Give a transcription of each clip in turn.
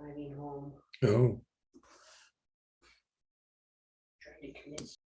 driving home, Oh, trying to convince.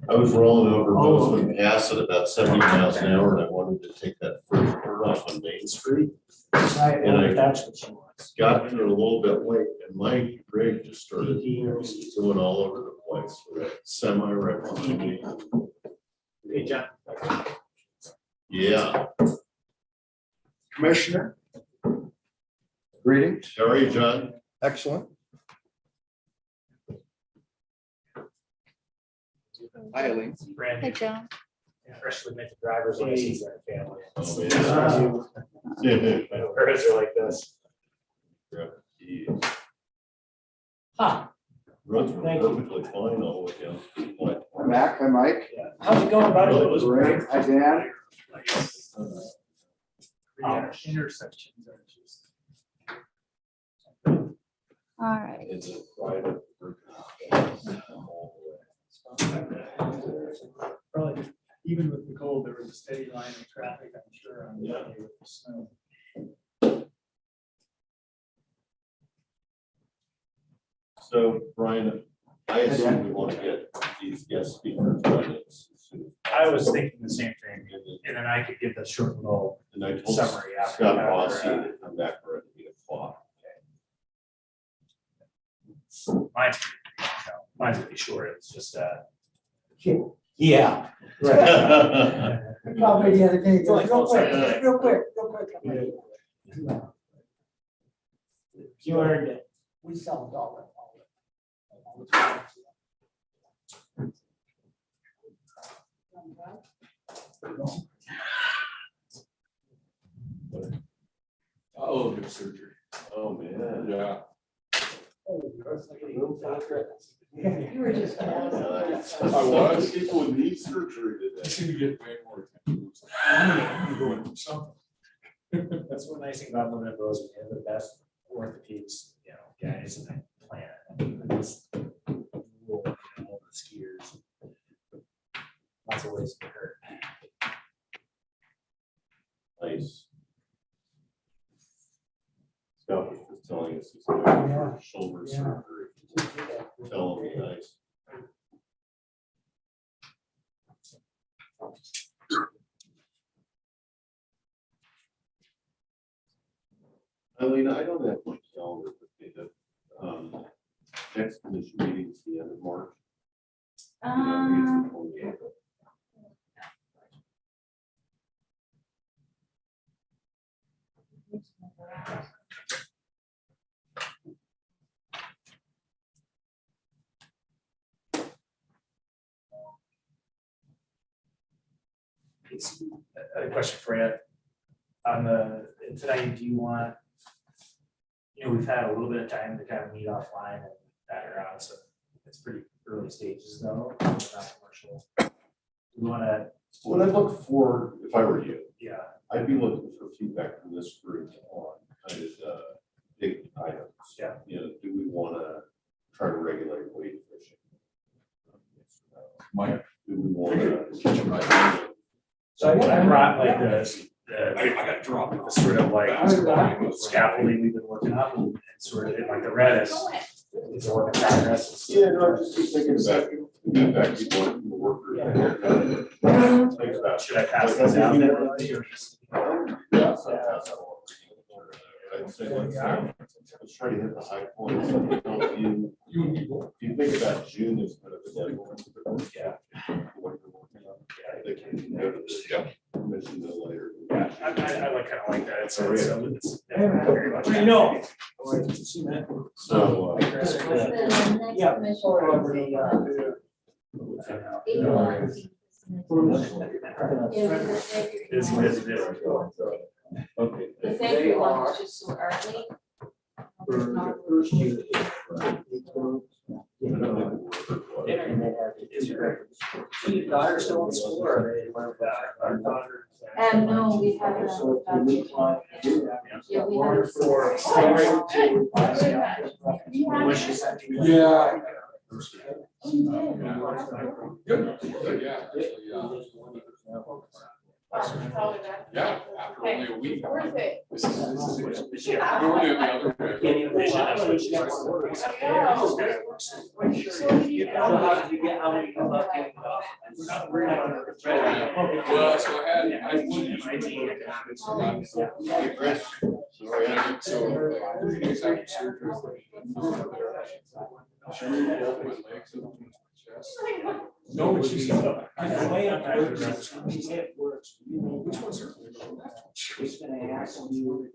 I was rolling over Bozeman Pass at about 70 miles an hour, and I wanted to take that first turn off on Main Street. And I That's what she wants. got there a little bit late, and my rig just started going all over the place with that semi right behind me. Hey, John. Yeah. Commissioner. Greetings. How are you, John? Excellent. Hi, Eileen. Brand Hey, new, Joe. freshly minted driver's license in our family. Oh, man. My parents are like this. Huh. Roads were Thank you. perfectly fine all the way down. What? I'm back. Hi, Mike. Yeah. How's it going, buddy? Really? Great. Hi, Dan. Intersections are just. All right. It's a private. Probably, even with the cold, there was a steady line of traffic, I'm sure, on the day with the snow. So, Brian, I assume we want to get these guest speakers done as soon I was thinking the same thing, and then I could give the short little as- and I told summary after. Scott Rossi to come back around at 8 o'clock. Mine's pretty short, it's just, Yeah. Right. Probably the other day, it's like, real quick, Yeah. real quick, real quick. you earned it. We sell it all. Oh, hip surgery. Oh, man. Yeah. You were just. I was. People with knee surgery today. I seem to get way more attention. I'm going through something. That's one nice thing about living in Bozeman, we have the best orthopedics, guys in the planet. It's cool, all the skiers. Lots of ways to hurt. Nice. Scott was just telling us he's going for shoulder surgery. Tell him, nice. Eileen, I don't have my calendar with me. The next commission meeting is the end of March. You know, it's the 28th. I had a question for you. On tonight, do you want, we've had a little bit of time to kind of meet offline and bat around, so it's pretty early stages though, not commercial. We want to, What I'd look for, if I were you, yeah, I'd be looking for feedback from this group on kind of the big items. Yeah. Do we want to try to regulate weight fishing? Mike. Do we want to? so I brought like the I got dropped. the sort of like scaffolding we've been working on and sort of like the red is it's a work in progress. Yeah, no, I'm just thinking about feedback people want from the workers. Should I pass those out? Yeah. I'd say let's try to hit the high points. If you think about June is kind of the deadline. Yeah. They can go to the commission no later. Yeah, I like, kind of like that. It's very much. You know. So, Yeah. okay. The February one is just so early. For the first year. Is your Daughter still in school or they? Our daughter. No, we have a. Yeah, we have. for. When she sent you. Yeah. Good. Good, yeah, actually, yeah, after only a week. Worth it. This is normally the other way. So how did you get, how many you left? Well, so I Hey, Chris. Sorry, so 3 days after surgery. She moved both my legs and my chest. No, but she's. Which one's her? It's gonna ask you.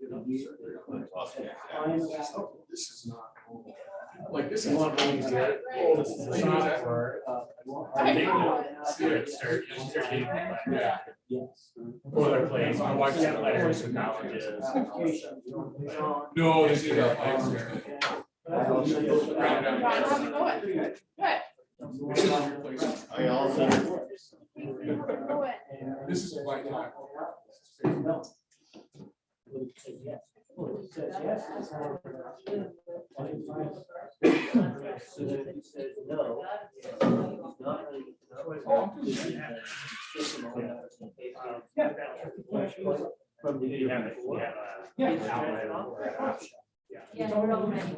This is not. Like this is. Oh, this is the size for. Yeah. Or their plays, my wife's got letters and colleges. No, this is a. How's it going? I also. This is my time. From the. Yeah, we're all ready.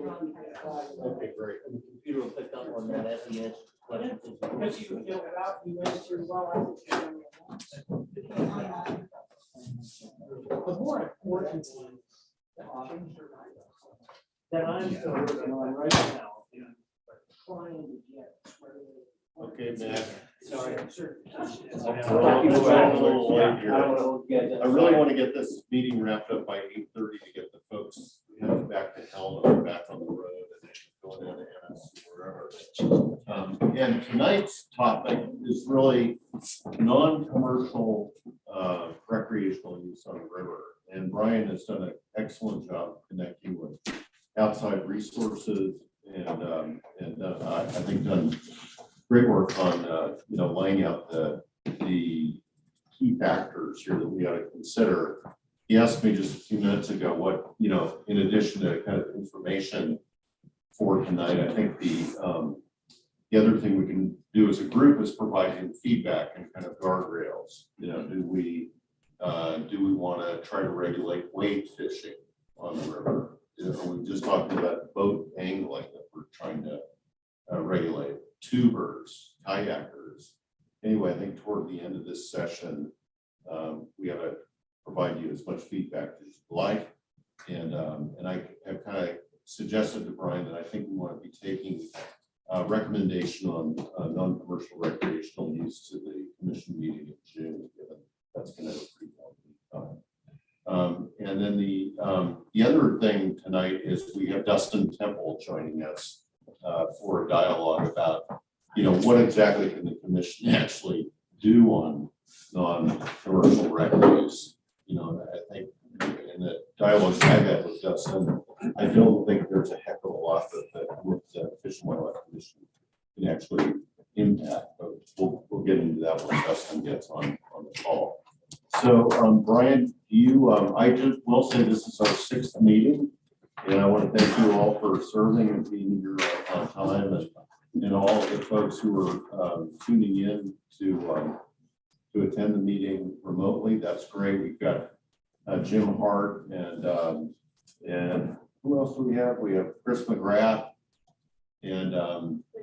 Okay, great. And the computer will pick up on that as he answers questions. The more important one that I'm still working on right now. Trying to get. Okay, Matt. Sorry, I'm sure. I really want to get this meeting wrapped up by 8:30 to get the folks back to Helena, back on the road and going into Annis, wherever. And tonight's topic is really non-commercial recreational use on the river. And Brian has done an excellent job connecting with outside resources and I think done great work on laying out the key factors here that we ought to consider. He asked me just a few minutes ago what, in addition to kind of information for tonight, I think the other thing we can do as a group is providing feedback and kind of guardrails. Do we want to try to regulate wade fishing on the river? We just talked about boat angling that we're trying to regulate, tubers, kayakers. Anyway, I think toward the end of this session, we ought to provide you as much feedback as you'd like. And I have kind of suggested to Brian that I think we want to be taking a recommendation on non-commercial recreational use to the commission meeting in June, given that's going to have a pretty long time. And then the other thing tonight is we have Dustin Temple joining us for a dialogue about, what exactly can the commission actually do on non-commercial rec use. I think in the dialogue I had with Dustin, I don't think there's a heck of a lot that the Fish and Wildlife Commission can actually impact, but we'll get into that when Dustin gets on the call. So Brian, I just will say this is our 6th meeting, and I want to thank you all for serving and being here on time, and all of the folks who are tuning in to attend the meeting remotely. That's great. We've got Jim Hart and who else do we have? We have Chris McGrath and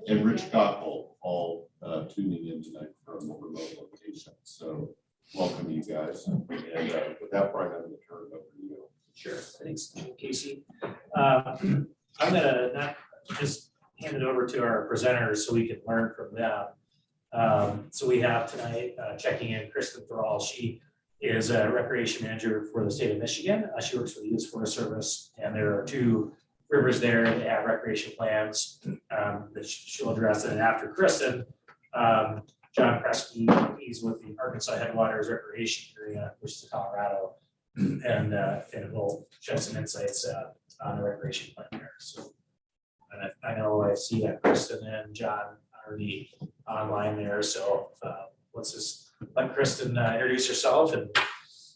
Rich Cockle all tuning in tonight from the remote location. So welcome you guys. And with that, Brian, I'm going to turn I'm gonna not just hand it over to our presenters so we can learn from them. So we have tonight checking in Kristen Thrall. She is a recreation manager for the state of Michigan. She works for the U.S. Forest Service, and there are 2 rivers there that have recreation plans that she'll address. And after Kristen, John Kraske, he's with the Arkansas Headwaters Recreation Area, which is Colorado, and will shed some insights on the recreation plan there. So, and I know I see that Kristen and John are already online there. So let's just let Kristen introduce herself and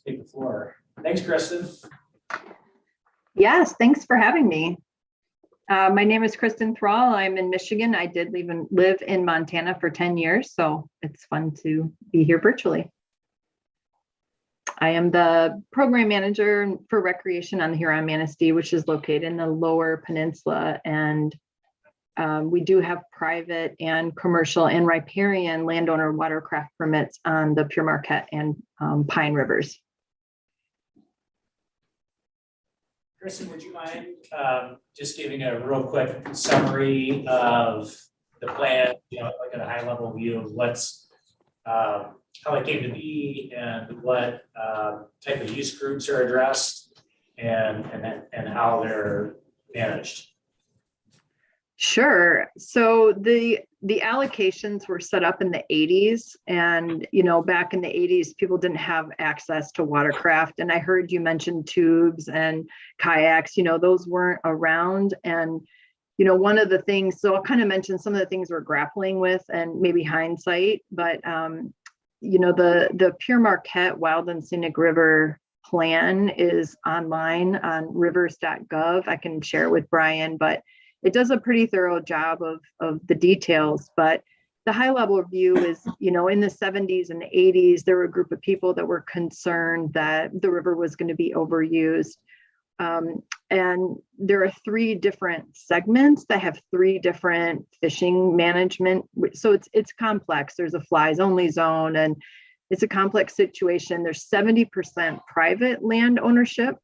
take the floor. Thanks, Kristen. Yes, thanks for having me. My name is Kristen Thrall. I'm in Michigan. I did live in Montana for 10 years, so it's fun to be here virtually. I am the program manager for recreation on the Huron-Manistee, which is located in the Lower Peninsula, and we do have private and commercial and riparian landowner watercraft permits on the Pure Marquette and Pine Rivers. Kristen, would you mind just giving a real quick summary of the plan, like at a high level view of what's, how it came to be and what type of use groups are addressed and how they're managed? Sure. So the allocations were set up in the 80s, and back in the 80s, people didn't have access to watercraft. And I heard you mention tubes and kayaks. Those weren't around. And one of the things. So I'll kind of mention some of the things we're grappling with, and maybe hindsight. But the Pure Marquette Wild and Scenic River plan is online on rivers.gov. I can share it with Brian, but it does a pretty thorough job of the details. But the high level view is, in the 70s and 80s, there were a group of people that were concerned that the river was going to be overused. And there are 3 different segments that have 3 different fishing management. So it's complex. There's a flies only zone, and it's a complex situation. There's 70% private land ownership,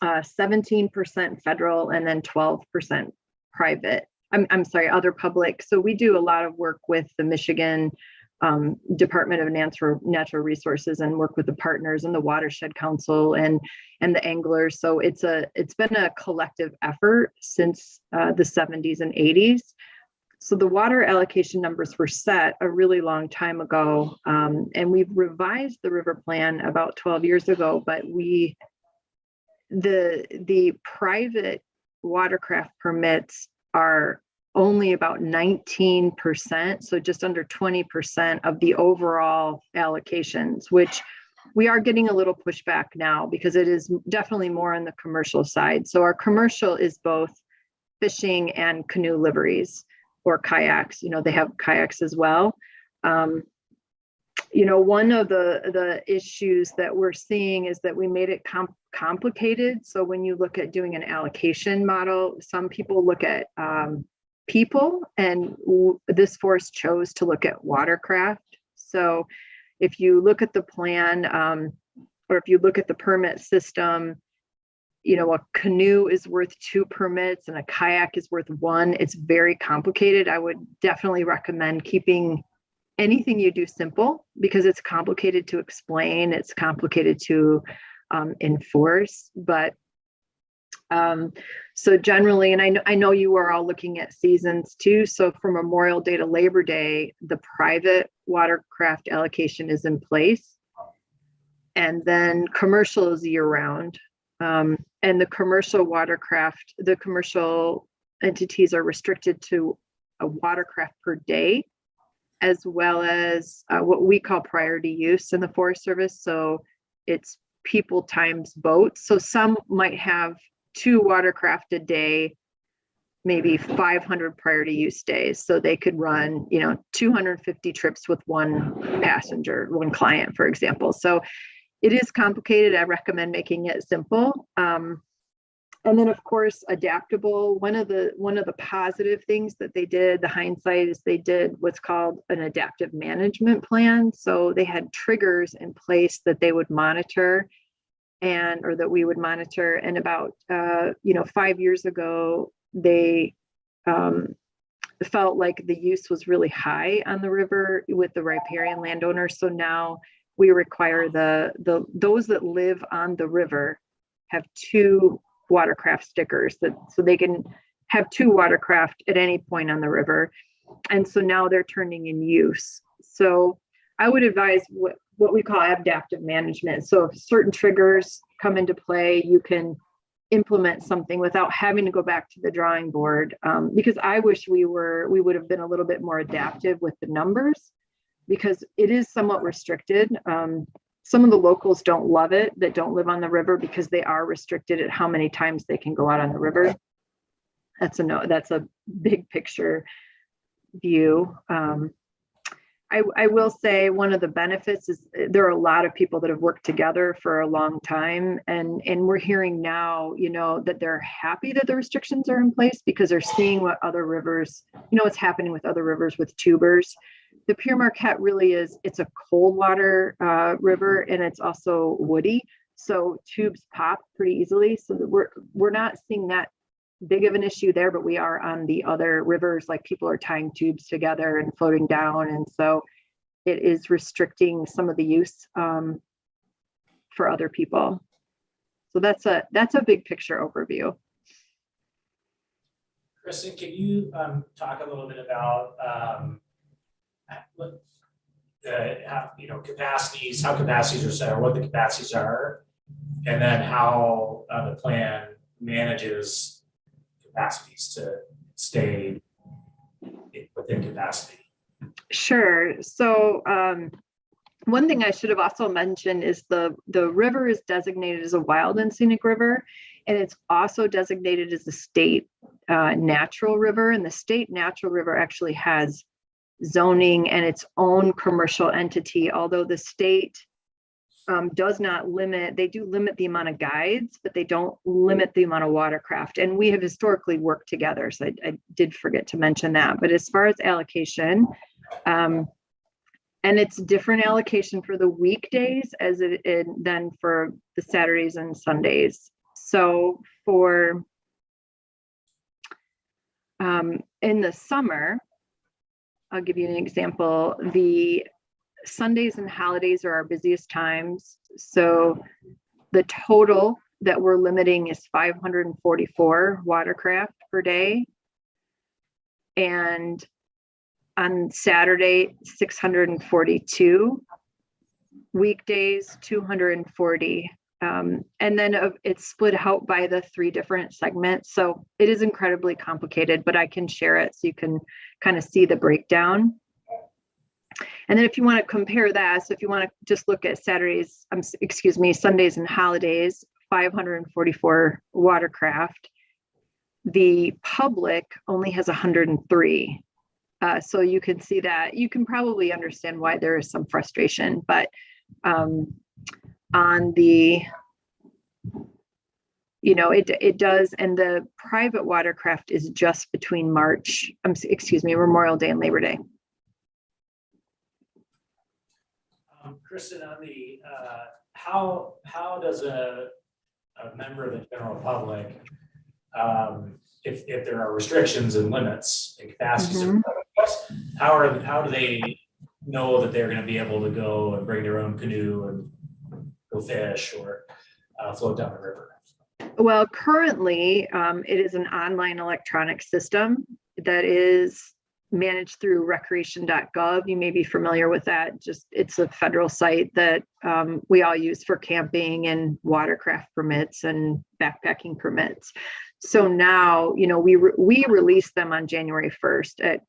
17% federal, and then 12% private. I'm sorry, other public. So we do a lot of work with the Michigan Department of Natural Resources, and work with the partners and the Watershed Council and the anglers. So it's been a collective effort since the 70s and 80s. So the water allocation numbers were set a really long time ago, and we've revised the river plan about 12 years ago. But the private watercraft permits are only about 19%, so just under 20% of the overall allocations, which we are getting a little pushback now because it is definitely more on the commercial side. So our commercial is both fishing and canoe liveries or kayaks. They have kayaks as well. One of the issues that we're seeing is that we made it complicated. So when you look at doing an allocation model, some people look at people, and this forest chose to look at watercraft. So if you look at the plan, or if you look at the permit system, a canoe is worth 2 permits and a kayak is worth 1. It's very complicated. I would definitely recommend keeping anything you do simple, because it's complicated to explain, it's complicated to enforce. But so generally, and I know you are all looking at seasons too. So from Memorial Day to Labor Day, the private watercraft allocation is in place, and then commercial is year round. And the commercial watercraft, the commercial entities are restricted to a watercraft per day, as well as what we call priority use in the Forest Service. So it's people times boats. So some might have 2 watercraft a day, maybe 500 priority use days. So they could run, 250 trips with 1 passenger, 1 client, for example. So it is complicated. I recommend making it simple. And then, of course, adaptable. One of the positive things that they did, the hindsight, is they did what's called an adaptive management plan. So they had triggers in place that they would monitor. or that we would monitor. And about, 5 years ago, they felt like the use was really high on the river with the riparian landowners. So now we require those that live on the river have 2 watercraft stickers so they can have 2 watercraft at any point on the river. And so now they're turning in use. So I would advise what we call adaptive management. So if certain triggers come into play, you can implement something without having to go back to the drawing board. Because I wish we would have been a little bit more adaptive with the numbers, because it is somewhat restricted. Some of the locals don't love it that don't live on the river, because they are restricted at how many times they can go out on the river. That's a big picture view. I will say one of the benefits is there are a lot of people that have worked together for a long time, and we're hearing now, that they're happy that the restrictions are in place, because they're seeing what other rivers, what's happening with other rivers with tubers. The Pure Marquette really it's a cold water river, and it's also woody, so tubes pop pretty easily. So that we're not seeing that big of an issue there, but we are on the other rivers, like people are tying tubes together and floating down. And so it is restricting some of the use for other people. So that's a big picture overview. Kristen, can you talk a little bit about how capacities are set, or what the capacities are, and then how the plan manages capacities to stay within capacity? Sure. So one thing I should have also mentioned is the river is designated as a wild and scenic river, and it's also designated as a state natural river. And the state natural river actually has zoning and its own commercial entity, although the state does not limit. They do limit the amount of guides, but they don't limit the amount of watercraft. And we have historically worked together, so I did forget to mention that. But as far as allocation, and it's different allocation for the weekdays than for the Saturdays and Sundays. So for in the summer, I'll give you an example. The Sundays and holidays are our busiest times. So the total that we're limiting is 544 watercraft per day. And on Saturday, 642, weekdays, 240. And then it's split out by the 3 different segments. So it is incredibly complicated, but I can share it so you can kind of see the breakdown. And then if you want to compare that, so if you want to just look at Sundays and holidays, 544 watercraft. The public only has 103. So you can see that. You can probably understand why there is some frustration, but on the, it does, and the private watercraft is just between Memorial Day and Labor Day. Kristen, on the how does a member of the general public, if there are restrictions and limits and capacities, how do they know that they're going to be able to go and bring their own canoe and go fish or float down the river? Well, currently it is an online electronic system that is managed through recreation.gov. You may be familiar with that. It's a federal site that we all use for camping and watercraft permits and backpacking permits. So now, we released them on January 1st at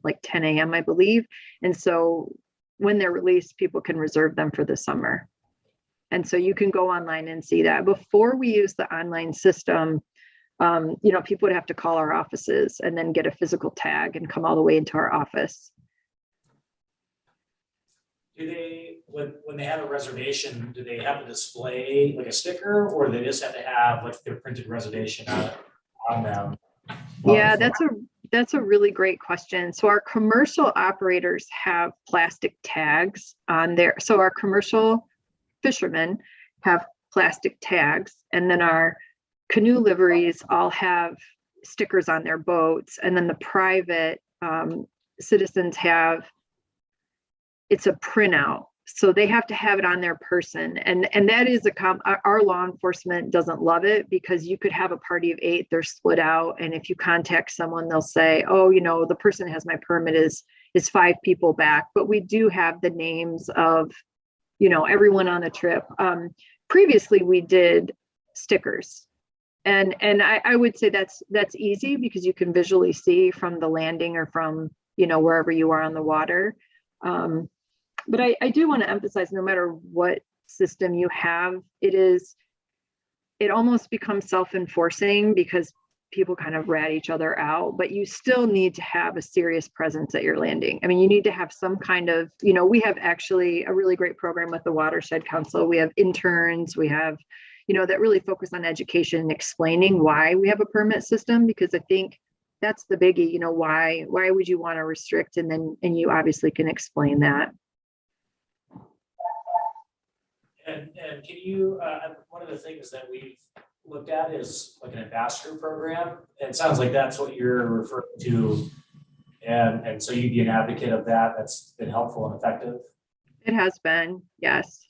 like 10 a.m., I believe. And so when they're released, people can reserve them for the summer. And so you can go online and see that. Before we use the online system, people would have to call our offices and then get a physical tag and come all the way into our office. Do they, when they have a reservation, do they have to display like a sticker, or do they just have to have like their printed reservation on them? Yeah, that's a really great question. So our commercial operators have plastic tags on there. So our commercial fishermen have plastic tags. And then our canoe liveries all have stickers on their boats. And then the private citizens have, it's a printout. So they have to have it on their person. And that is our law enforcement doesn't love it, because you could have a party of 8, they're split out. And if you contact someone, they'll say, oh, you know, the person that has my permit is 5 people back. But we do have the names of, you know, everyone on the trip. Previously we did stickers. And I would say that's easy, because you can visually see from the landing or from, you know, wherever you are on the water. But I do want to emphasize, no matter what system you have, it almost becomes self-enforcing, because people kind of rat each other out, but you still need to have a serious presence at your landing. I mean, you need to have some kind of, you know, we have actually a really great program with the Watershed Council. We have interns, we have, you know, that really focus on education and explaining why we have a permit system, because I think that's the biggie, you know, why would you want to restrict? And you obviously can explain that. And can you, one of the things that we've looked at is like an ambassador program. And it sounds like that's what you're referring to. And so you'd be an advocate of that. That's been helpful and effective. It has been, yes.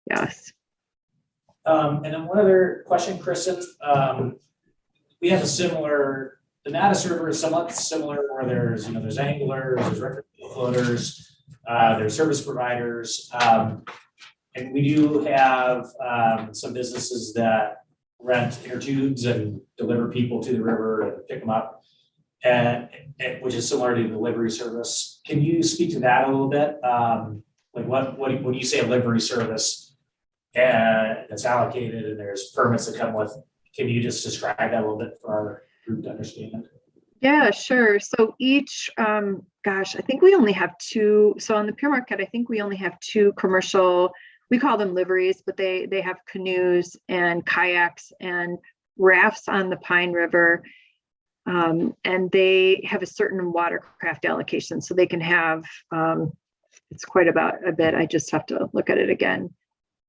Yes. And then one other question, Kristen. We have a similar, the Madison River is somewhat similar, where there's, you know, there's anglers, there's recreational floaters, there's service providers. And we do have some businesses that rent inner tubes and deliver people to the river and pick them up, and which is similar to the delivery service. Can you speak to that a little bit? Like what when you say a livery service and it's allocated and there's permits that come with, can you just describe that a little bit for our group to understand? Yeah, sure. So each, gosh, I think we only have 2. So on the Pure Marquette, I think we only have 2 commercial, we call them liveries, but they have canoes and kayaks and rafts on the Pine River. And they have a certain watercraft allocation. So they can have, it's quite about a bit, I just have to look at it again.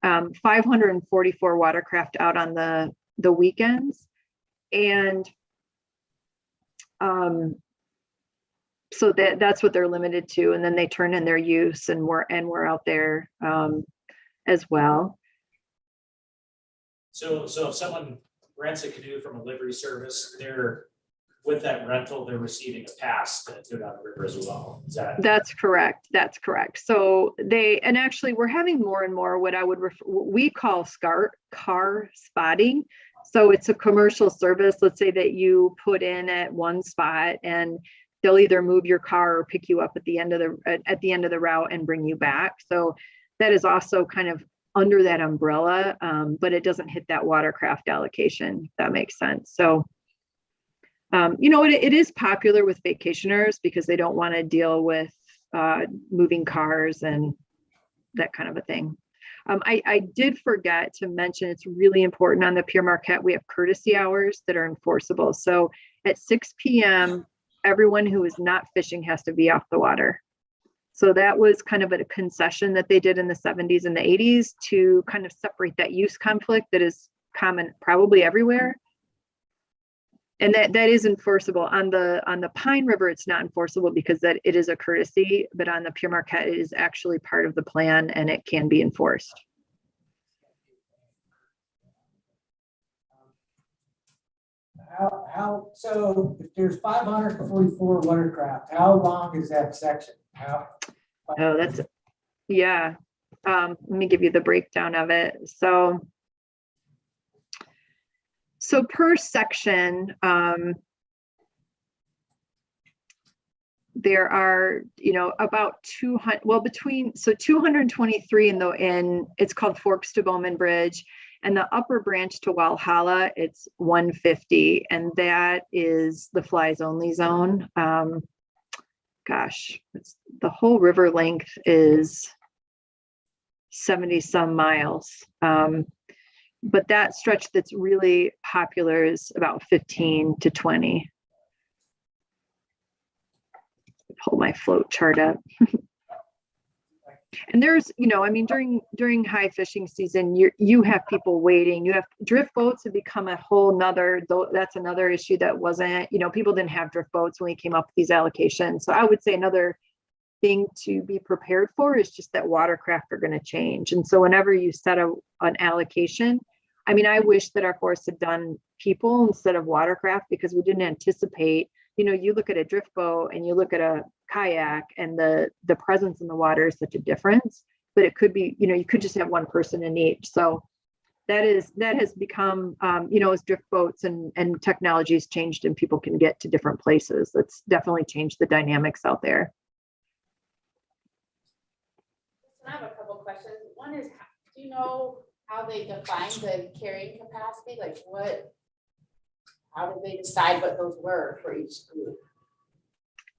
544 watercraft out on the weekends. And so that's what they're limited to. And then they turn in their use, and we're out there as well. So if someone rents a canoe from a livery service, they're, with that rental, they're receiving a pass to go down the river as well. Is that? That's correct. That's correct. So and actually we're having more and more what we call car spotting. So it's a commercial service. Let's say that you put in at one spot, and they'll either move your car or pick you up at the end of the route and bring you back. So that is also kind of under that umbrella, but it doesn't hit that watercraft allocation, if that makes sense. So, you know, it is popular with vacationers, because they don't want to deal with moving cars and that kind of a thing. I did forget to mention, it's really important on the Pure Marquette, we have courtesy hours that are enforceable. So at 6 p.m., everyone who is not fishing has to be off the water. So that was kind of a concession that they did in the 70s and the 80s to kind of separate that use conflict that is common probably everywhere. And that is enforceable. On the Pine River, it's not enforceable because that it is a courtesy, but on the Pure Marquette, it is actually part of the plan and it can be enforced. So if there's 544 watercraft, how long is that section? Oh, yeah. Let me give you the breakdown of it. So per section, there are, you know, about 200, well, 223 in it's called Forks to Bowman Bridge, and the upper branch to Walhalla, it's 150, and that is the flies only zone. Gosh, the whole river length is 70 some miles. But that stretch that's really popular is about 15 to 20. Pull my float chart up. And there's, I mean, during high fishing season, you have people waiting. You have drift boats have become a whole nother, though that's another issue that wasn't, people didn't have drift boats when we came up with these allocations. So I would say another thing to be prepared for is just that watercraft are going to change. And so whenever you set an allocation, I mean, I wish that our forest had done people instead of watercraft, because we didn't anticipate, you look at a drift boat and you look at a kayak, and the presence in the water is such a difference, but it could be, you could just have one person in each. So that has become, as drift boats and technology has changed and people can get to different places, that's definitely changed the dynamics out there. I have a couple questions. One is, do you know how they define the carrying capacity? Like how did they decide what those were for each group?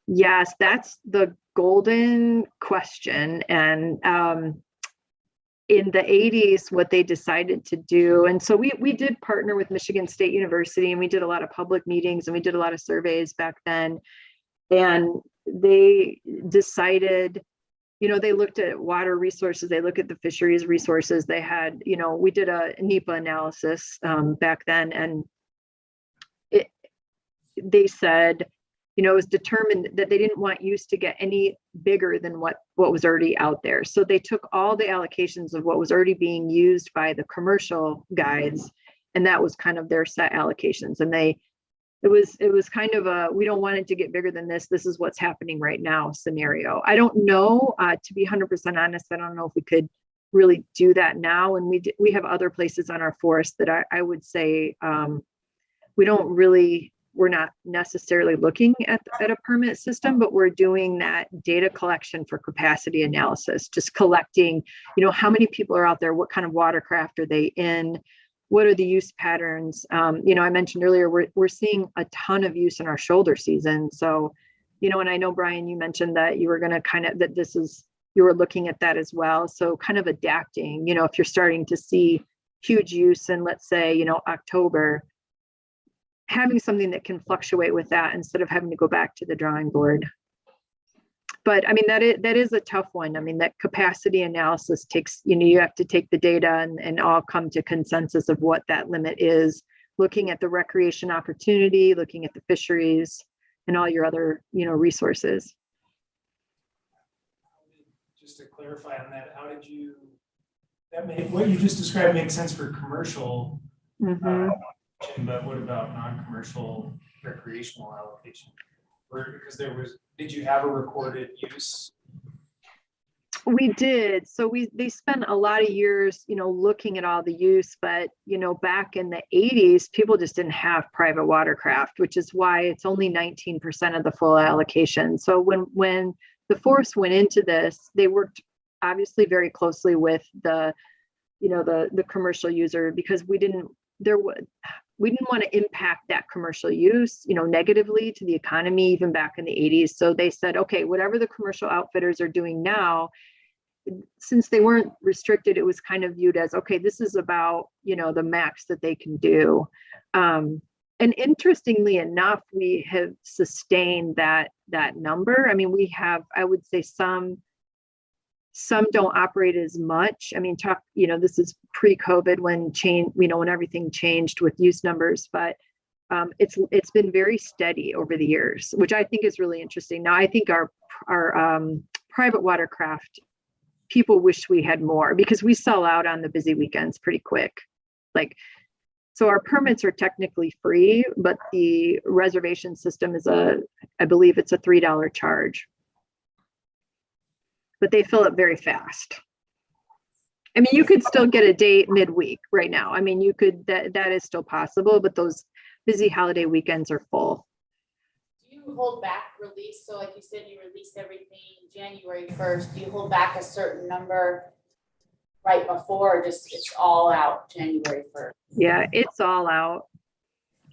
Yes, that's the golden question. And in the 80s, what they decided to do, and so we did partner with Michigan State University, and we did a lot of public meetings and we did a lot of surveys back then. And they decided, they looked at water resources, they look at the fisheries resources. They had, we did a NEPA analysis back then, and they said, it was determined that they didn't want use to get any bigger than what was already out there. So they took all the allocations of what was already being used by the commercial guides, and that was kind of their set allocations. And it was kind of a, we don't want it to get bigger than this. This is what's happening right now scenario. I don't know, to be 100% honest, I don't know if we could really do that now. And we have other places on our forest that I would say we're not necessarily looking at a permit system, but we're doing that data collection for capacity analysis, just collecting, how many people are out there, what kind of watercraft are they in, what are the use patterns? I mentioned earlier, we're seeing a ton of use in our shoulder season. So, and I know, Brian, you mentioned that you were going to you were looking at that as well. So kind of adapting, if you're starting to see huge use in, let's say, October, having something that can fluctuate with that instead of having to go back to the drawing board. But I mean, that is a tough one. I mean, that capacity analysis takes, you have to take the data and all come to consensus of what that limit is, looking at the recreation opportunity, looking at the fisheries and all your other, resources. Just to clarify on that, what you just described makes sense for commercial, Mm-hmm. But what about non-commercial recreational allocation? Because did you have a recorded use? We did. So they spent a lot of years, looking at all the use, but, back in the 80s, people just didn't have private watercraft, which is why it's only 19% of the full allocation. So when the forest went into this, they worked obviously very closely with the commercial user, because we didn't want to impact that commercial use, negatively to the economy, even back in the 80s. So they said, okay, whatever the commercial outfitters are doing now, since they weren't restricted, it was kind of viewed as, okay, this is about, the max that they can do. And interestingly enough, we have sustained that number. I mean, we have, I would say some don't operate as much. I mean, this is pre-COVID when everything changed with use numbers, but it's been very steady over the years, which I think is really interesting. Now, I think our private watercraft, people wish we had more, because we sell out on the busy weekends pretty quick. So our permits are technically free, but the reservation system is I believe it's a $3 charge. But they fill up very fast. I mean, you could still get a date midweek right now. I mean, that is still possible, but those busy holiday weekends are full. Do you hold back release? So like you said, you release everything January 1st. Do you hold back a certain number right before, or just it's all out January 1st? Yeah, it's all out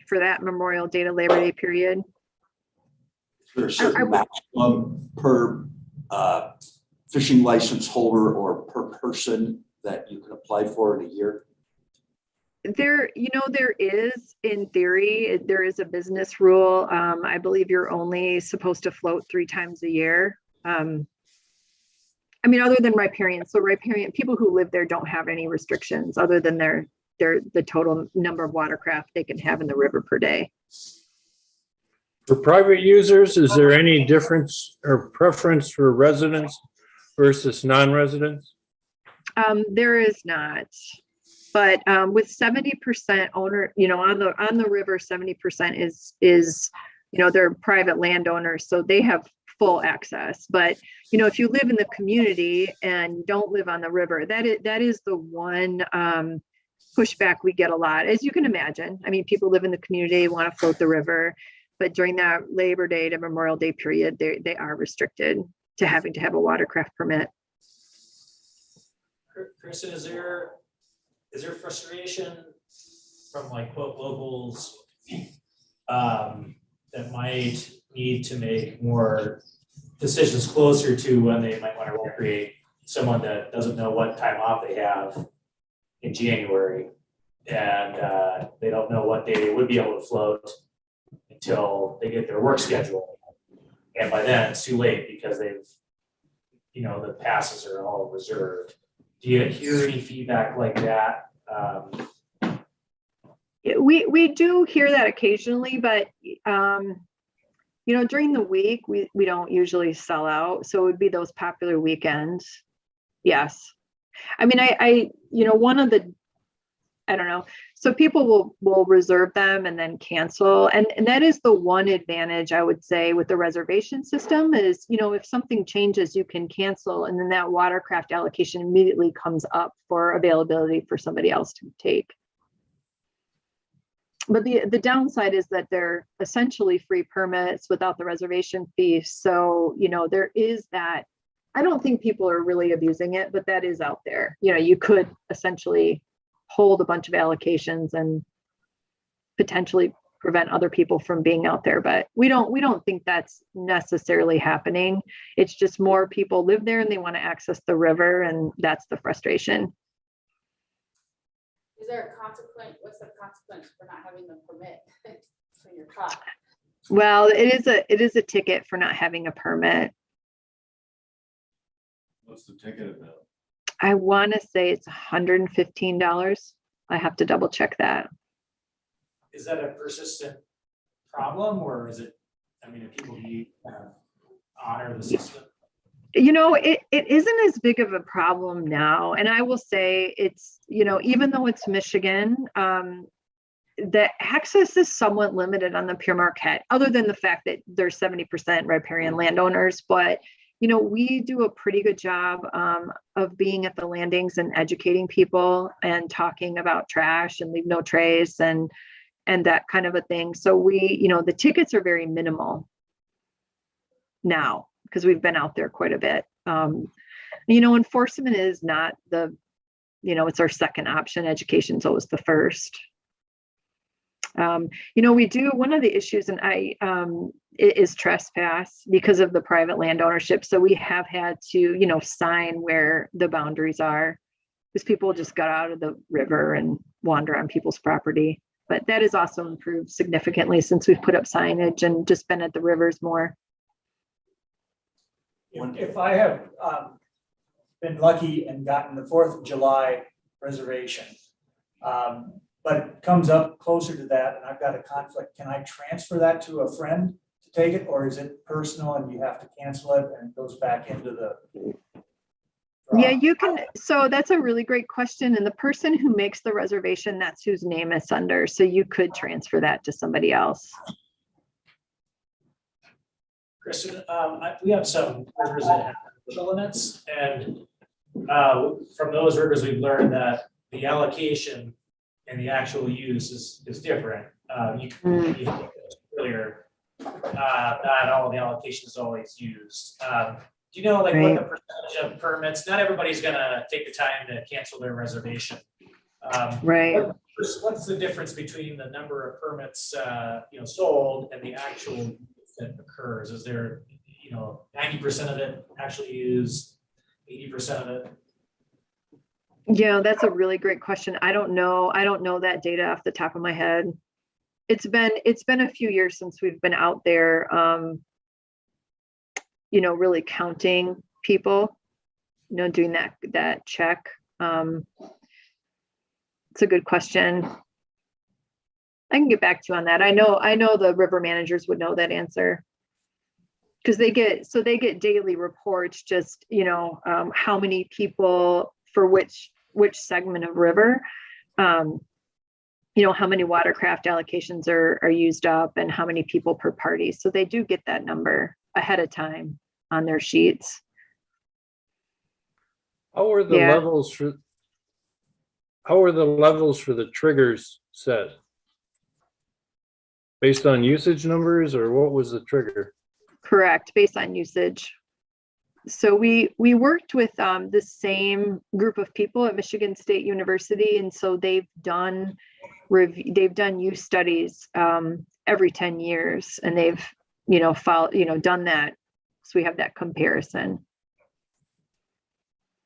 for that Memorial Day to Labor Day period. There's a certain maximum per fishing license holder or per person that you can apply for in a year? There is, in theory, there is a business rule. I believe you're only supposed to float 3 times a year. I mean, other than riparian, so riparian, people who live there don't have any restrictions other than the total number of watercraft they can have in the river per day. For private users, is there any difference or preference for residents versus non-residents? There is not, but with 70% owner, on the river, 70% is they're private landowners, so they have full access. But if you live in the community and don't live on the river, that is the one pushback we get a lot, as you can imagine. I mean, people live in the community, want to float the river, but during that Labor Day to Memorial Day period, they are restricted to having to have a watercraft permit. Kristen, is there frustration from like quote locals that might need to make more decisions closer to when they might want to recreate, someone that doesn't know what time off they have in January, and they don't know what day they would be able to float until they get their work schedule, and by then it's too late because they've, the passes are all reserved. Do you hear any feedback like that? We do hear that occasionally, but during the week we don't usually sell out, so it would be those popular weekends. Yes, I mean I one of the, I don't know, so people will reserve them and then cancel, and that is the one advantage I would say with the reservation system is, if something changes, you can cancel, and then that watercraft allocation immediately comes up for availability for somebody else to take. But the downside is that they're essentially free permits without the reservation fee. So, there is that. I don't think people are really abusing it, but that is out there. You could essentially hold a bunch of allocations and potentially prevent other people from being out there. But we don't think that's necessarily happening. It's just more people live there and they want to access the river, and that's the frustration. Is there a consequence? What's the consequence for not having the permit when you're caught? Well, it is a ticket for not having a permit. What's the ticket about? I want to say it's $115. I have to double check that. Is that a persistent problem, or is it, if people honor the system? It isn't as big of a problem now. And I will say it's, even though it's Michigan, the access is somewhat limited on the Pure Marquette, other than the fact that there's 70% riparian landowners. But, we do a pretty good job of being at the landings and educating people and talking about trash and leave no trace and that kind of a thing. So the tickets are very minimal now, because we've been out there quite a bit. Enforcement is not it's our second option. Education is always the first. We do, one of the issues, and is trespass because of the private land ownership. So we have had to, sign where the boundaries are, because people just got out of the river and wander on people's property. But that has also improved significantly since we've put up signage and just been at the rivers more. If I have been lucky and gotten the 4th of July reservation, but it comes up closer to that and I've got a conflict, can I transfer that to a friend to take it, or is it personal and you have to cancel it and it goes back into the? Yeah, you can. So that's a really great question. And the person who makes the reservation, that's whose name it's under. So you could transfer that to somebody else. Kristen, we have some rivers that have official limits, and from those rivers, we've learned that the allocation and the actual use is different. You mentioned earlier, not all the allocation is always used. Do you know what the percentage of permits? Not everybody's gonna take the time to cancel their reservation. Right. What's the difference between the number of permits sold and the actual use that occurs? Is there 90% of it actually used, 80% of it? Yeah, that's a really great question. I don't know that data off the top of my head. It's been a few years since we've been out there, really counting people. doing that check. It's a good question. I can get back to you on that. I know the river managers would know that answer. Because they get daily reports, just, how many people for which segment of river, how many watercraft allocations are used up and how many people per party. So they do get that number ahead of time on their sheets. How are the Yeah. levels for the triggers set? Based on usage numbers, or what was the trigger? Correct, based on usage. So we worked with the same group of people at Michigan State University, and so they've done use studies every 10 years, and they've done that. So we have that comparison.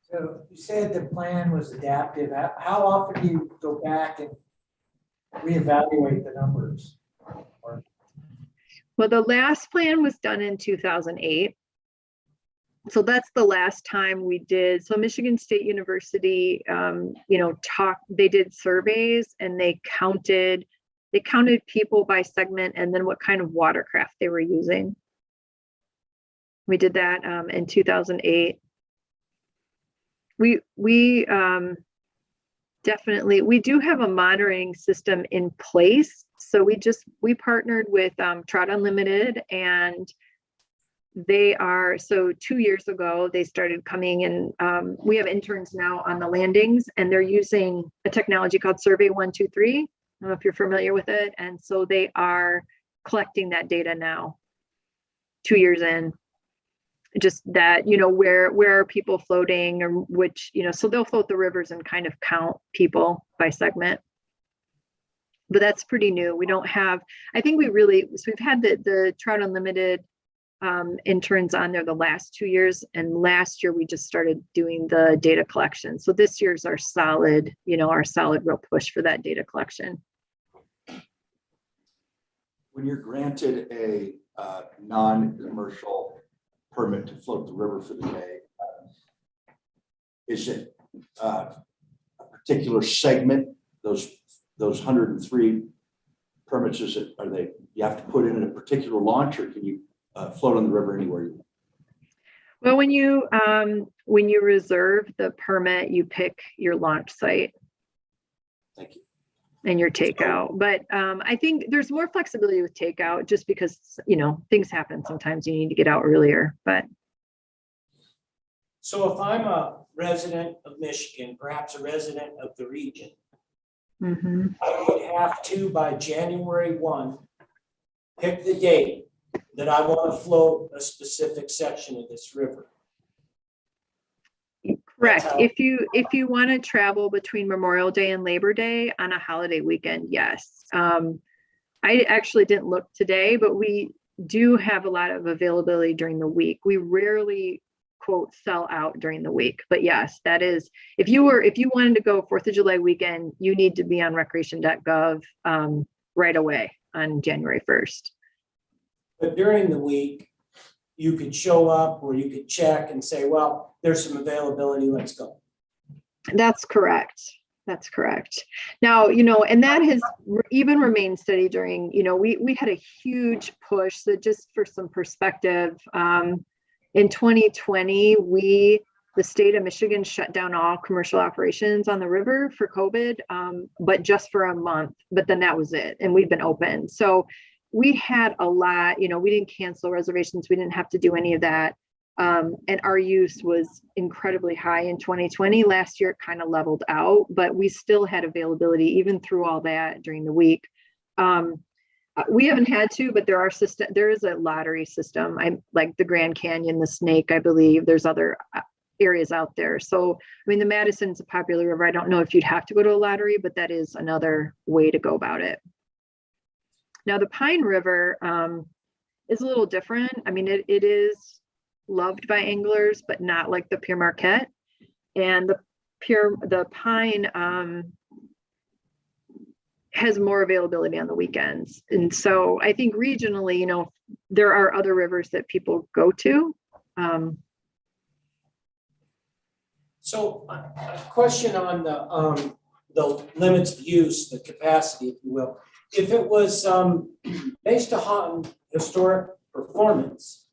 So you said the plan was adaptive. How often do you go back and reevaluate the numbers? Well, the last plan was done in 2008. So that's the last time we did. So Michigan State University, they did surveys and they counted people by segment and then what kind of watercraft they were using. We did that in 2008. We definitely, we do have a monitoring system in place. So we partnered with Trout Unlimited, and so 2 years ago, they started coming in. We have interns now on the landings, and they're using a technology called Survey 123. I don't know if you're familiar with it. And so they are collecting that data now, 2 years in. Just that, where are people floating, or which, so they'll float the rivers and kind of count people by segment. But that's pretty new. We don't have, I think we've had the Trout Unlimited interns on there the last 2 years, and last year we just started doing the data collection. So this year's our solid real push for that data collection. When you're granted a non-commercial permit to float the river for the day, is it a particular segment, those 103 permits, you have to put in a particular launch, or can you float on the river anywhere you want? Well, when you reserve the permit, you pick your launch site. Thank you. And your takeout. But I think there's more flexibility with takeout, just because, things happen. Sometimes you need to get out earlier, but. So if I'm a resident of Michigan, perhaps a resident of the region, Mhm. I would have to, by January 1, pick the date that I want to float a specific section of this river. Correct. If you want to travel between Memorial Day and Labor Day on a holiday weekend, yes. I actually didn't look today, but we do have a lot of availability during the week. We rarely, quote, sell out during the week, but yes, that is, if you wanted to go 4th of July weekend, you need to be on recreation.gov right away on January 1st. But during the week, you could show up, or you could check and say, well, there's some availability, let's go. That's correct. That's correct. Now, and that has even remained steady during, we had a huge push. So just for some perspective, in 2020, the state of Michigan shut down all commercial operations on the river for COVID, but just for a month. But then that was it. And we've been open. So we had a lot, we didn't cancel reservations. We didn't have to do any of that. And our use was incredibly high in 2020. Last year, it kind of leveled out, but we still had availability even through all that during the week. We haven't had to, but there is a lottery system. I like the Grand Canyon, the Snake, I believe. There's other areas out there. So, the Madison's a popular river. I don't know if you'd have to go to a lottery, but that is another way to go about it. Now, the Pine River is a little different. It is loved by anglers, but not like the Pure Marquette. And the Pine has more availability on the weekends. And so I think regionally, there are other rivers that people go to. So a question on the limits of use, the capacity, if you will. If it was based on historic performance,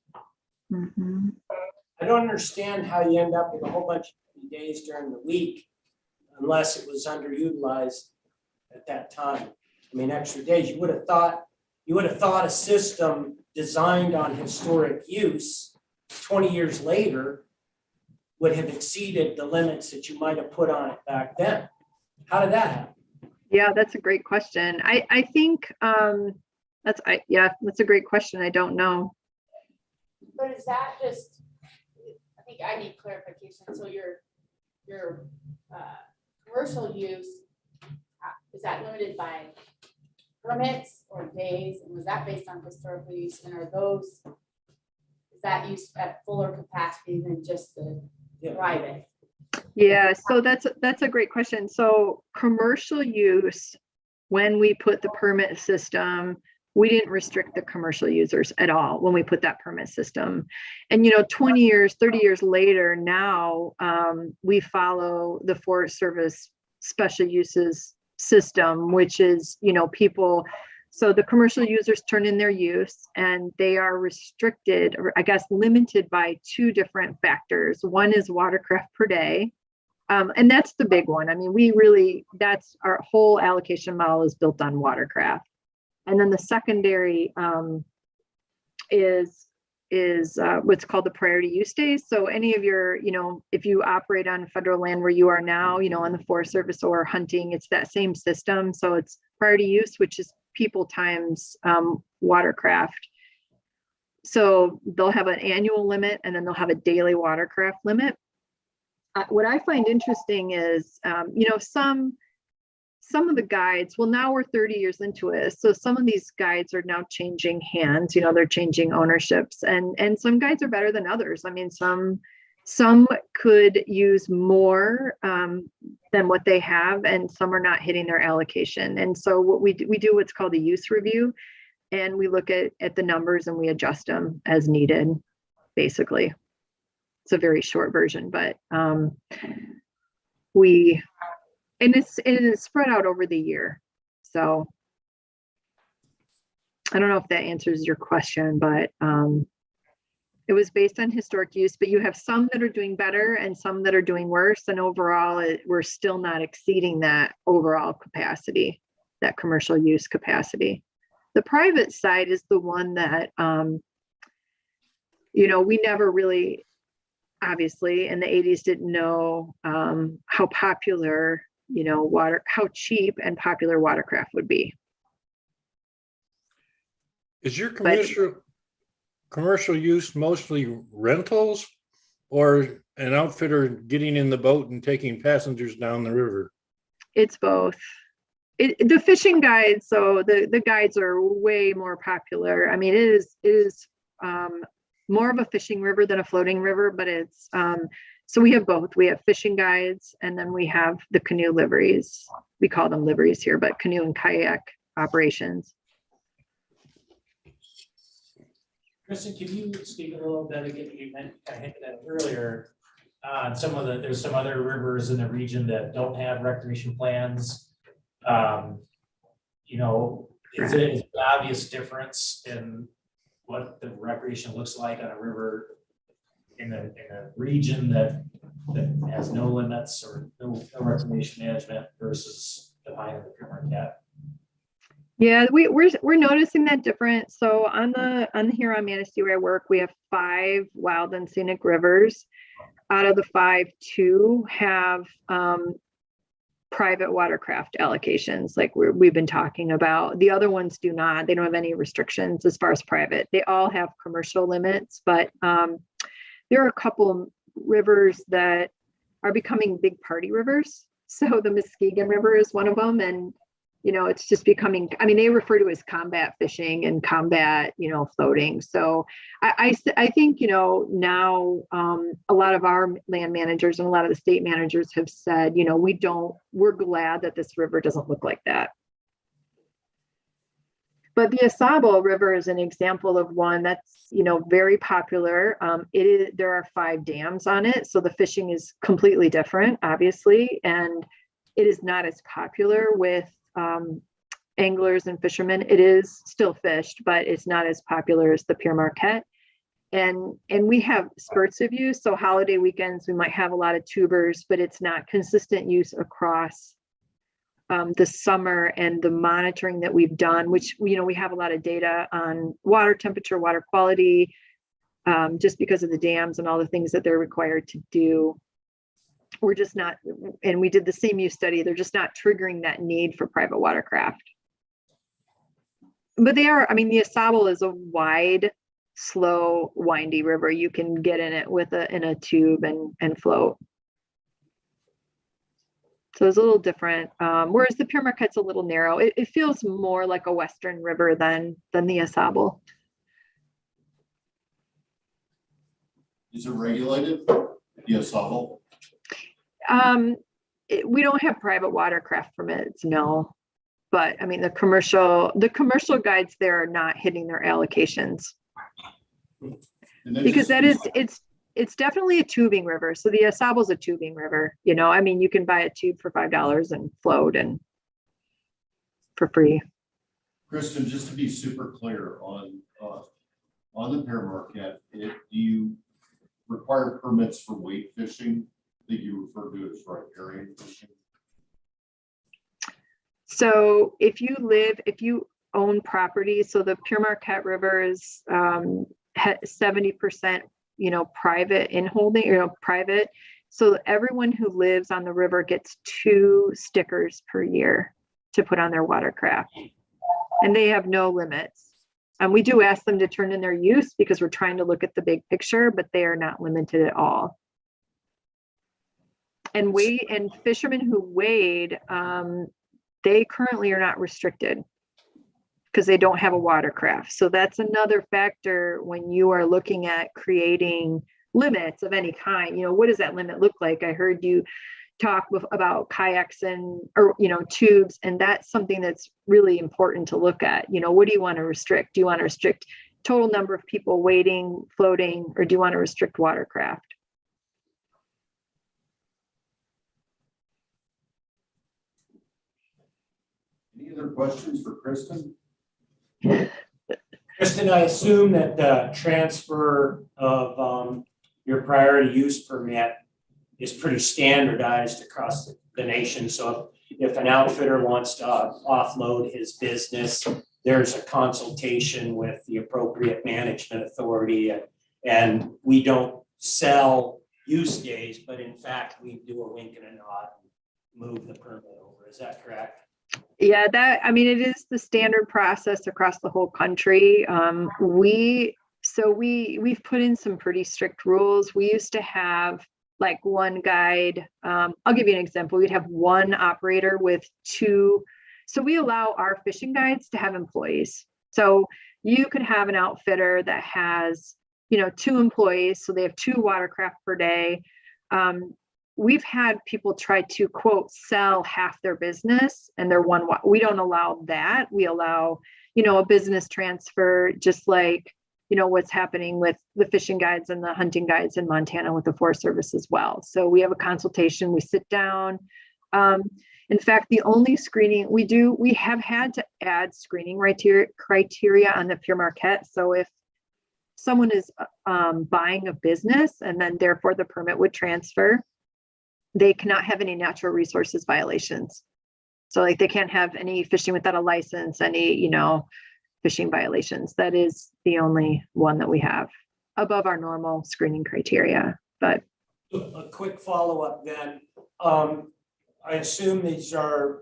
Mhm. I don't understand how you end up with a whole bunch of days during the week unless it was underutilized at that time. I mean, extra days, you would have thought a system designed on historic use 20 years later would have exceeded the limits that you might have put on it back then. How did that happen? Yeah, that's a great question. I think that's a great question. I don't know. But is that just, I think I need clarification, so your commercial use, is that limited by permits or days, and was that based on historical use, and are those, is that use at fuller capacity than just the private? Yeah, so that's a great question. So commercial use, when we put the permit system, we didn't restrict the commercial users at all when we put that permit system. And 20 years, 30 years later now, we follow the Forest Service special uses system, which is, people, so the commercial users turn in their use and they are restricted, or I guess limited by two different factors. One is watercraft per day. And that's the big one. I mean, that's our whole allocation model is built on watercraft. And then the secondary is what's called the priority use days. So any of your, if you operate on federal land where you are now, on the Forest Service or hunting, it's that same system. So it's priority use, which is people times watercraft. So they'll have an annual limit and then they'll have a daily watercraft limit. What I find interesting is, some of the guides, well, now we're 30 years into it. So some of these guides are now changing hands, they're changing ownerships, and some guides are better than others. I mean, some could use more than what they have, and some are not hitting their allocation. And so what we do what's called a use review, and we look at the numbers and we adjust them as needed, basically. It's a very short version, but it's spread out over the year. So I don't know if that answers your question, but it was based on historic use, but you have some that are doing better and some that are doing worse. And overall, we're still not exceeding that overall capacity, that commercial use capacity. The private side is the one that, we never really, obviously in the 80s didn't know how popular, how cheap and popular watercraft would be. Is your commercial use mostly rentals or an outfitter getting in the boat and taking passengers down the river? It's both. The fishing guides, so the guides are way more popular. I mean, it is more of a fishing river than a floating river, but it's so we have both. We have fishing guides, and then we have the canoe liveries. We call them liveries here, but canoe and kayak operations. Kristen, can you speak a little bit again? You kind of hinted at it earlier. There's some other rivers in the region that don't have recreation plans. It's an obvious difference in what the recreation looks like on a river in a region that has no limits or no recreation management versus the Pine and the Marquette. Yeah, we're noticing that difference. So on the Huron Manistee where I work, we have 5 wild and scenic rivers. Out of the 5, 2 have private watercraft allocations, like we've been talking about. The other ones do not. They don't have any restrictions as far as private. They all have commercial limits, but there are a couple rivers that are becoming big party rivers. So the Muskegon River is one of them, and it's just becoming, they refer to it as combat fishing and combat, floating. So I think, now a lot of our land managers and a lot of the state managers have said, we're glad that this river doesn't look like that. But the Asable River is an example of one that's, very popular. There are 5 dams on it, so the fishing is completely different, obviously, and it is not as popular with anglers and fishermen. It is still fished, but it's not as popular as the Pure Marquette. And we have spurts of use. So holiday weekends, we might have a lot of tubers, but it's not consistent use across the summer. And the monitoring that we've done, which, we have a lot of data on water temperature, water quality, just because of the dams and all the things that they're required to do. We're just not, and we did the same use study, they're just not triggering that need for private watercraft. But they are, the Asable is a wide, slow, windy river. You can get in it in a tube and float. So it's a little different. Whereas the Pure Marquette's a little narrow. It feels more like a Western river than the Asable. Is it regulated? The Asable? We don't have private watercraft permits, no. But the commercial guides there are not hitting their allocations. Because it's definitely a tubing river. So the Asable is a tubing river. You can buy a tube for $5 and float and for free. Kristen, just to be super clear on the Pure Marquette, do you require permits for weight fishing that you refer to as riparian fishing? So if you own property, so the Pure Marquette River is 70%, private in holding, private. So everyone who lives on the river gets 2 stickers per year to put on their watercraft, and they have no limits. And we do ask them to turn in their use because we're trying to look at the big picture, but they are not limited at all. And fishermen who wade, they currently are not restricted because they don't have a watercraft. So that's another factor when you are looking at creating limits of any kind. What does that limit look like? I heard you talk about kayaks or tubes, and that's something that's really important to look at. What do you want to restrict? Do you want to restrict total number of people wading, floating, or do you want to restrict watercraft? Any other questions for Kristen? Kristen, I assume that the transfer of your priority use permit is pretty standardized across the nation. So if an outfitter wants to offload his business, there's a consultation with the appropriate management authority, and we don't sell use days, but in fact, we do a wink and a nod and move the permit over. Is that correct? Yeah, it is the standard process across the whole country. We've put in some pretty strict rules. We used to have like one guide. I'll give you an example. We'd have one operator with 2. So we allow our fishing guides to have employees. So you could have an outfitter that has, 2 employees. So they have 2 watercraft per day. We've had people try to quote sell half their business and they're one. We don't allow that. We allow, a business transfer, just like, what's happening with the fishing guides and the hunting guides in Montana with the Forest Service as well. So we have a consultation, we sit down. In fact, the only screening we have had to add screening criteria on the Pure Marquette. So if someone is buying a business and then therefore the permit would transfer, they cannot have any natural resources violations. So like they can't have any fishing without a license, any, fishing violations. That is the only one that we have above our normal screening criteria. But a quick follow-up then. I assume these are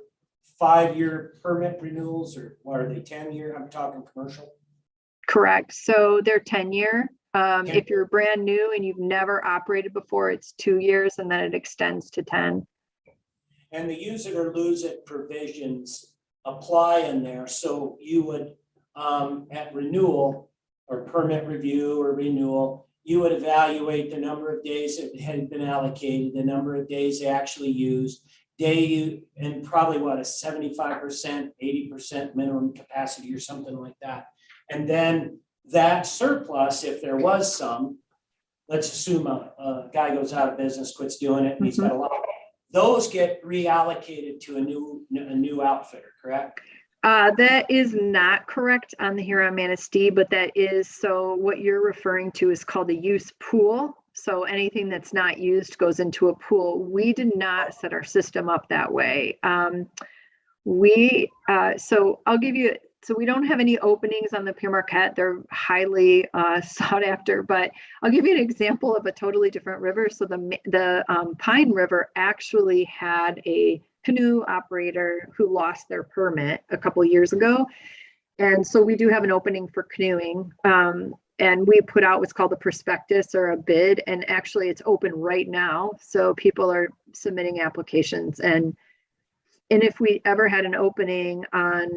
5-year permit renewals, or what are they, 10-year? I'm talking commercial. Correct. So they're 10-year. If you're brand new and you've never operated before, it's 2 years, and then it extends to 10. And the use it or lose it provisions apply in there. So you would, at renewal or permit review or renewal, you would evaluate the number of days it had been allocated, the number of days they actually used. and probably what, a 75%, 80% minimum capacity or something like that. And then that surplus, if there was some, let's assume a guy goes out of business, quits doing it, and he's got a lot, those get reallocated to a new outfitter, correct? That is not correct on the Huron Manistee, but that is, so what you're referring to is called a use pool. So anything that's not used goes into a pool. We did not set our system up that way. So I'll give you, so we don't have any openings on the Pier Marquette. They're highly sought after, but I'll give you an example of a totally different river. So the Pine River actually had a canoe operator who lost their permit a couple years ago. And so we do have an opening for canoeing. And we put out what's called a prospectus or a bid, and actually it's open right now. So people are submitting applications, and if we ever had an opening on,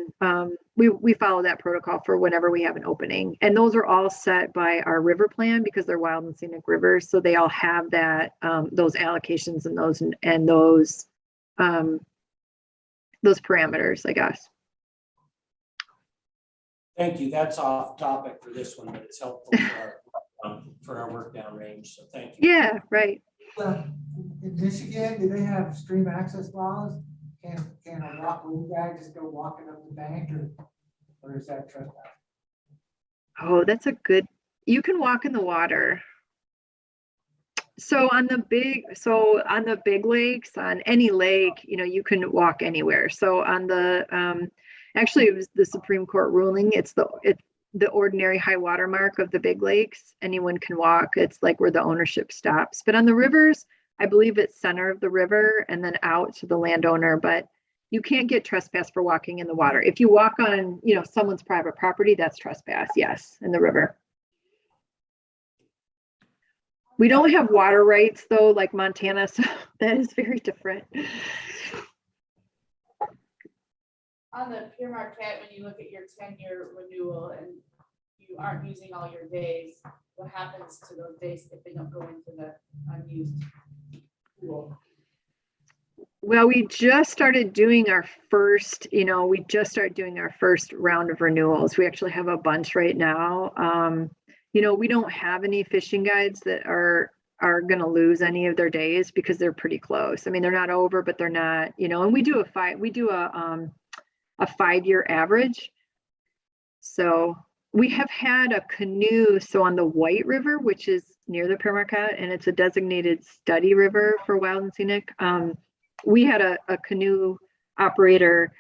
we follow that protocol for whenever we have an opening. And those are all set by our river plan because they're wild and scenic rivers. So they all have that, those allocations and those parameters, I guess. Thank you. That's off topic for this one, but it's helpful for our work down range. So thank you. Yeah, right. In Michigan, do they have stream access laws? Can a walk-away guy just go walking up the bank, or is that trespass? Oh, that's a good, you can walk in the water. So on the big lakes, on any lake, you can walk anywhere. So on the, actually it was the Supreme Court ruling, it's the ordinary high water mark of the big lakes. Anyone can walk. It's like where the ownership stops. But on the rivers, I believe it's center of the river and then out to the landowner, but you can't get trespass for walking in the water. If you walk on, someone's private property, that's trespass, yes, in the river. We don't have water rights though, like Montana, so that is very different. On the Pier Marquette, when you look at your 10-year renewal and you aren't using all your days, what happens to those days if they don't go into the unused pool? Well, we just started doing our first, round of renewals. We actually have a bunch right now. We don't have any fishing guides that are going to lose any of their days because they're pretty close. I mean, they're not over, but they're not, and we do a 5-year average. So we have had a canoe. So on the White River, which is near the Pier Marquette, and it's a designated study river for wild and scenic. We had a canoe operator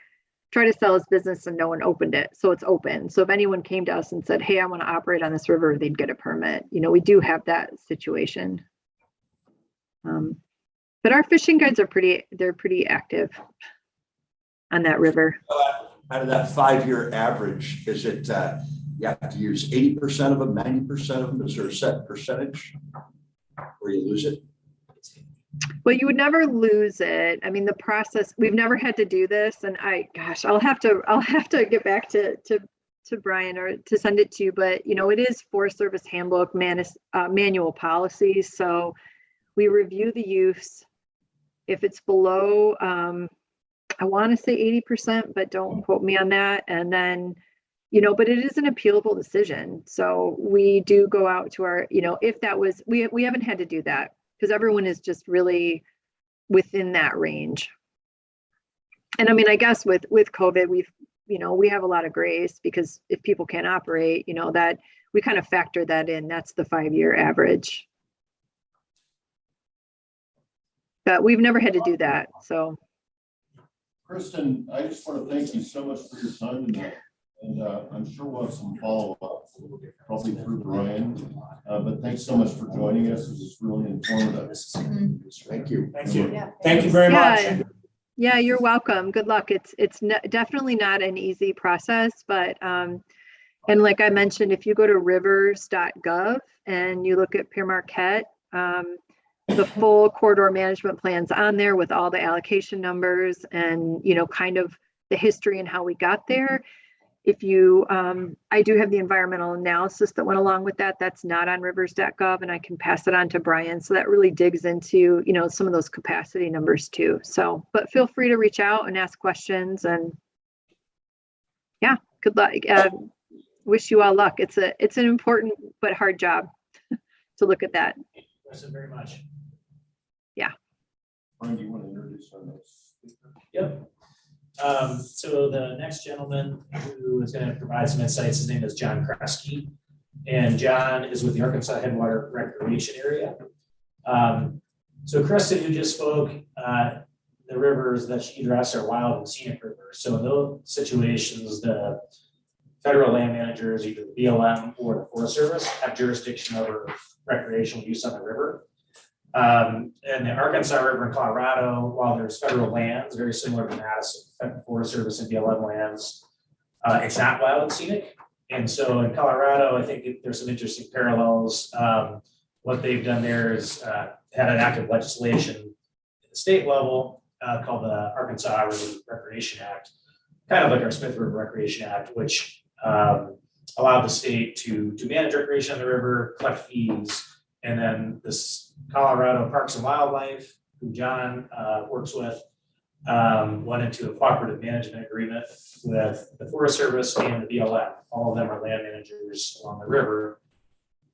try to sell his business and no one opened it. So it's open. So if anyone came to us and said, hey, I want to operate on this river, they'd get a permit. We do have that situation. But our fishing guides are pretty active on that river. Out of that 5-year average, is it, you have to use 80% of them, 90% of them? Is there a set percentage where you lose it? Well, you would never lose it. I mean, the process, we've never had to do this, and I'll have to get back to Brian or to send it to you, but it is Forest Service handbook manual policies. So we review the use. If it's below, I want to say 80%, but don't quote me on that. And then, but it is an appealable decision. So we do go out to our, if that was, we haven't had to do that because everyone is just really within that range. And I mean, I guess with COVID, we have a lot of grace because if people can't operate, that we kind of factor that in. That's the 5-year average. But we've never had to do that. So. Kristen, I just want to thank you so much for your time tonight. And I'm sure we'll have some follow-up, probably through Brian. But thanks so much for joining us. This is really informative. Thank you. Thank you. Yeah. Thank you very much. Yeah, you're welcome. Good luck. It's definitely not an easy process, but and like I mentioned, if you go to rivers.gov and you look at Pier Marquette, the full corridor management plan's on there with all the allocation numbers and kind of the history and how we got there. if you, I do have the environmental analysis that went along with that. That's not on rivers.gov, and I can pass it on to Brian. So that really digs into, some of those capacity numbers too. So, but feel free to reach out and ask questions, and yeah, good luck. Wish you all luck. It's an important but hard job to look at that. Thank you very much. Brian, do you want to introduce our next speaker? Yep. So the next gentleman who is going to provide some insights, his name is John Kraske. And John is with the Arkansas Headwater Recreation Area. So Kristen, who just spoke, the rivers that she addressed are wild and scenic rivers. So in those situations, the federal land managers, either the BLM or the Forest Service, have jurisdiction over recreational use on the river. And the Arkansas River in Colorado, while there's federal lands, very similar to Madison, Forest Service and BLM lands, it's not wild and scenic. And so in Colorado, I think there's some interesting parallels. What they've done there is had an active legislation at the state level called the Arkansas River Recreation Act, kind of like our Smith River Recreation Act, which allowed the state to manage recreation on the river, collect fees, and then this Colorado Parks and Wildlife, who John works with, went into a cooperative management agreement with the Forest Service and the BLM. All of them are land managers along the river.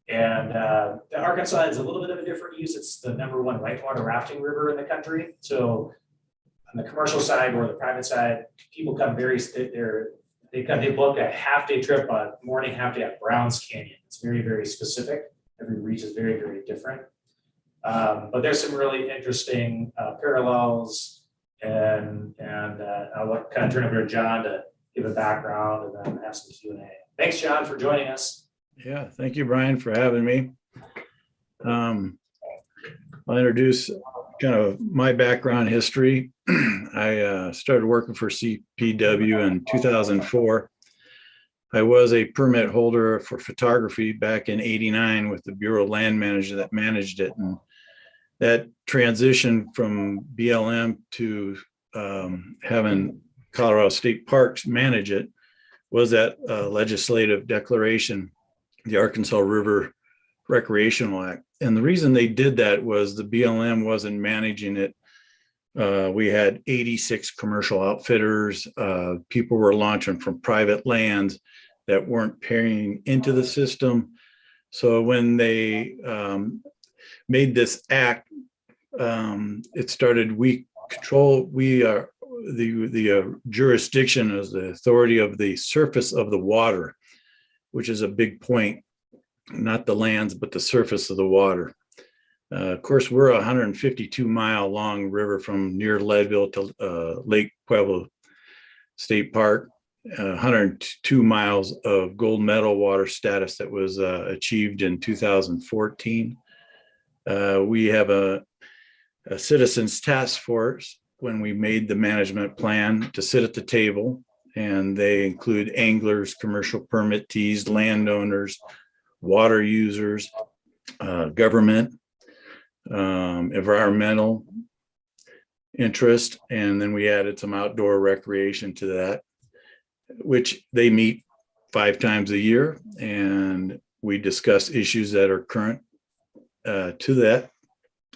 And the Arkansas is a little bit of a different use. It's the #1 whitewater rafting river in the country. So on the commercial side or the private side, people come they book a half-day trip, a morning half-day at Browns Canyon. It's very, very specific. Every region is very, very different. But there's some really interesting parallels, and I'll kind of turn over to John to give a background and then have some Q&A. Thanks, John, for joining us. Yeah, thank you, Brian, for having me. I'll introduce kind of my background history. I started working for CPW in 2004. I was a permit holder for photography back in '89 with the Bureau of Land Manager that managed it. And that transition from BLM to having Colorado State Parks manage it was that legislative declaration, the Arkansas River Recreational Act. And the reason they did that was the BLM wasn't managing it. We had 86 commercial outfitters. People were launching from private lands that weren't paying into the system. So when they made this act, it started, the jurisdiction is the authority of the surface of the water, which is a big point, not the lands, but the surface of the water. Of course, we're a 152-mile long river from near Leadville to Lake Pueblo State Park, 102 miles of gold medal water status that was achieved in 2014. We have a citizens task force when we made the management plan to sit at the table, and they include anglers, commercial permittees, landowners, water users, government, environmental interest, and then we added some outdoor recreation to that, which they meet 5 times a year, and we discuss issues that are current to that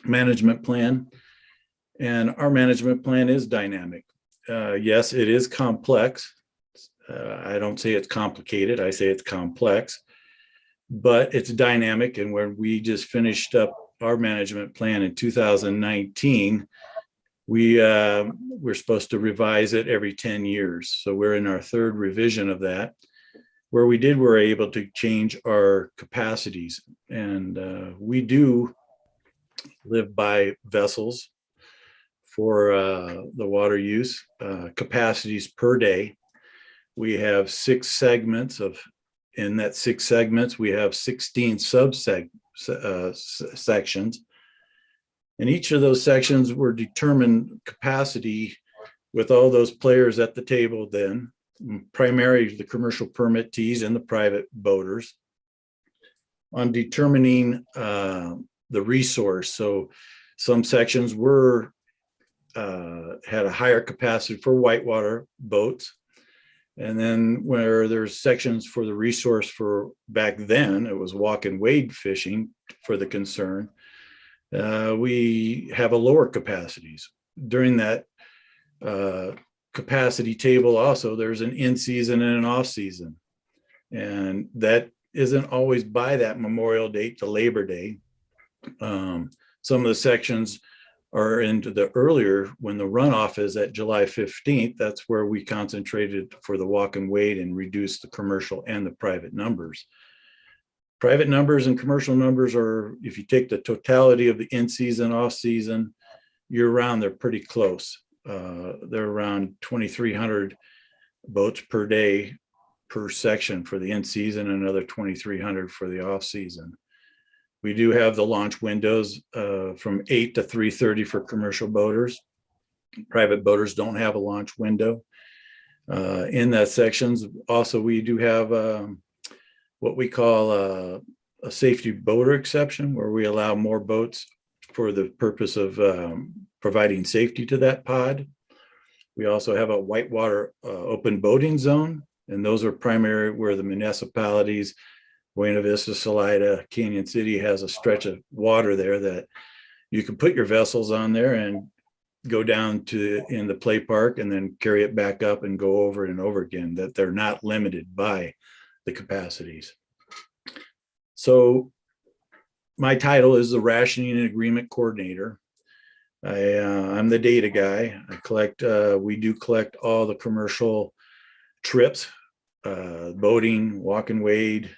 management plan. And our management plan is dynamic. Yes, it is complex. I don't say it's complicated, I say it's complex, but it's dynamic. And when we just finished up our management plan in 2019, we're supposed to revise it every 10 years. So we're in our 3rd revision of that. Where we're able to change our capacities. And we do live by vessels for the water use, capacities per day. We have 6 segments in that 6 segments, we have 16 sections. And each of those sections were determined capacity with all those players at the table then, primarily the commercial permittees and the private boaters, on determining the resource. So some sections had a higher capacity for whitewater boats. And then where there's sections for the resource for back then, it was walk and wade fishing for the concern. We have a lower capacities. During that capacity table also, there's an in-season and an off-season. And that isn't always by that Memorial date to Labor Day. Some of the sections are into the earlier, when the runoff is at July 15th, that's where we concentrated for the walk and wade and reduce the commercial and the private numbers. Private numbers and commercial numbers are, if you take the totality of the in-season, off-season, year-round, they're pretty close. They're around 2,300 boats per day per section for the in-season, and another 2,300 for the off-season. We do have the launch windows from 8 to 3:30 for commercial boaters. Private boaters don't have a launch window. In that sections, also, we do have what we call a safety boater exception, where we allow more boats for the purpose of providing safety to that pod. We also have a whitewater open boating zone, and those are primary where the municipalities, Buena Vista, Salida, Canyon City has a stretch of water there that you can put your vessels on there and go down to in the play park and then carry it back up and go over and over again, that they're not limited by the capacities. So my title is the Rationing and Agreement Coordinator. I'm the data guy. We do collect all the commercial trips, boating, walk and wade,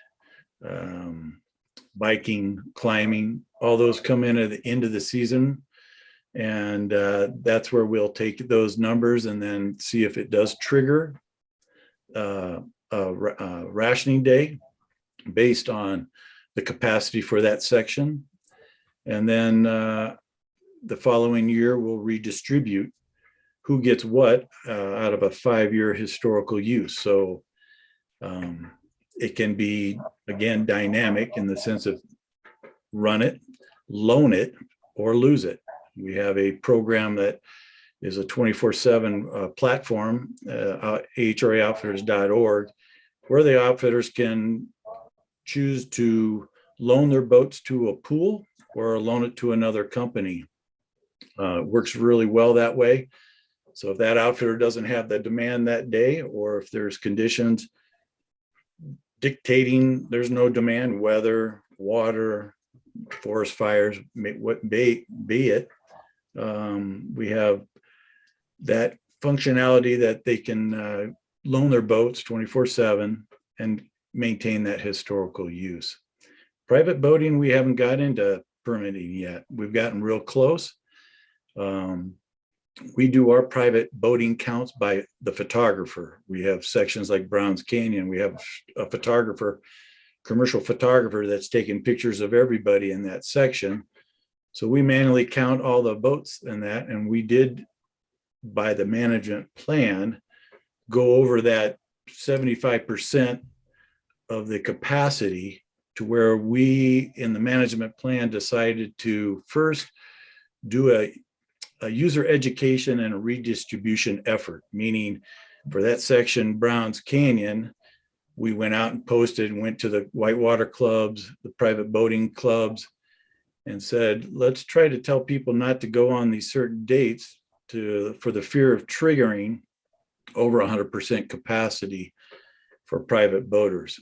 biking, climbing, all those come in at the end of the season. And that's where we'll take those numbers and then see if it does trigger a rationing day based on the capacity for that section. And then the following year, we'll redistribute who gets what out of a 5-year historical use. So it can be, again, dynamic in the sense of run it, loan it, or lose it. We have a program that is a 24/7 platform, ahraoutfitters.org, where the outfitters can choose to loan their boats to a pool or loan it to another company. It works really well that way. So if that outfitter doesn't have the demand that day, or if there's conditions dictating there's no demand, weather, water, forest fires, what be it, we have that functionality that they can loan their boats 24/7 and maintain that historical use. Private boating, we haven't got into permitting yet. We've gotten real close. We do our private boating counts by the photographer. We have sections like Browns Canyon. We have a photographer, commercial photographer, that's taking pictures of everybody in that section. So we manually count all the boats in that, and we did, by the management plan, go over that 75% of the capacity, to where we in the management plan decided to first do a user education and a redistribution effort, meaning for that section, Browns Canyon, we went out and posted and went to the whitewater clubs, the private boating clubs, and said, let's try to tell people not to go on these certain dates for the fear of triggering over 100% capacity for private boaters.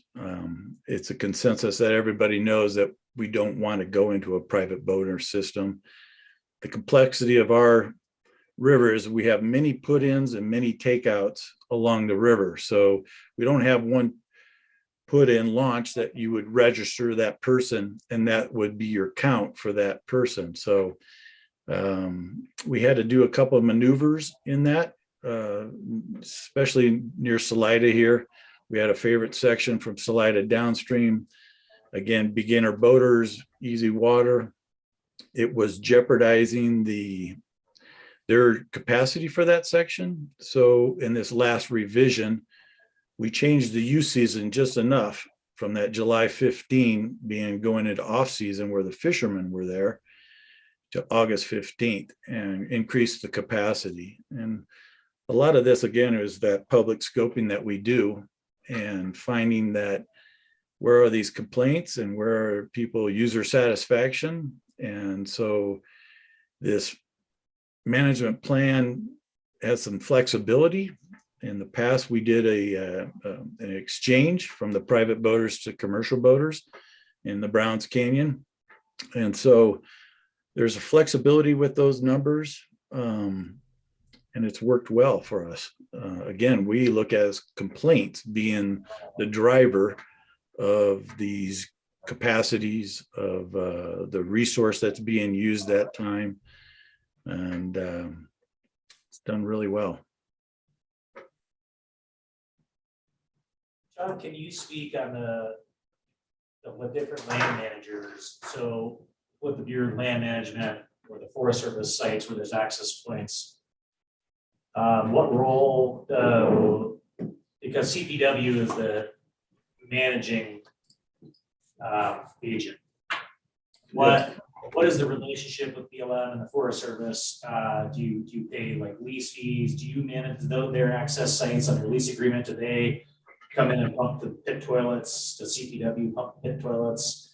It's a consensus that everybody knows that we don't want to go into a private boater system. The complexity of our river is we have many put-ins and many takeouts along the river. So we don't have one put-in launch that you would register that person, and that would be your count for that person. So we had to do a couple of maneuvers in that, especially near Salida here. We had a favorite section from Salida downstream. Again, beginner boaters, easy water. It was jeopardizing their capacity for that section. So in this last revision, we changed the use season just enough from that July 15 being going into off season where the fishermen were there to August 15th, and increased the capacity. And a lot of this, again, is that public scoping that we do and finding that where are these complaints and where are people user satisfaction. And so this management plan has some flexibility. In the past, we did an exchange from the private boaters to commercial boaters in the Browns Canyon. And so there's a flexibility with those numbers, and it's worked well for us. Again, we look at complaints being the driver of these capacities of the resource that's being used that time. And it's done really well. John, can you speak on the different land managers? So with the Bureau of Land Management or the Forest Service sites where there's access points, what role, because CPW is the managing agent. What is the relationship with BLM and the Forest Service? Do you pay like lease fees? Do you manage their access sites under lease agreement? Do they come in and pump the pit toilets? Does CPW pump pit toilets?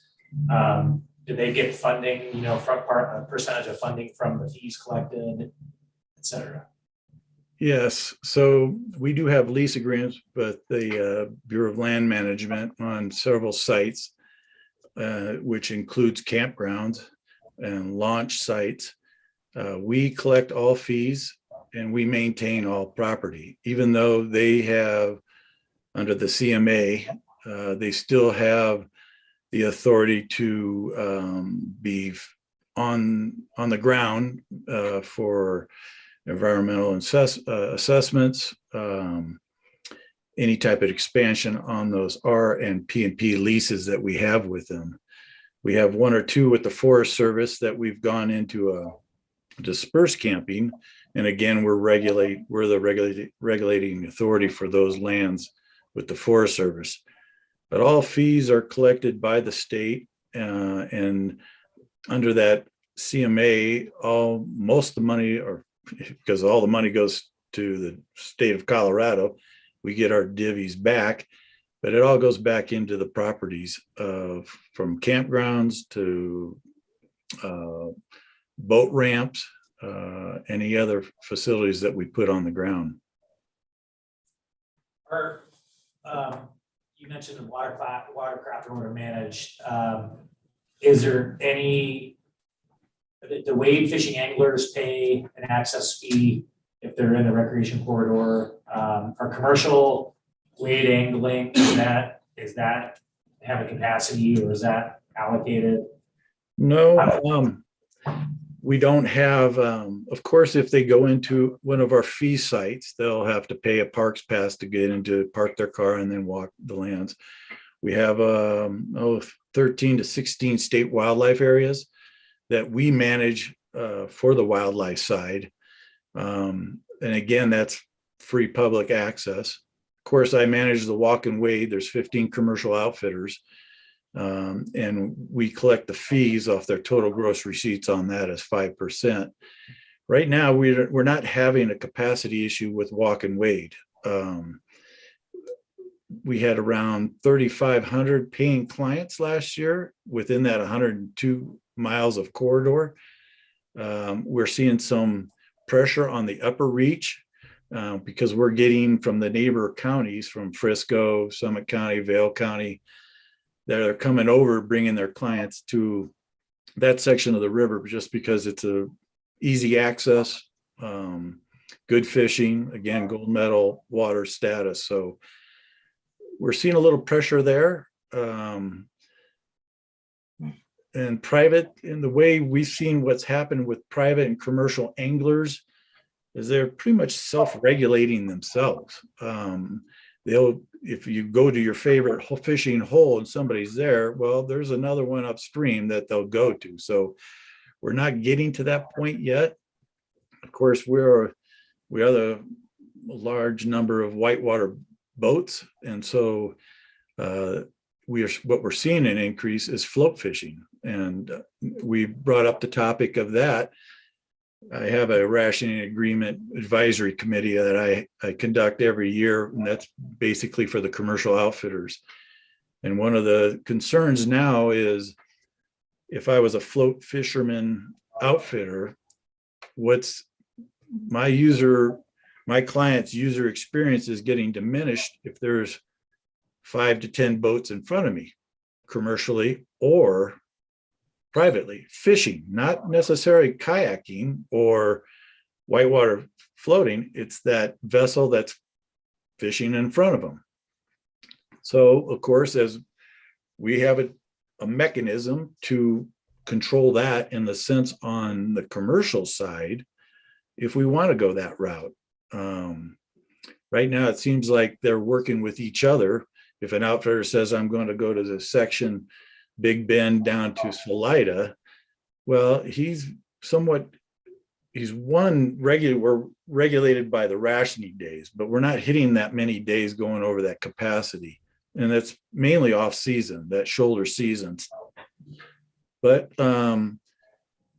Do they get funding, from a percentage of funding from the fees collected, et cetera? Yes, so we do have lease agreements with the Bureau of Land Management on several sites, which includes campgrounds and launch sites. We collect all fees and we maintain all property, even though they have, under the CMA, they still have the authority to be on the ground for environmental assessments, any type of expansion on those R and P&P leases that we have with them. We have one or two with the Forest Service that we've gone into a dispersed camping. And again, we're the regulating authority for those lands with the Forest Service. But all fees are collected by the state, and under that CMA, most of the money, or because all the money goes to the state of Colorado, we get our divvies back, but it all goes back into the properties from campgrounds to boat ramps, any other facilities that we put on the ground. You mentioned the watercraft owner managed. Is there any, the wade fishing anglers pay an access fee if they're in the recreation corridor? Are commercial wade angling, is that have a capacity, or is that allocated? No, we don't have, of course, if they go into one of our fee sites, they'll have to pay a parks pass to get into, park their car and then walk the lands. We have 13 to 16 state wildlife areas that we manage for the wildlife side. And again, that's free public access. Of course, I manage the walk and wade. There's 15 commercial outfitters. And we collect the fees off their total gross receipts on that as 5%. Right now, we're not having a capacity issue with walk and wade. We had around 3,500 paying clients last year within that 102 miles of corridor. We're seeing some pressure on the upper reach because we're getting from the neighbor counties, from Frisco, Summit County, Vail County, that are coming over, bringing their clients to that section of the river just because it's a easy access, good fishing, again, gold medal water status. So we're seeing a little pressure there. And private, in the way we've seen what's happened with private and commercial anglers, is they're pretty much self-regulating themselves. If you go to your favorite fishing hole and somebody's there, well, there's another one upstream that they'll go to. So we're not getting to that point yet. Of course, we are the large number of whitewater boats, and so what we're seeing an increase is float fishing. And we brought up the topic of that I have a rationing agreement advisory committee that I conduct every year, and that's basically for the commercial outfitters. And one of the concerns now is if I was a float fisherman outfitter, what's my client's user experience is getting diminished if there's 5 to 10 boats in front of me, commercially or privately, fishing, not necessarily kayaking or whitewater floating. It's that vessel that's fishing in front of them. So of course, as we have a mechanism to control that in the sense on the commercial side, if we want to go that route. Right now, it seems like they're working with each other. If an outfitter says, I'm going to go to the section Big Bend down to Salida, well, we're regulated by the rationing days, but we're not hitting that many days going over that capacity. And that's mainly off season, that shoulder seasons. But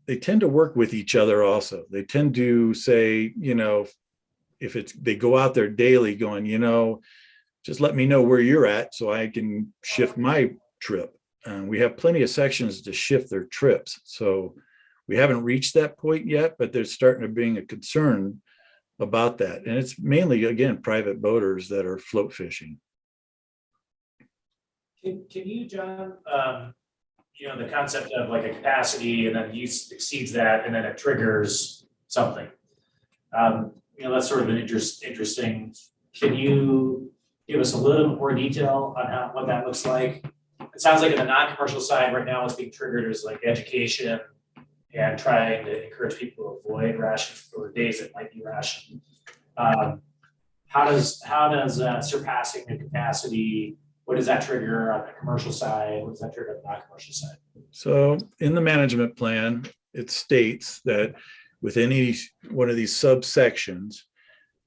they tend to work with each other also. They tend to say, if they go out there daily going, just let me know where you're at so I can shift my trip. We have plenty of sections to shift their trips. So we haven't reached that point yet, but there's starting to be a concern about that. And it's mainly, again, private boaters that are float fishing. Can you, John, the concept of like a capacity and then use exceeds that and then it triggers something. That's sort of an interesting. Can you give us a little more detail on what that looks like? It sounds like in the non-commercial side right now, what's being triggered is like education and trying to encourage people to avoid ration or days that might be rationed. How does surpassing the capacity? What does that trigger on the commercial side? What does that trigger on the non-commercial side? So in the management plan, it states that within each one of these subsections,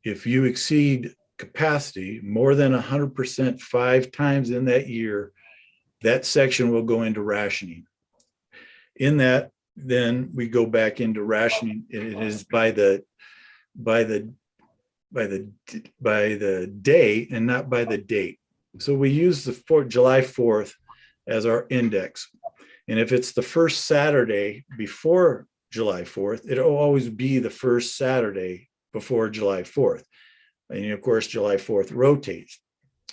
if you exceed capacity more than 100% 5 times in that year, that section will go into rationing. In that, then we go back into rationing. It is by the day and not by the date. So we use the July 4th as our index. And if it's the first Saturday before July 4th, it'll always be the first Saturday before July 4th. And of course, July 4th rotates.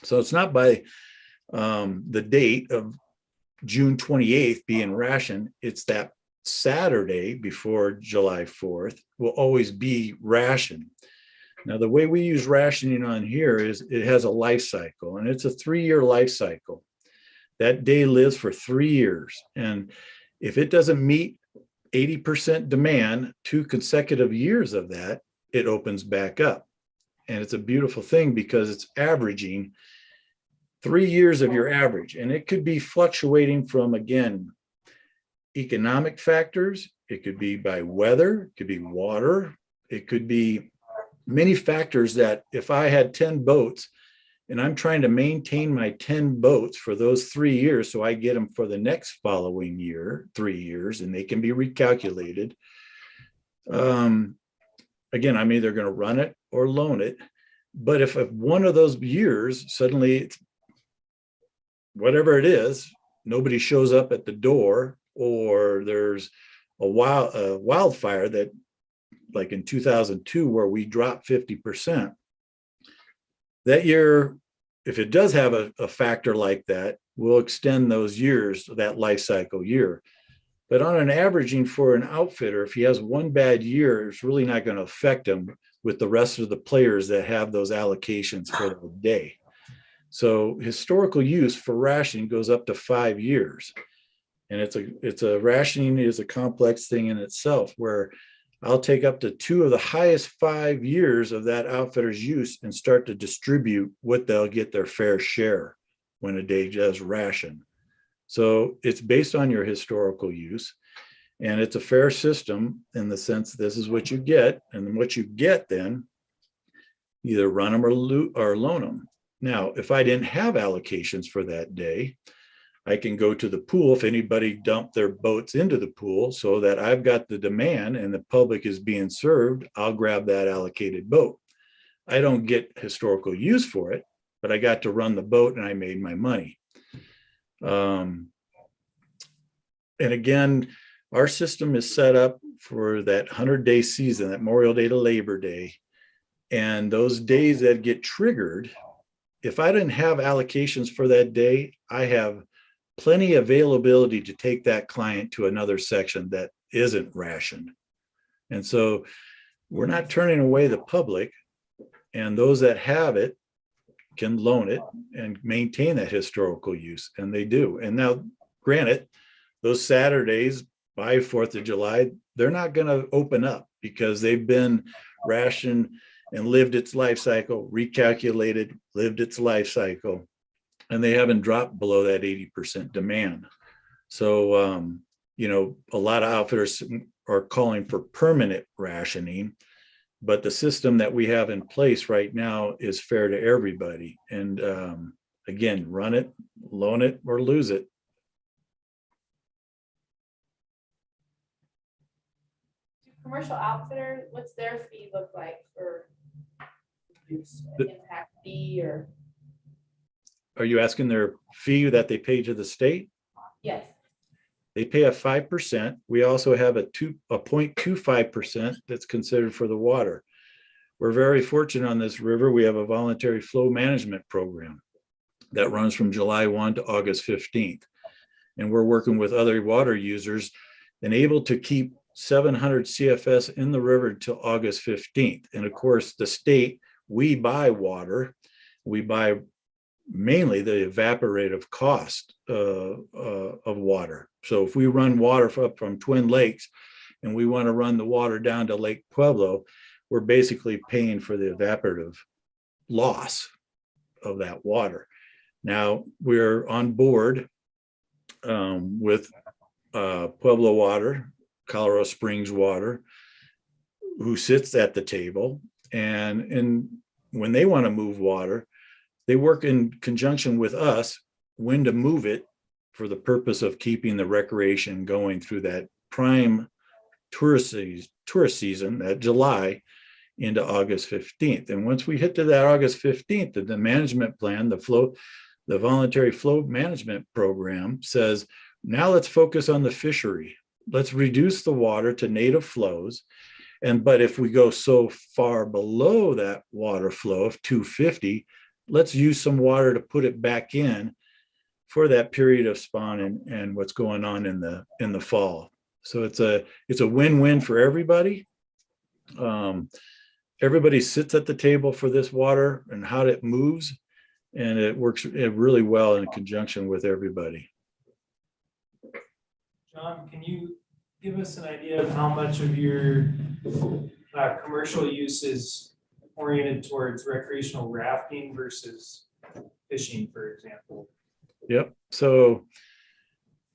So it's not by the date of June 28th being rationed. It's that Saturday before July 4th will always be rationed. Now, the way we use rationing on here is it has a life cycle, and it's a 3-year life cycle. That day lives for 3 years. And if it doesn't meet 80% demand, 2 consecutive years of that, it opens back up. And it's a beautiful thing because it's averaging 3 years of your average. And it could be fluctuating from, again, economic factors. It could be by weather, it could be water, it could be many factors that if I had 10 boats and I'm trying to maintain my 10 boats for those 3 years, so I get them for the next following year, 3 years, and they can be recalculated. Again, I'm either going to run it or loan it. But if one of those years, suddenly, it's, whatever it is, nobody shows up at the door, or there's a wildfire that, like in 2002, where we dropped 50%. That year, if it does have a factor like that, we'll extend those years, that life cycle year. But on an averaging for an outfitter, if he has one bad year, it's really not going to affect him with the rest of the players that have those allocations for the day. So historical use for rationing goes up to 5 years. And it's a rationing is a complex thing in itself, where I'll take up to 2 of the highest 5 years of that outfitter's use and start to distribute what they'll get their fair share when a day does ration. So it's based on your historical use, and it's a fair system in the sense this is what you get, and what you get then either run them or loan them. Now, if I didn't have allocations for that day, I can go to the pool if anybody dumped their boats into the pool, so that I've got the demand and the public is being served, I'll grab that allocated boat. I don't get historical use for it, but I got to run the boat and I made my money. And again, our system is set up for that 100-day season, that Memorial Day to Labor Day. And those days that get triggered, if I didn't have allocations for that day, I have plenty availability to take that client to another section that isn't rationed. And so we're not turning away the public, and those that have it can loan it and maintain that historical use, and they do. And now, granted, those Saturdays by 4th of July, they're not going to open up because they've been rationed and lived its life cycle, recalculated, lived its life cycle, and they haven't dropped below that 80% demand. So, you know, a lot of outfitters are calling for permanent rationing, but the system that we have in place right now is fair to everybody. And again, run it, loan it, or lose it. Commercial outfitter, what's their fee look like for impact fee or? Are you asking their fee that they pay to the state? Yes. They pay a 5%. We also have a 0.25% that's considered for the water. We're very fortunate on this river. We have a voluntary flow management program that runs from July 1 to August 15th. And we're working with other water users and able to keep 700 CFS in the river until August 15th. And of course, the state, we buy water. We buy mainly the evaporative cost of water. So if we run water up from Twin Lakes and we want to run the water down to Lake Pueblo, we're basically paying for the evaporative loss of that water. Now we're on board with Pueblo Water, Colorado Springs Water, who sits at the table, and when they want to move water, they work in conjunction with us when to move it for the purpose of keeping the recreation going through that prime tourist season, that July into August 15th. And once we hit to that August 15th, the management plan, the voluntary flow management program says, now let's focus on the fishery. Let's reduce the water to native flows. But if we go so far below that water flow of 250, let's use some water to put it back in for that period of spawn and what's going on in the fall. So it's a win-win for everybody. Everybody sits at the table for this water and how it moves, and it works really well in conjunction with everybody. John, can you give us an idea of how much of your commercial use is oriented towards recreational rafting versus fishing, for example? Yep. So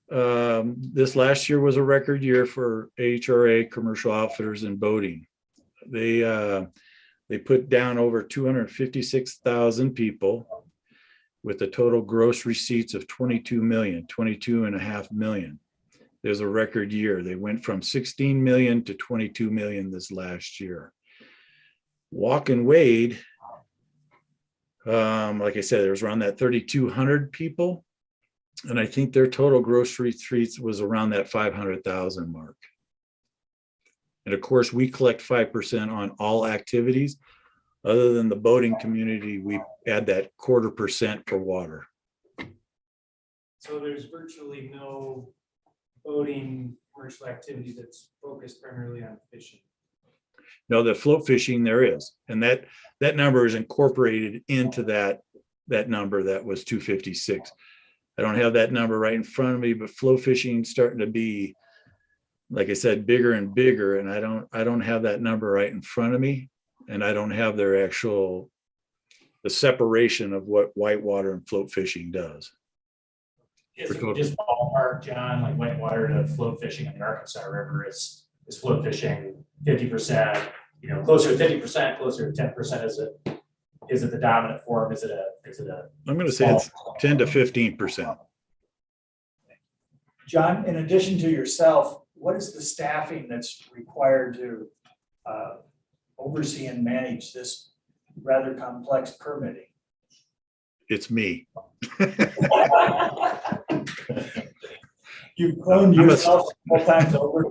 this last year was a record year for HRA commercial outfitters and boating. They put down over 256,000 people with a total gross receipts of 22.5 million. There's a record year. They went from 16 million to 22 million this last year. Walk and Wade, like I said, there was around that 3,200 people. And I think their total gross receipts was around that 500,000 mark. And of course, we collect 5% on all activities. Other than the boating community, we add that 0.25% for water. So there's virtually no boating commercial activity that's focused primarily on fishing. No, the float fishing there is, and that number is incorporated into that number that was 256. I don't have that number right in front of me, but float fishing is starting to be, like I said, bigger and bigger, and I don't have that number right in front of me, and I don't have their the separation of what whitewater and float fishing does. Is it just ballpark, John, like whitewater to float fishing in the Arkansas River is float fishing 50%, closer to 50%, closer to 10%? Is it the dominant form? Is it a? I'm going to say it's 10 to 15%. John, in addition to yourself, what is the staffing that's required to oversee and manage this rather complex permitting? It's me. You've cloned yourself multiple times over.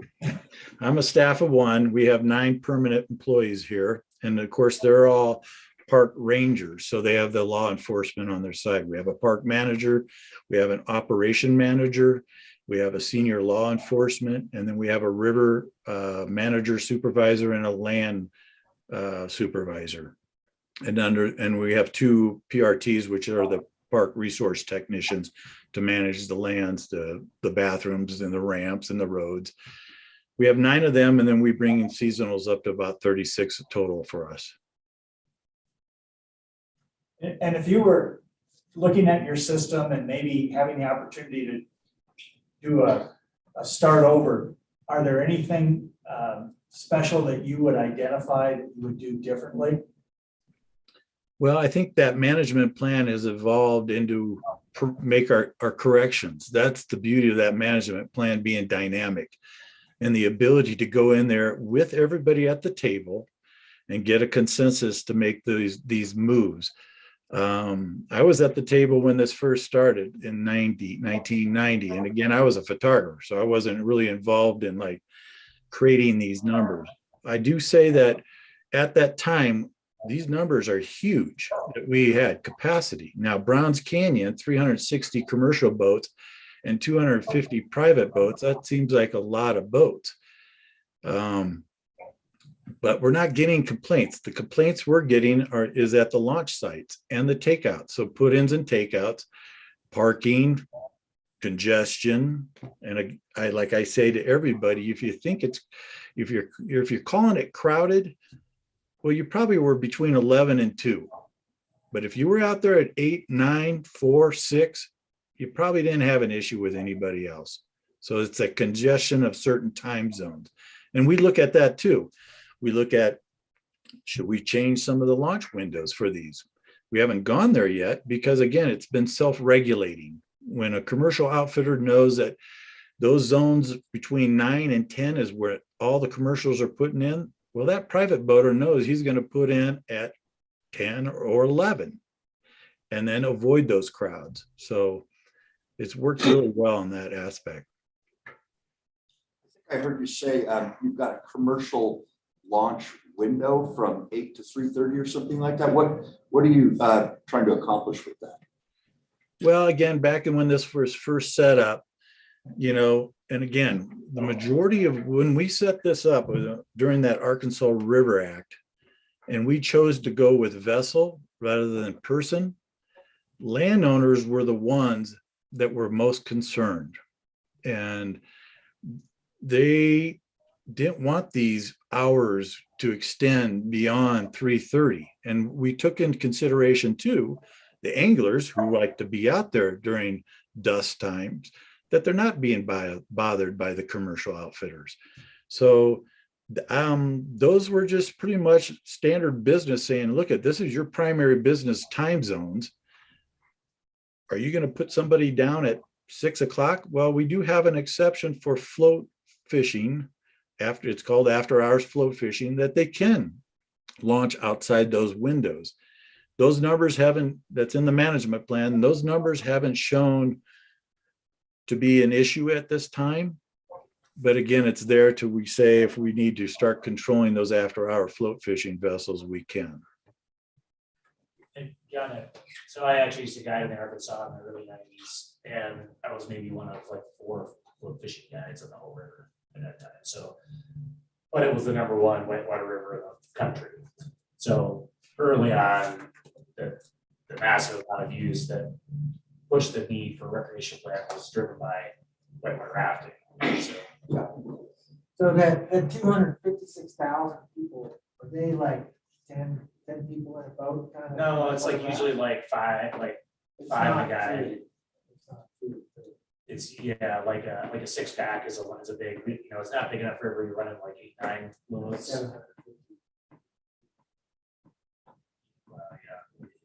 I'm a staff of one. We have 9 permanent employees here. And of course, they're all park rangers. So they have the law enforcement on their side. We have a park manager. We have an operation manager. We have a senior law enforcement. And then we have a river manager supervisor and a land supervisor. And we have 2 PRTs, which are the park resource technicians to manage the lands, the bathrooms and the ramps and the roads. We have 9 of them, and then we bring in seasonals up to about 36 total for us. And if you were looking at your system and maybe having the opportunity to do a start over, are there anything special that you would identify that you would do differently? Well, I think that management plan has evolved into make our corrections. That's the beauty of that management plan being dynamic and the ability to go in there with everybody at the table and get a consensus to make these moves. I was at the table when this first started in 1990. And again, I was a photographer, so I wasn't really involved in like creating these numbers. I do say that at that time, these numbers are huge that we had capacity. Now, Browns Canyon, 360 commercial boats and 250 private boats, that seems like a lot of boats. But we're not getting complaints. The complaints we're getting is at the launch sites and the takeouts. So put-ins and takeouts, parking, congestion. And like I say to everybody, if you're calling it crowded, well, you probably were between 11 and 2. But if you were out there at 8, 9, 4, 6, you probably didn't have an issue with anybody else. So it's a congestion of certain time zones. And we look at that too. We look at, should we change some of the launch windows for these? We haven't gone there yet because, again, it's been self-regulating. When a commercial outfitter knows that those zones between 9 and 10 is where all the commercials are putting in, well, that private boater knows he's going to put in at 10 or 11 and then avoid those crowds. So it's worked really well in that aspect. I heard you say you've got a commercial launch window from 8 to 3:30 or something like that. What are you trying to accomplish with that? Well, again, back in when this was first set up, and again, the majority of when we set this up during that Arkansas River Act, and we chose to go with vessel rather than person, landowners were the ones that were most concerned. And they didn't want these hours to extend beyond 3:30. And we took into consideration too, the anglers who like to be out there during dusk times, that they're not being bothered by the commercial outfitters. So those were just pretty much standard business saying, look, this is your primary business time zones. Are you going to put somebody down at 6 o'clock? Well, we do have an exception for float fishing. It's called after hours float fishing, that they can launch outside those windows. Those numbers that's in the management plan, those numbers haven't shown to be an issue at this time. But again, it's there to, we say, if we need to start controlling those after hour float fishing vessels, we can. And John, so I actually used to guide in Arkansas in the early 90s, and I was maybe one of like 4 float fishing guides on the whole river at that time. So, but it was the #1 whitewater river in the country. So early on, the massive amount of use that pushed the need for recreation plan was driven by whitewater rafting. So that 256,000 people, are they like 10 people in a boat kind of? No, it's like usually like 5 It's a not guy. food. It's not food. It's like a 6-pack is a big, it's not big enough for everybody running like 8, 9 loads. 750.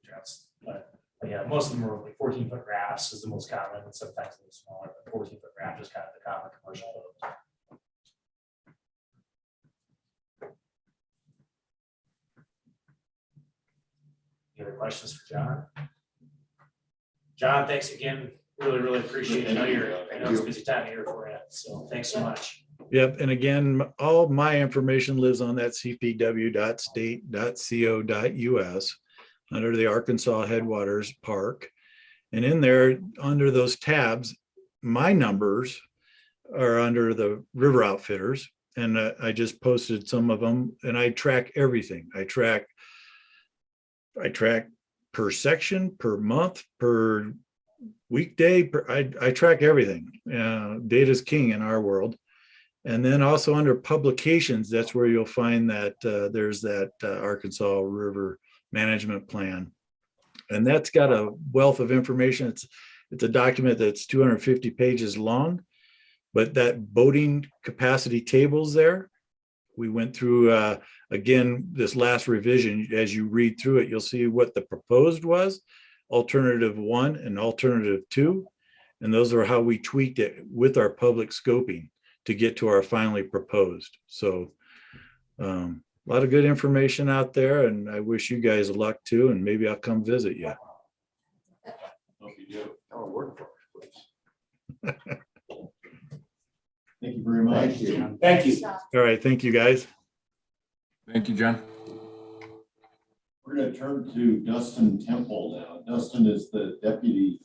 Yeah, but But yeah, most of them are like 14-foot rafts is the most common, and sometimes a little smaller, but 14-foot raft is kind of the common commercial boat. Any other questions for John? John, thanks again. Really appreciate it. I know it's a busy time of year for you, so thanks so much. Yep, and again, all my information lives on that cpw.state.co.us under the Arkansas Headwaters Park. And in there, under those tabs, my numbers are under the river outfitters. And I just posted some of them, and I track everything. I track per section, per month, per weekday. I track everything. Data is king in our world. And then also under publications, that's where you'll find that there's that Arkansas River Management Plan. And that's got a wealth of information. It's a document that's 250 pages long, but that boating capacity tables there, we went through, again, this last revision. As you read through it, you'll see what the proposed was, alternative 1 and alternative 2. And those are how we tweaked it with our public scoping to get to our finally proposed. So a lot of good information out there, and I wish you guys luck too, and maybe I'll come visit you. Hope you do. Oh, work for us, please. Thank you very much. Thank you. All right, thank you guys. Thank you, John. We're going to turn to Dustin Temple now. Dustin is the Deputy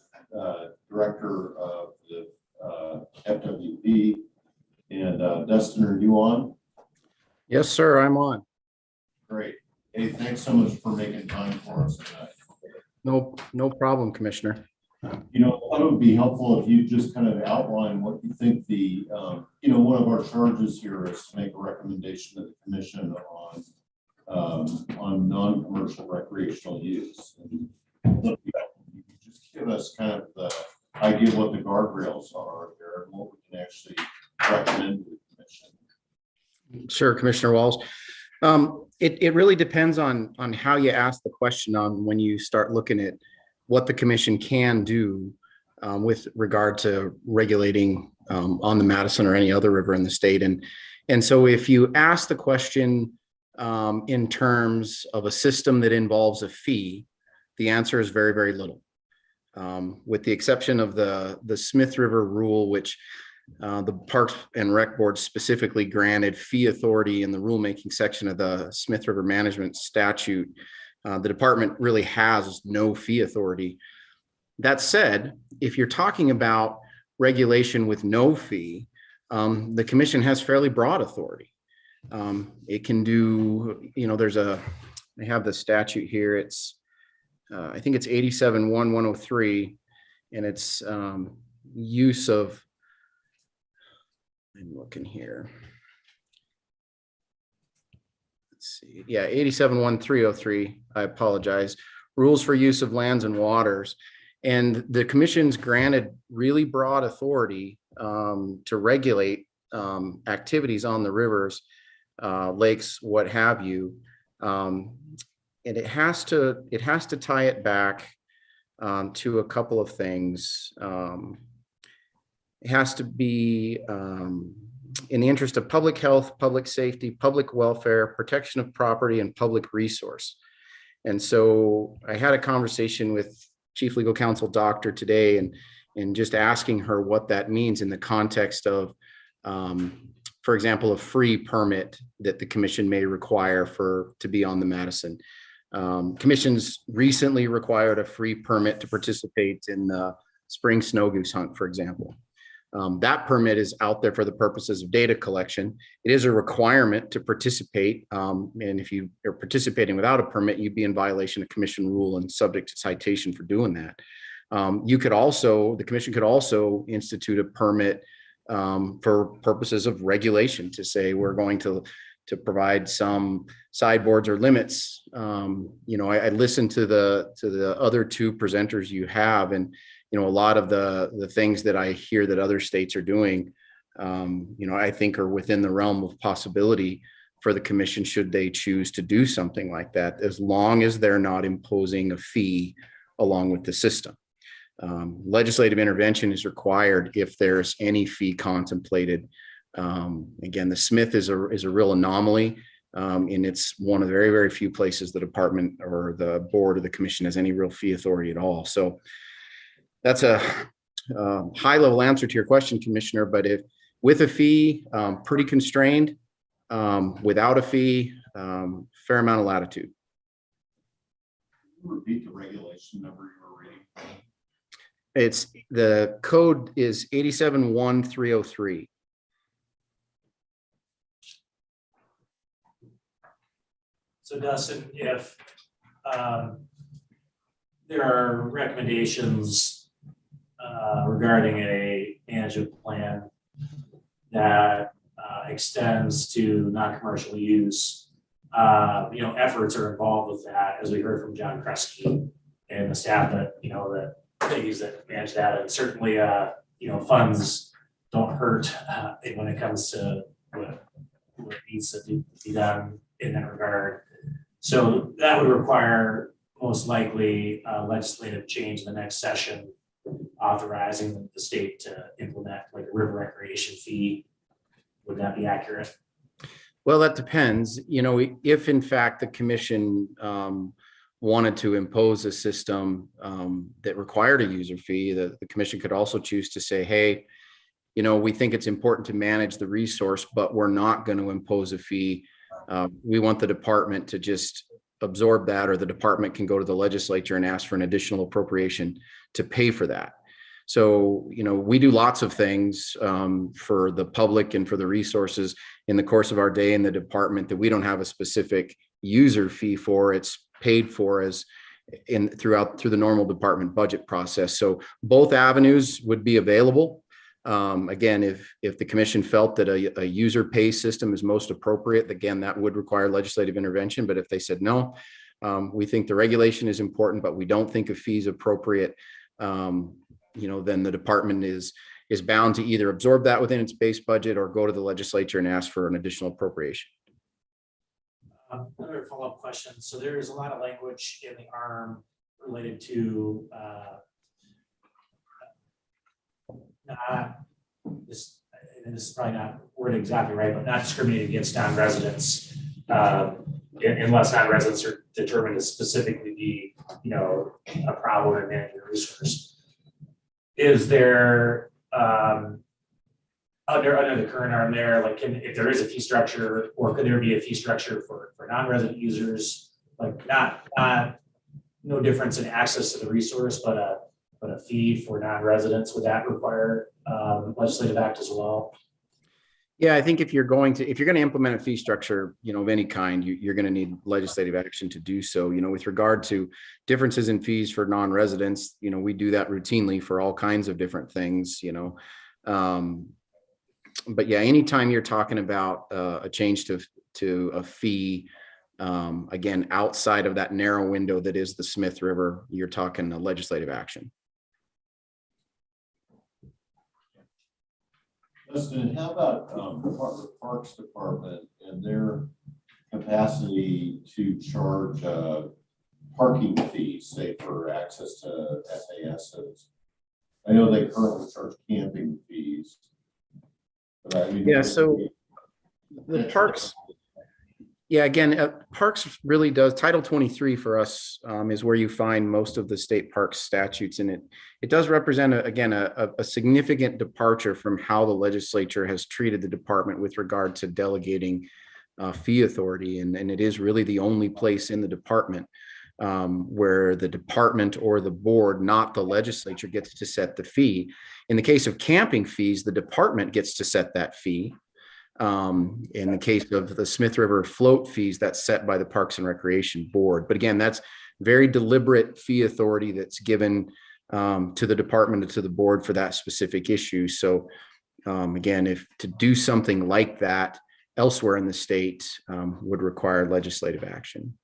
Director of the FWP. And Dustin, are you on? Yes, sir, I'm on. Great. Hey, thanks so much for making time for us tonight. No problem, Commissioner. You know, I thought it would be helpful if you just kind of outline what you think the, one of our charges here is to make a recommendation to the commission on non-commercial recreational use. And you can just give us kind of the idea of what the guardrails are there and what we can actually recommend to the commission. Sure, Commissioner Walls. It really depends on how you ask the question on when you start looking at what the commission can do with regard to regulating on the Madison or any other river in the state. And so if you ask the question in terms of a system that involves a fee, the answer is very, very little. With the exception of the Smith River rule, which the Parks and Rec Board specifically granted fee authority in the rulemaking section of the Smith River Management Statute. The department really has no fee authority. That said, if you're talking about regulation with no fee, the commission has fairly broad authority. It can do, I have the statute here. It's, I think it's 87-1-103, and it's use of, I'm looking here. Let's see. Yeah, 87-1-303. I apologize. Rules for use of lands and waters. And the commission's granted really broad authority to regulate activities on the rivers, lakes, what have you. And it has to tie it back to a couple of things. It has to be in the interest of public health, public safety, public welfare, protection of property, and public resource. And so I had a conversation with Chief Legal Counsel Doctor today and just asking her what that means in the context of, for example, a free permit that the commission may require to be on the Madison. Commissions recently required a free permit to participate in the spring snow goose hunt, for example. That permit is out there for the purposes of data collection. It is a requirement to participate. And if you are participating without a permit, you'd be in violation of commission rule and subject to citation for doing that. The commission could also institute a permit for purposes of regulation to say we're going to provide some sideboards or limits. I listened to the other two presenters you have, and a lot of the things that I hear that other states are doing, I think are within the realm of possibility for the commission should they choose to do something like that, as long as they're not imposing a fee along with the system. Legislative intervention is required if there's any fee contemplated. Again, the Smith is a real anomaly, and it's one of the very, very few places the department or the board or the commission has any real fee authority at all. So that's a high level answer to your question, Commissioner, but if with a fee, pretty constrained, without a fee, fair amount of latitude. Repeat the regulation number you were reading. It's the code is 871303. So Dustin, if there are recommendations regarding a management plan that extends to non-commercial use, efforts are involved with that, as we heard from John Kraske and the staff that, that use that manage that. And certainly, funds don't hurt when it comes to what needs to be done in that regard. So that would require most likely legislative change in the next session, authorizing the state to implement like a river recreation fee. Would that be accurate? Well, that depends. If in fact the commission wanted to impose a system that required a user fee, the commission could also choose to say, hey, we think it's important to manage the resource, but we're not going to impose a fee. We want the department to just absorb that, or the department can go to the legislature and ask for an additional appropriation to pay for that. So, we do lots of things for the public and for the resources in the course of our day in the department that we don't have a specific user fee for. It's paid for as through the normal department budget process. So both avenues would be available. Again, if the commission felt that a user pay system is most appropriate, again, that would require legislative intervention. But if they said, no, we think the regulation is important, but we don't think a fee is appropriate, then the department is bound to either absorb that within its base budget or go to the legislature and ask for an additional appropriation. Another follow-up question. So there is a lot of language in the ARM related to this is probably not worded exactly right, but not discriminating against non-residents unless non-residents are determined to specifically be, a problem in managing the resource. Is there under the current ARM there, like if there is a fee structure, or could there be a fee structure for non-resident users, like no difference in access to the resource, but a fee for non-residents? Would that require legislative act as well? Yeah, I think if you're going to implement a fee structure, of any kind, you're going to need legislative action to do so. With regard to differences in fees for non-residents, we do that routinely for all kinds of different things. But yeah, anytime you're talking about a change to a fee, again, outside of that narrow window that is the Smith River, you're talking a legislative action. Justin, how about the Parks Department and their capacity to charge parking fees, say for access to FASs? I know they currently charge camping fees. But so the parks, again, parks really does. Title 23 for us is where you find most of the state parks statutes, and it does represent a significant departure from how the legislature has treated the department with regard to delegating fee authority, and it is really the only place in the department where the department or the board, not the legislature, gets to set the fee. In the case of camping fees, the department gets to set that fee. In the case of the Smith River float fees, that's set by the Parks and Recreation Board. But again, that's very deliberate fee authority that's given to the department and to the board for that specific issue. So again, if to do something like that elsewhere in the state would require legislative action.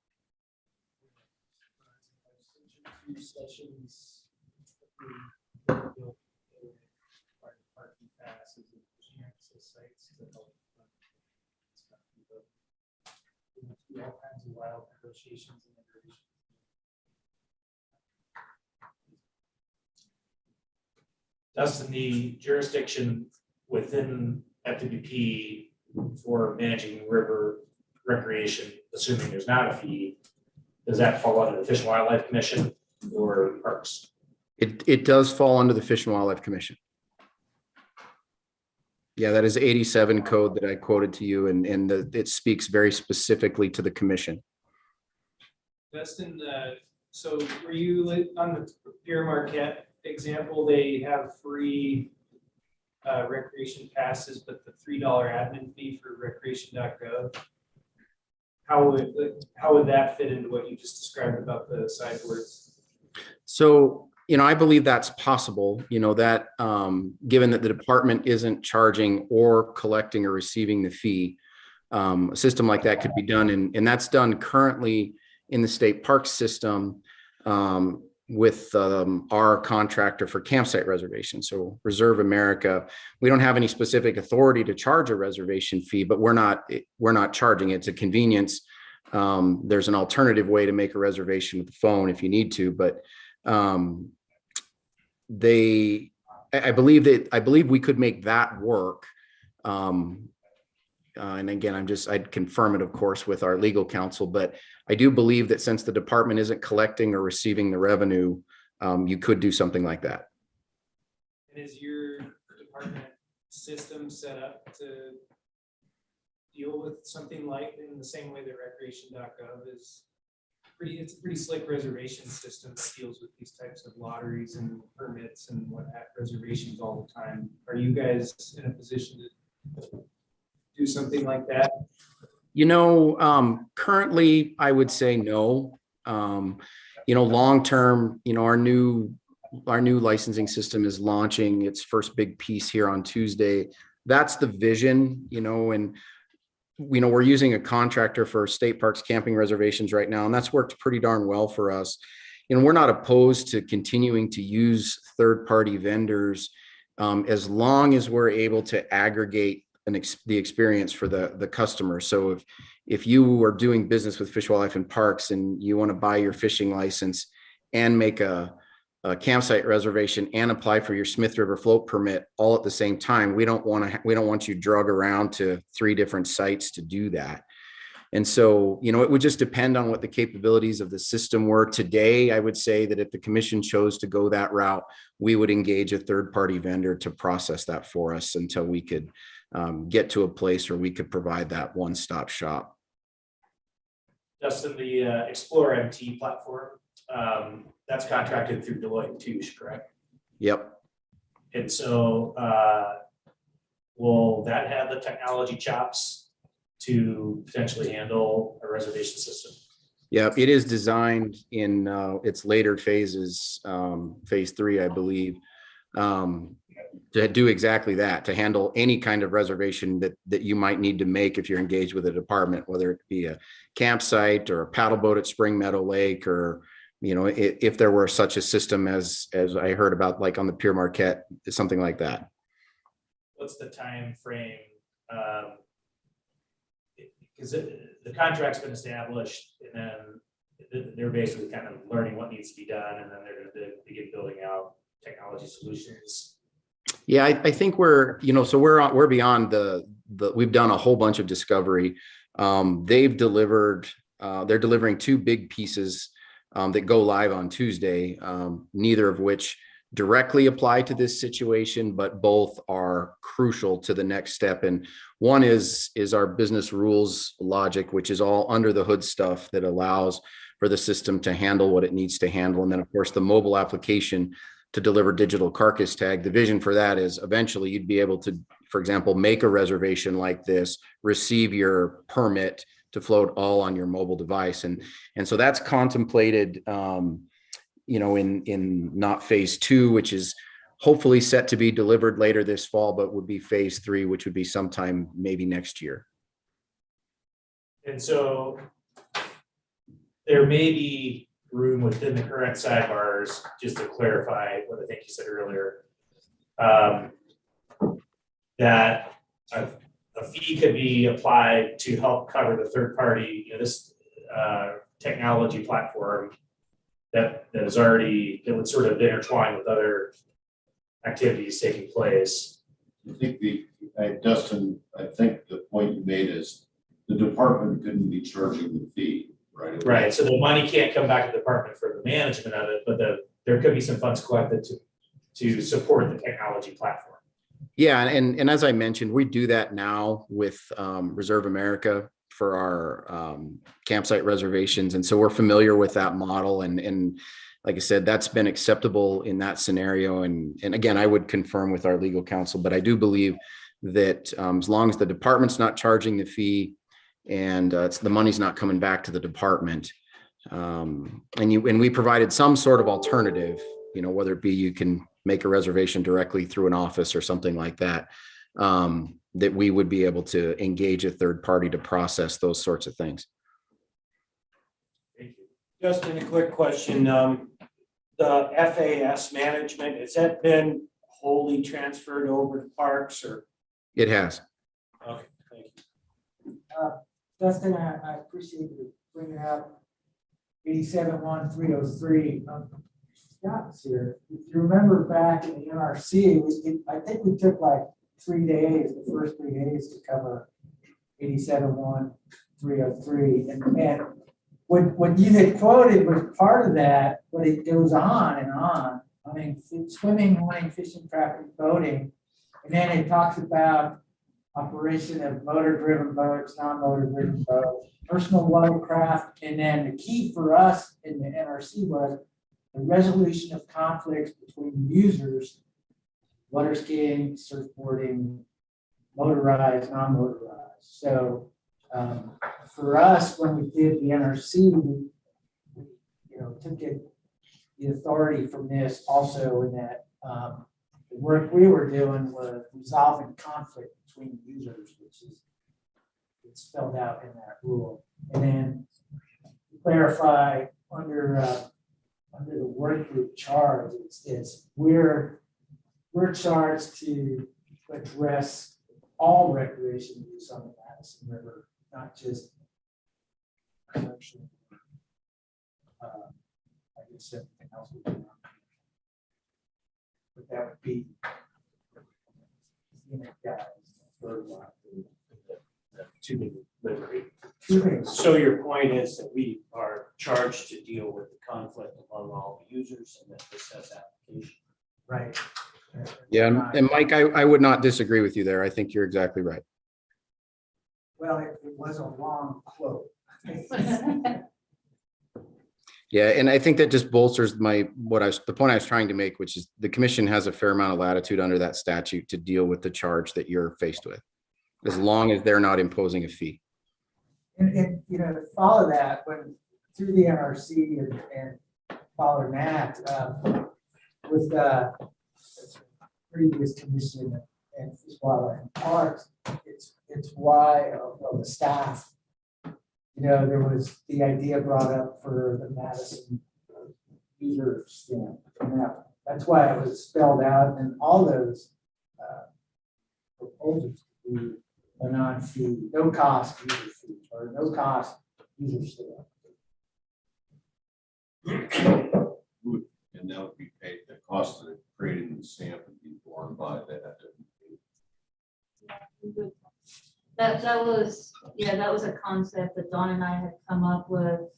All kinds of wild negotiations and iterations. Dustin, the jurisdiction within FWP for managing river recreation, assuming there's not a fee, does that fall under the Fish and Wildlife Commission or Parks? It does fall under the Fish and Wildlife Commission. Yeah, that is 87 code that I quoted to you, and it speaks very specifically to the commission. Dustin, so were you on the Pier Marquette example? They have free recreation passes, but the $3 admin fee for recreation.gov. How would that fit into what you just described about the sideboards? So, I believe that's possible, that given that the department isn't charging or collecting or receiving the fee, a system like that could be done. And that's done currently in the state park system with our contractor for campsite reservations. So Reserve America, we don't have any specific authority to charge a reservation fee, but we're not charging it. It's a convenience. There's an alternative way to make a reservation with the phone if you need to, but I believe we could make that work. And again, I'd confirm it, of course, with our legal counsel, but I do believe that since the department isn't collecting or receiving the revenue, you could do something like that. And is your department system set up to deal with something like in the same way that recreation.gov is? It's a pretty slick reservation system that deals with these types of lotteries and permits and reservations all the time. Are you guys in a position to do something like that? Currently I would say no. Long term, our new licensing system is launching its first big piece here on Tuesday. That's the vision, and we're using a contractor for state parks camping reservations right now, and that's worked pretty darn well for us. We're not opposed to continuing to use third-party vendors as long as we're able to aggregate the experience for the customer. So if you are doing business with Fish, Wildlife, and Parks, and you want to buy your fishing license and make a campsite reservation and apply for your Smith River float permit all at the same time, we don't want you drug around to 3 different sites to do that. And so, it would just depend on what the capabilities of the system were. Today, I would say that if the commission chose to go that route, we would engage a third-party vendor to process that for us until we could get to a place where we could provide that one-stop shop. Justin, the Explore MT platform, that's contracted through Deloitte and Touche, correct? Yep. And so will that have the technology chops to potentially handle a reservation system? Yeah, it is designed in its later phases, phase 3, I believe, to do exactly that, to handle any kind of reservation that you might need to make if you're engaged with a department, whether it be a campsite or a paddle boat at Spring Meadow Lake, or if there were such a system as I heard about, like on the Pier Marquette, something like that. What's the time frame? Because the contract's been established, and then they're basically kind of learning what needs to be done, and then they're going to begin building out technology solutions. Yeah, I think we're beyond we've done a whole bunch of discovery. They're delivering 2 big pieces that go live on Tuesday, neither of which directly apply to this situation, but both are crucial to the next step. And one is our business rules logic, which is all under the hood stuff that allows for the system to handle what it needs to handle. And then, of course, the mobile application to deliver digital carcass tag. The vision for that is eventually you'd be able to, for example, make a reservation like this, receive your permit to float all on your mobile device. And so that's contemplated, in not phase 2, which is hopefully set to be delivered later this fall, but would be phase 3, which would be sometime maybe next year. And so there may be room within the current sidebars, just to clarify what I think you said earlier, that a fee could be applied to help cover the third party, this technology platform that would sort of intertwine with other activities taking place. I think Dustin, I think the point you made is the department couldn't be charging the fee, right? Right, so the money can't come back to the department for the management of it, but there could be some funds collected to support the technology platform. Yeah, and as I mentioned, we do that now with Reserve America for our campsite reservations. And so we're familiar with that model. And like I said, that's been acceptable in that scenario. And again, I would confirm with our legal counsel, but I do believe that as long as the department's not charging the fee and the money's not coming back to the department, and we provided some sort of alternative, whether it be you can make a reservation directly through an office or something like that, that we would be able to engage a third party to process those sorts of things. Thank you. Justin, a quick question. The FAS management, has that been wholly transferred over to parks or? It has. Okay, thank you. Justin, I appreciate you bringing up 871303. Scott's here. If you remember back in the NRC, I think we took like 3 days, the first 3 days to cover 871303. And what you had quoted was part of that, but it goes on and on. I mean, swimming, hunting, fishing, traffic, boating. And then it talks about operation of motor-driven boats, non-motor-driven boats, personal watercraft. And then the key for us in the NRC was the resolution of conflicts between users, water skiing, surfboarding, motorized, non-motorized. So for us, when we did the NRC, we took the authority from this also in that the work we were doing was resolving conflict between users, which is it's spelled out in that rule. And then to clarify under the work group charge, we're charged to address all recreation use on the Madison River, not just commercial. I guess everything else would be. But that would be, guys, third one. To the livery. So your point is that we are charged to deal with the conflict among all the users and that this has application. Right. Yeah, and Mike, I would not disagree with you there. I think you're exactly right. Well, it was a long quote. Yeah, and I think that just bolsters the point I was trying to make, which is the commission has a fair amount of latitude under that statute to deal with the charge that you're faced with, as long as they're not imposing a fee. And to follow that, when through the NRC and follow that with the previous commission and Fish, Wildlife and Parks, it's why the staff. There was the idea brought up for the Madison users, and that's why it was spelled out, and all those proposals to be a non-fee, no cost user fee, or no cost user stamp. And that would be paid, the cost of creating the stamp would be borne by that. That was a concept that Dawn and I had come up with,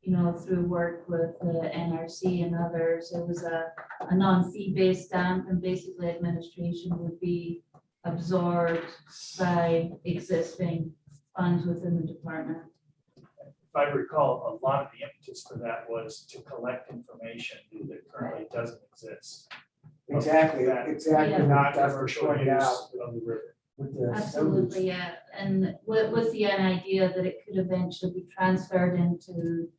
through work with the NRC and others. It was a non-fee based stamp, and basically administration would be absorbed by existing funds within the department. If I recall, a lot of the impetus for that was to collect information that currently doesn't exist. Exactly. Yeah. Not commercial use of the river. Absolutely, yeah. And with the idea that it could eventually be transferred into,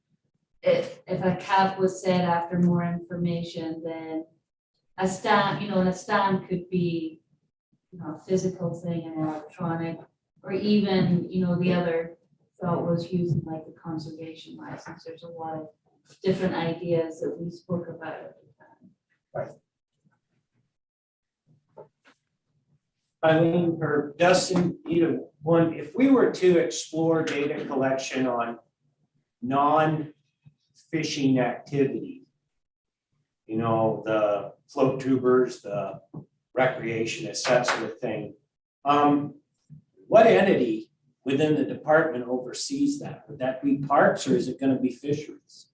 if a cap was set after more information, then a stamp, and a stamp could be, a physical thing and electronic, or even, the other thought was using like the conservation license. There's a lot of different ideas that we spoke about at the time. Right. Eileen or Dustin, either one, if we were to explore data collection on non-fishing activity, you know, the float tubers, the recreationists, that sort of thing. What entity within the department oversees that? Would that be parks or is it gonna be fisheries?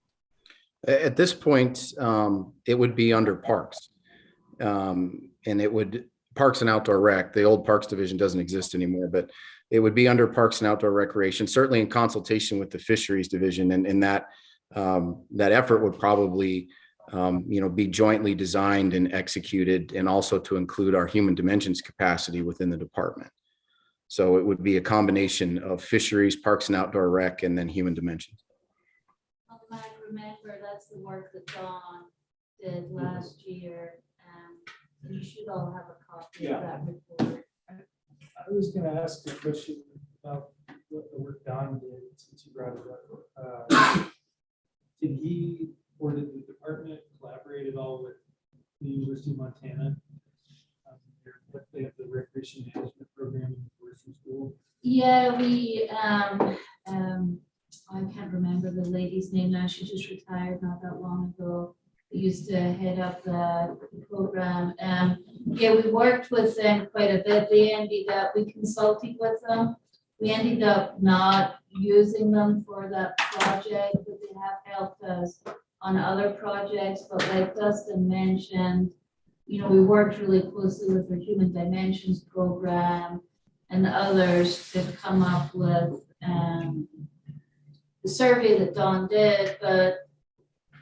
At this point, it would be under parks. And it would, Parks and Outdoor Rec, the old Parks Division doesn't exist anymore, but it would be under Parks and Outdoor Recreation, certainly in consultation with the Fisheries Division, and that effort would probably be jointly designed and executed, and also to include our human dimensions capacity within the department. So it would be a combination of fisheries, Parks and Outdoor Rec, and then human dimensions. I remember that's the work that Dawn did last year. You should all have a copy of that report. I was gonna ask a question about what the work Don did, since you brought it up. Did he, or did the department collaborate at all with the University of Montana? They have the recreation management program in the forestry school. Yeah, we, I can't remember the lady's name now. She just retired not that long ago. We used to head up the program. Yeah, we worked with them quite a bit. We consulted with them. We ended up not using them for that project, but they have helped us on other projects. But like Dustin mentioned, we worked really closely with the Human Dimensions program and others to come up with the survey that Dawn did. But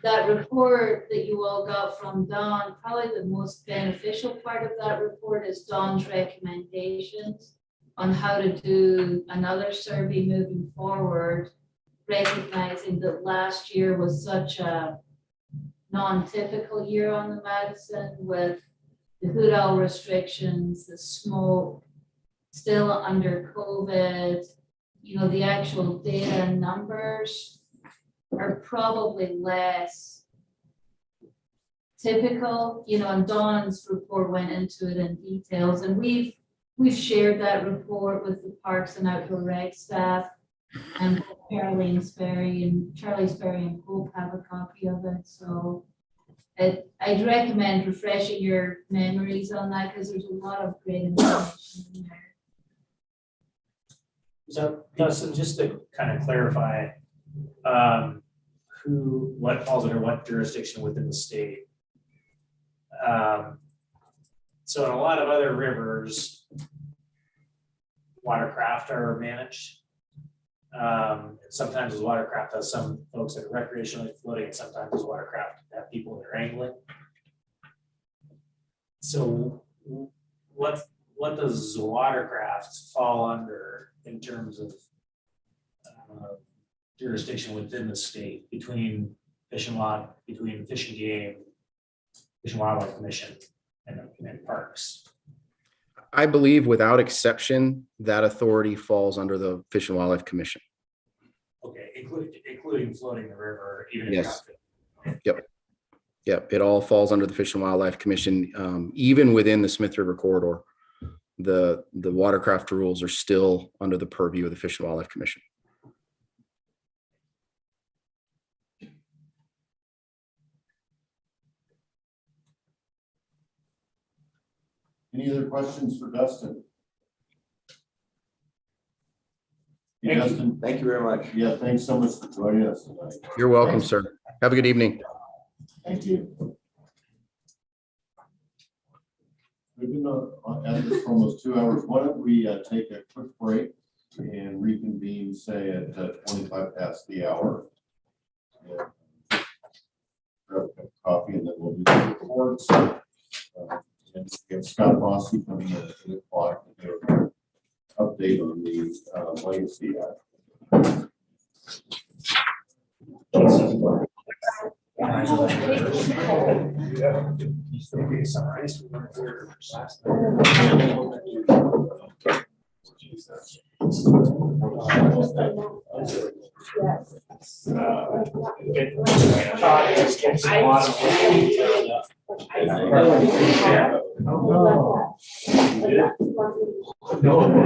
that report that you all got from Dawn, probably the most beneficial part of that report is Dawn's recommendations on how to do another survey moving forward, recognizing that last year was such a non-typical year on the Madison with the hoot owl restrictions, the smoke, still under COVID. The actual data and numbers are probably less typical, and Dawn's report went into it in details, and we've shared that report with the Parks and Outdoor Rec staff, and Charlie Sperry and Hope have a copy of it. So I'd recommend refreshing your memories on that, because there's a lot of great information in there. So Dustin, just to kind of clarify, what falls under what jurisdiction within the state. So in a lot of other rivers, watercraft are managed. Sometimes as watercraft has some folks that are recreationally floating, and sometimes as watercraft have people that are angling. So what does watercraft fall under in terms of jurisdiction within the state between Fish and Game, Fish and Wildlife Commission, and parks? I believe without exception, that authority falls under the Fish and Wildlife Commission. Okay, including floating the river, even if Yes. Yep. It all falls under the Fish and Wildlife Commission. Even within the Smith River corridor, the watercraft rules are still under the purview of the Fish and Wildlife Commission. Any other questions for Dustin? Hey, Thank you. Dustin, Thank you very much. yeah, thanks so much for joining us tonight. You're welcome, sir. Have a good evening. Thank you. We've been at this for almost 2 hours. Why don't we take a quick break and reconvene, say at 25 past the hour. Yeah. Grab a cup of coffee and then we'll do the reports. And get Scott Rossi from the 8 o'clock to give an update on the Legacy Act. No.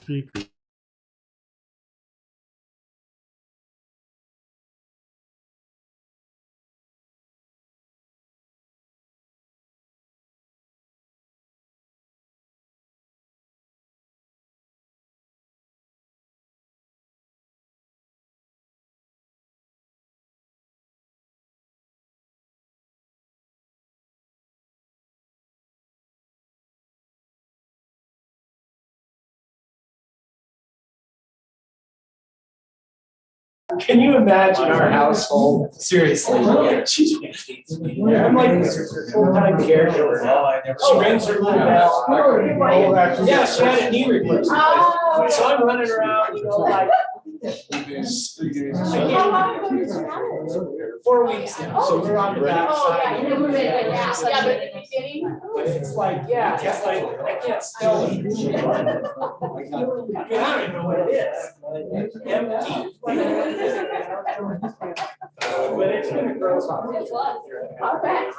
speaker. Can you imagine our household? Seriously. I'm like the full-time caregiver now. She rings her little bell. Yeah, she had a knee replacement. So I'm running around, you know, like. How long ago did you have it? 4 weeks now, so we're on the back Oh, side. yeah, yeah, but in the beginning. It's like, yeah, it's like, I can't spell it. I mean, I don't even know what it is. Empty. But it's gonna grow. I bet.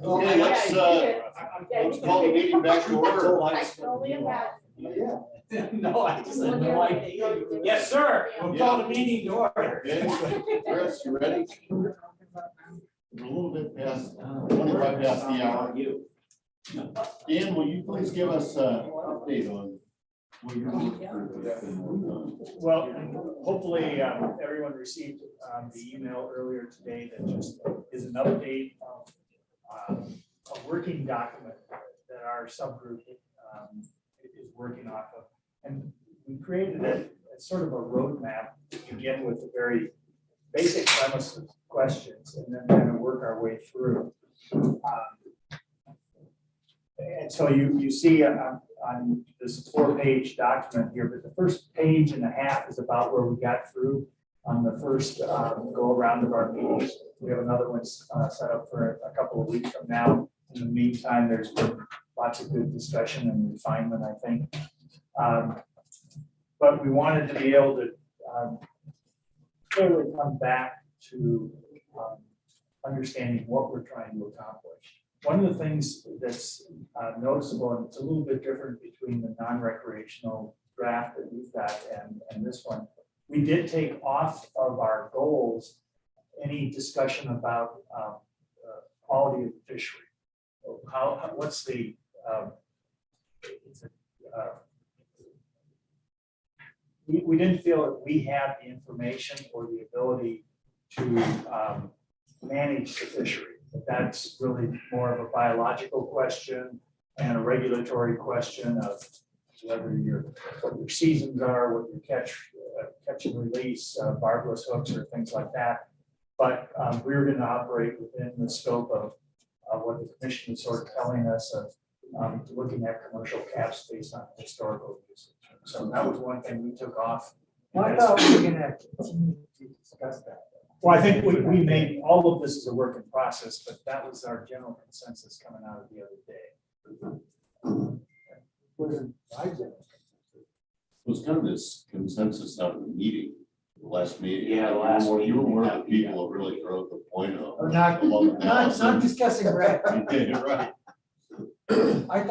Okay, let's call the meeting back to order. I can only imagine. No, I just had no idea. Yes, sir. We'll call the meeting to order. Okay, Chris, you ready? We're a little bit past, 25 past the hour. Dan, will you please give us an update on what you're looking for? Well, hopefully, everyone received the email earlier today that just is an update of a working document that our subgroup is working off of. And we created it as sort of a roadmap to begin with the very basic premises questions and then kind of work our way through. And so you see on this 4-page document here, but the first page and a half is about where we got through on the first go around of our meetings. We have another one set up for a couple of weeks from now. In the meantime, there's been lots of good discussion and refinement, I think. But we wanted to be able to clearly come back to understanding what we're trying to accomplish. One of the things that's noticeable, and it's a little bit different between the non-recreational draft that we've got and this one, we did take off of our goals any discussion about quality of fishery. What's the we didn't feel that we had the information or the ability to manage the fishery. But that's really more of a biological question and a regulatory question of whether what your seasons are, what your catch and release, barbless hooks or things like that. But we were going to operate within the scope of what the commission is sort of telling us of looking at commercial caps based on historical usage. So that was one thing we took off. Well, I thought we were gonna continue to discuss that. Well, I think we made all of this is a work in process, but that was our general consensus coming out of the other day. It was kind of this consensus out of the meeting, the last meeting. Yeah, the last You were meeting. one of the people who really drove the point of. Or not discussing rec. Yeah, right. I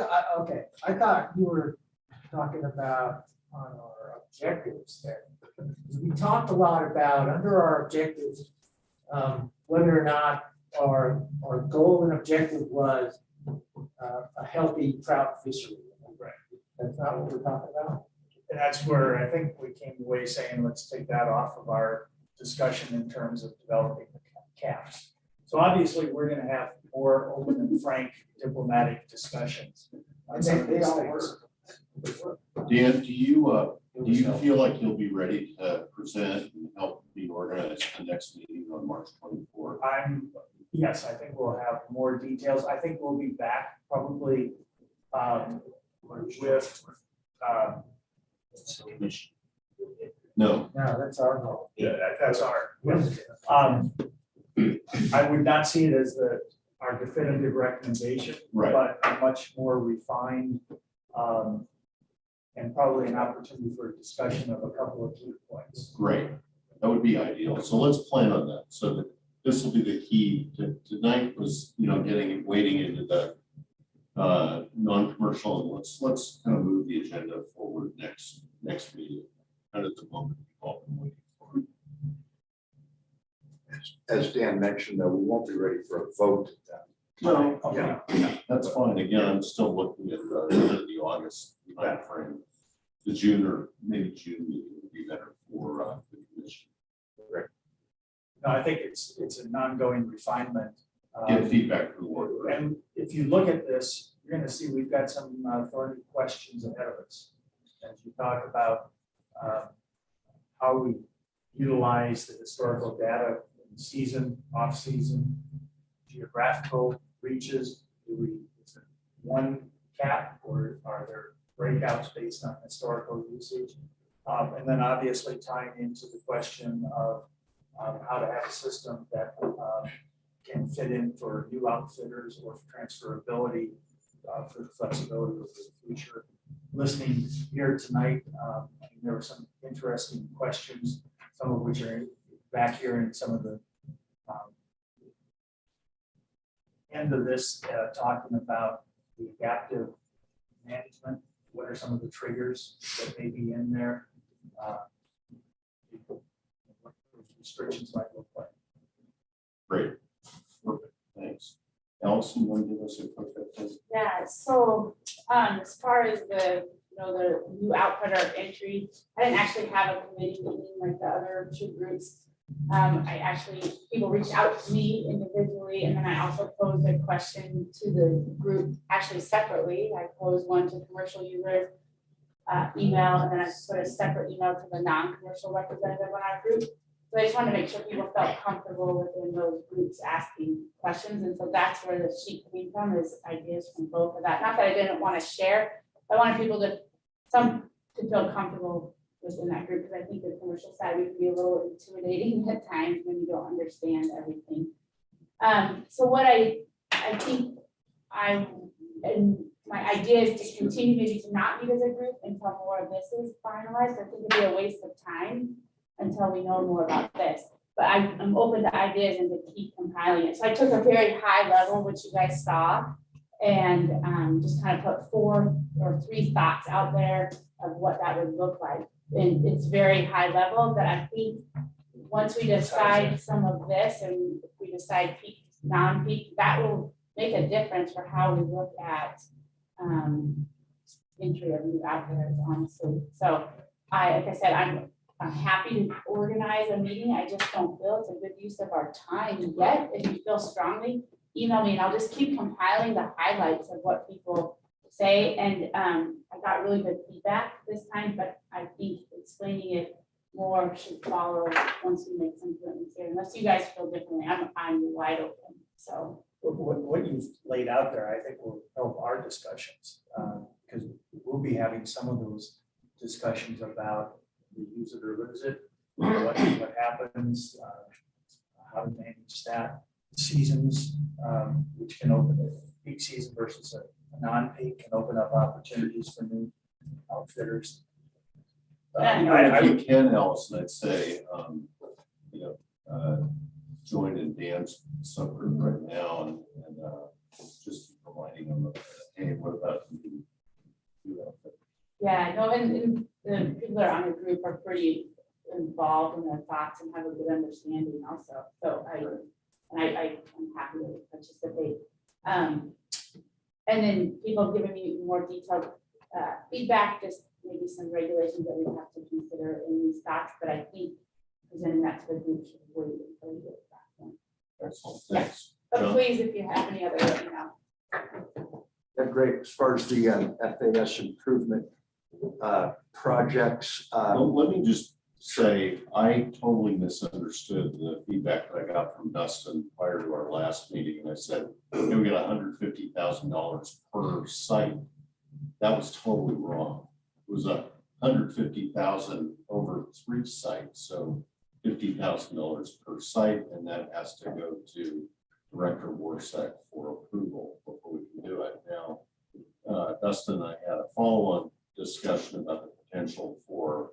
thought you were talking about on our objectives there. We talked a lot about under our objectives, whether or not our goal and objective was a healthy trout fishery. Right. That's not what we're talking about. And that's where I think we came away saying, let's take that off of our discussion in terms of developing the caps. So obviously, we're going to have more open and frank diplomatic discussions on some of They these all things. Dan, do you feel like you'll be ready to present and help be organized the next meeting on March 24th? Yes, I think we'll have more details. I think we'll be back probably with No. No, that's our goal. yeah, that's our. I would not see it as our definitive recommendation, Right. but a much more refined and probably an opportunity for a discussion of a couple of key points. Great. That would be ideal. So let's plan on that. So that this will be the key. Tonight was, wading into the non-commercial commercial, and let's kind of move the agenda forward next meeting. And at the moment, we've all been waiting for. As Dan mentioned, though, we won't be ready for a vote at that. No, Yeah. that's fine. Again, I'm still looking at the August timeframe. The June or maybe June meeting would be better for the commission. No, I think it's an ongoing refinement. Get feedback from the board. And if you look at this, you're gonna see we've got some thorny questions ahead of us. As you talk about how we utilize the historical data in season, off-season, geographical reaches. Is it one cap or are there breakouts based on historical usage? And then obviously tying into the question of how to have a system that can fit in for new outfitters or for transferability for the flexibility of the future. Listening here tonight, I mean, there were some interesting questions, some of which are back here in some of the end of this, talking about the adaptive management. What are some of the triggers that may be in there? What those restrictions might look like. Great. Perfect. Thanks. Allison, you want to give us a quick update? Yeah, so as far as the new outfitter entry, I didn't actually have a committee meeting like the other two groups. People reached out to me individually, and then I also posed a question to the group actually separately. I posed one to commercial users email, and then I put a separate email to the non-commercial representative on our group. So I just wanted to make sure people felt comfortable within those groups asking questions. And so that's where the sheet came from, is ideas from both of that. Not that I didn't want to share, I wanted people to feel comfortable within that group, because I think the commercial side would be a little intimidating at times when you don't understand everything. So what I think and my idea is to continue maybe to not meet as a group until more of this is finalized. I think it'd be a waste of time until we know more about this. But I'm open to ideas and to keep compiling it. So I took a very high level, which you guys saw, and just kind of put 4 or 3 thoughts out there of what that would look like. And it's very high level, but I think once we decide some of this and if we decide peak, non-peak, that will make a difference for how we look at entry of new outfitters, honestly. So like I said, I'm happy to organize a meeting. I just don't feel it's a good use of our time yet. If you feel strongly, email me and I'll just keep compiling the highlights of what people say. And I got really good feedback this time, but I think explaining it more should follow once we make some commitments here. Unless you guys feel differently, I'm wide open. So What you've laid out there, I think will help our discussions, because we'll be having some of those discussions about the use it or lose it, what happens, how to manage that, seasons, which can open a peak season versus a non-peak can open up opportunities for new outfitters. If you can, Allison, I'd say, join in Dan's subgroup right now and just reminding them of, hey, what about you? yeah, no, and the people that are on the group are pretty involved in their thoughts and have a good understanding also. So I'm happy to participate. And then people giving me more detailed feedback, just maybe some regulations that we have to consider in these thoughts, but I think presenting that to the group should wait until we get to that point. Excellent, thanks. But John? please, if you have any other, let me know. Yeah, great. As far as the FAS improvement projects, Well, let me just say, I totally misunderstood the feedback that I got from Dustin prior to our last meeting. And I said, we get $150,000 per site. That was totally wrong. It was $150,000 over 3 sites. So $50,000 per site. And that has to go to Director Warsec for approval before we can do it. Now, Dustin and I had a follow-on discussion about the potential for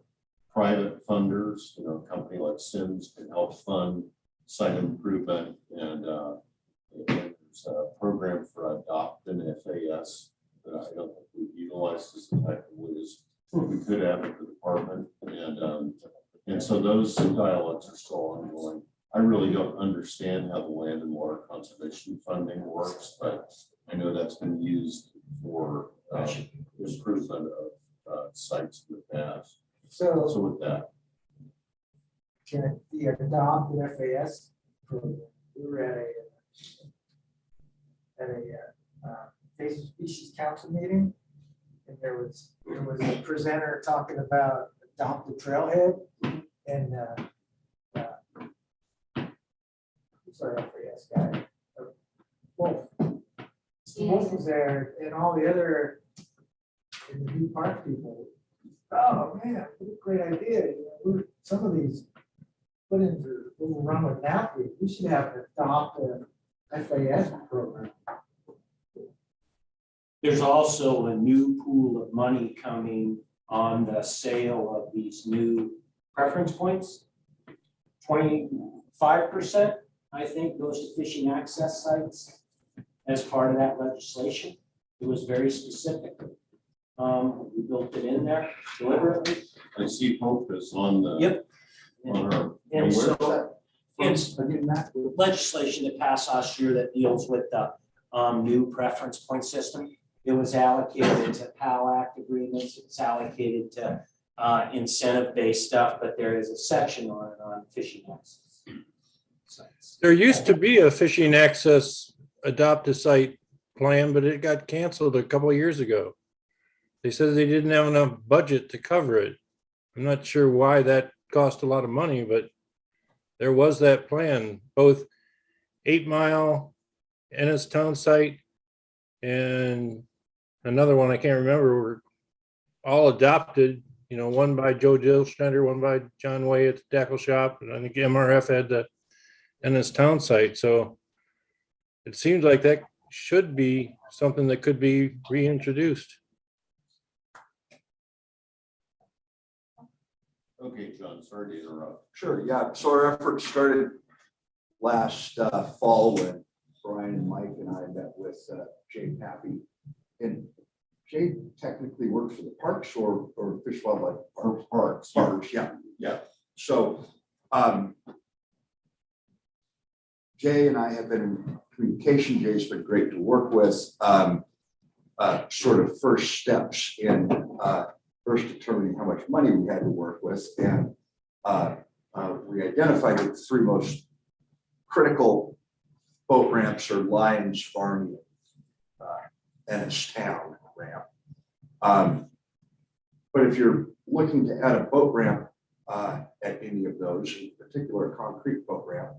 private funders, a company like Sims can help fund site improvement, and there's a program for Adopt an FAS that I don't think utilized as the type of wood as we could have at the department. And so those dialogues are still ongoing. I really don't understand how the land and water conservation funding works, but I know that's been used for improvement of sites in the past. So So with that, can the adopted FAS program, we were at a invasive species council meeting. And there was a presenter talking about adopted trailhead and sorry, FAS guy. Wolf. Wolf was there and all the other in the new park people. Oh man, what a great idea. You know, some of these put into little run with napkins. We should have an adopt a FAS program. There's also a new pool of money coming on the sale of these new preference points. 25%, I think, goes to fishing access sites as part of that legislation. It was very specific. We built it in there deliberately. I see Hope is on the. Yep. On her. And where's so that? it's legislation that passed last year that deals with the new preference point system. It was allocated to PAL Act agreements. It's allocated to incentive-based stuff, but there is a section on it on fishing access sites. There used to be a fishing access adopt a site plan, but it got canceled a couple of years ago. They said they didn't have enough budget to cover it. I'm not sure why that cost a lot of money, but there was that plan, both 8 Mile, Ennis Town site, and another one I can't remember, were all adopted, you know, one by Joe Schneider, one by John Way at the tackle shop, and I think MRF had the Ennis Town site. So it seems like that should be something that could be reintroduced. Okay, John, sorry to interrupt. Sure, yeah. So our efforts started last fall when Brian and Mike and I met with Jay Pappy. And Jay technically worked for the parks or Fish Wildlife Parks. Parks, yeah. Yeah. So Jay and I have been in communication. Jay's been great to work with. Sort of first steps in first determining how much money we had to work with. And we identified the 3 most critical boat ramps are Lyons, Farney, Ennis Town ramp. But if you're looking to add a boat ramp at any of those, in particular a concrete boat ramp,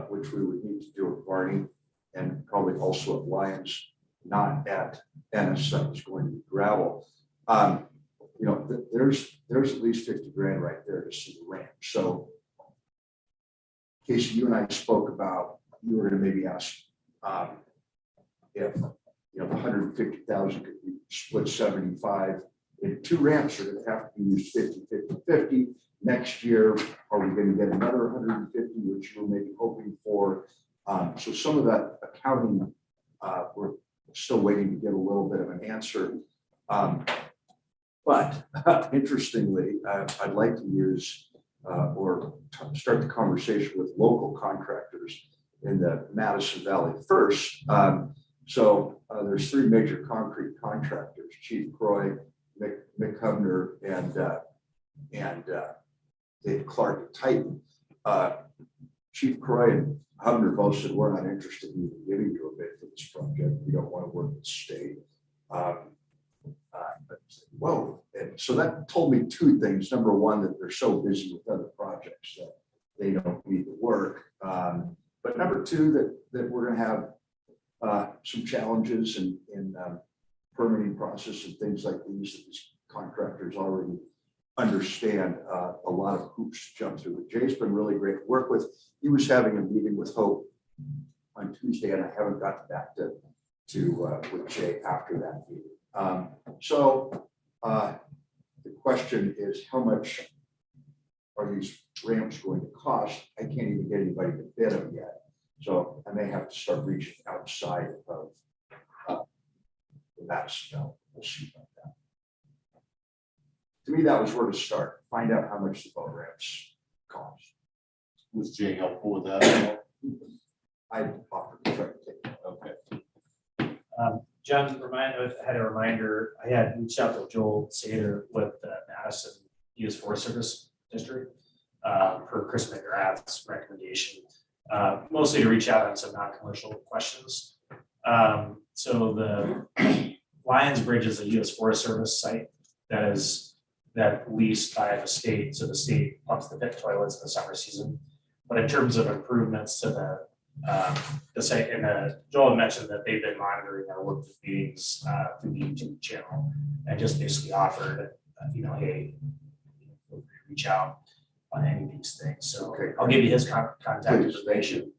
which we would need to do at Barney and probably also at Lyons, not at Ennis, that was going to be gravel. You know, there's at least 50 grand right there to see the ramp. So Casey, you and I spoke about, you were going to maybe ask if, you know, the 150,000 could be split 75. And 2 ramps are going to have to be used 50-50-50. Next year, are we going to get another 150, which we're maybe hoping for? So some of that accounting, we're still waiting to get a little bit of an answer. But interestingly, I'd like to use or start the conversation with local contractors in the Madison Valley first. So there's 3 major concrete contractors: Chief Croy, Mick Hubner, and Dave Clark at Titan. Chief Croy and Hubner both said we're not interested in giving you a bid for this project. We don't want to work with the state. Whoa. And so that told me 2 things. Number one, that they're so busy with other projects that they don't need the work. But number 2, that we're going to have some challenges in permitting process and things like these that these contractors already understand a lot of hoops to jump through. But Jay's been really great to work with. He was having a meeting with Hope on Tuesday, and I haven't gotten back to with Jay after that meeting. So the question is, how much are these ramps going to cost? I can't even get anybody to bid them yet. So I may have to start reaching outside of the Madison. We'll see about that. to me, that was where to start. Find out how much the boat ramps cost. Was Jay helpful with that? I offered to try to take it. Okay. John, had a reminder, I had reached out to Joel Sater with the Madison US Forest Service District, per Chris McGrath's recommendation, mostly to reach out on some non-commercial questions. So the Lions Bridge is a US Forest Service site that leased by the state, so the state pumps the pit toilets in the summer season. But in terms of improvements to the site, and Joel mentioned that they've been monitoring our work meetings through the YouTube channel, and just basically offered, hey, feel free to reach out on any of these things. So Okay. I'll give you his contact Please, information,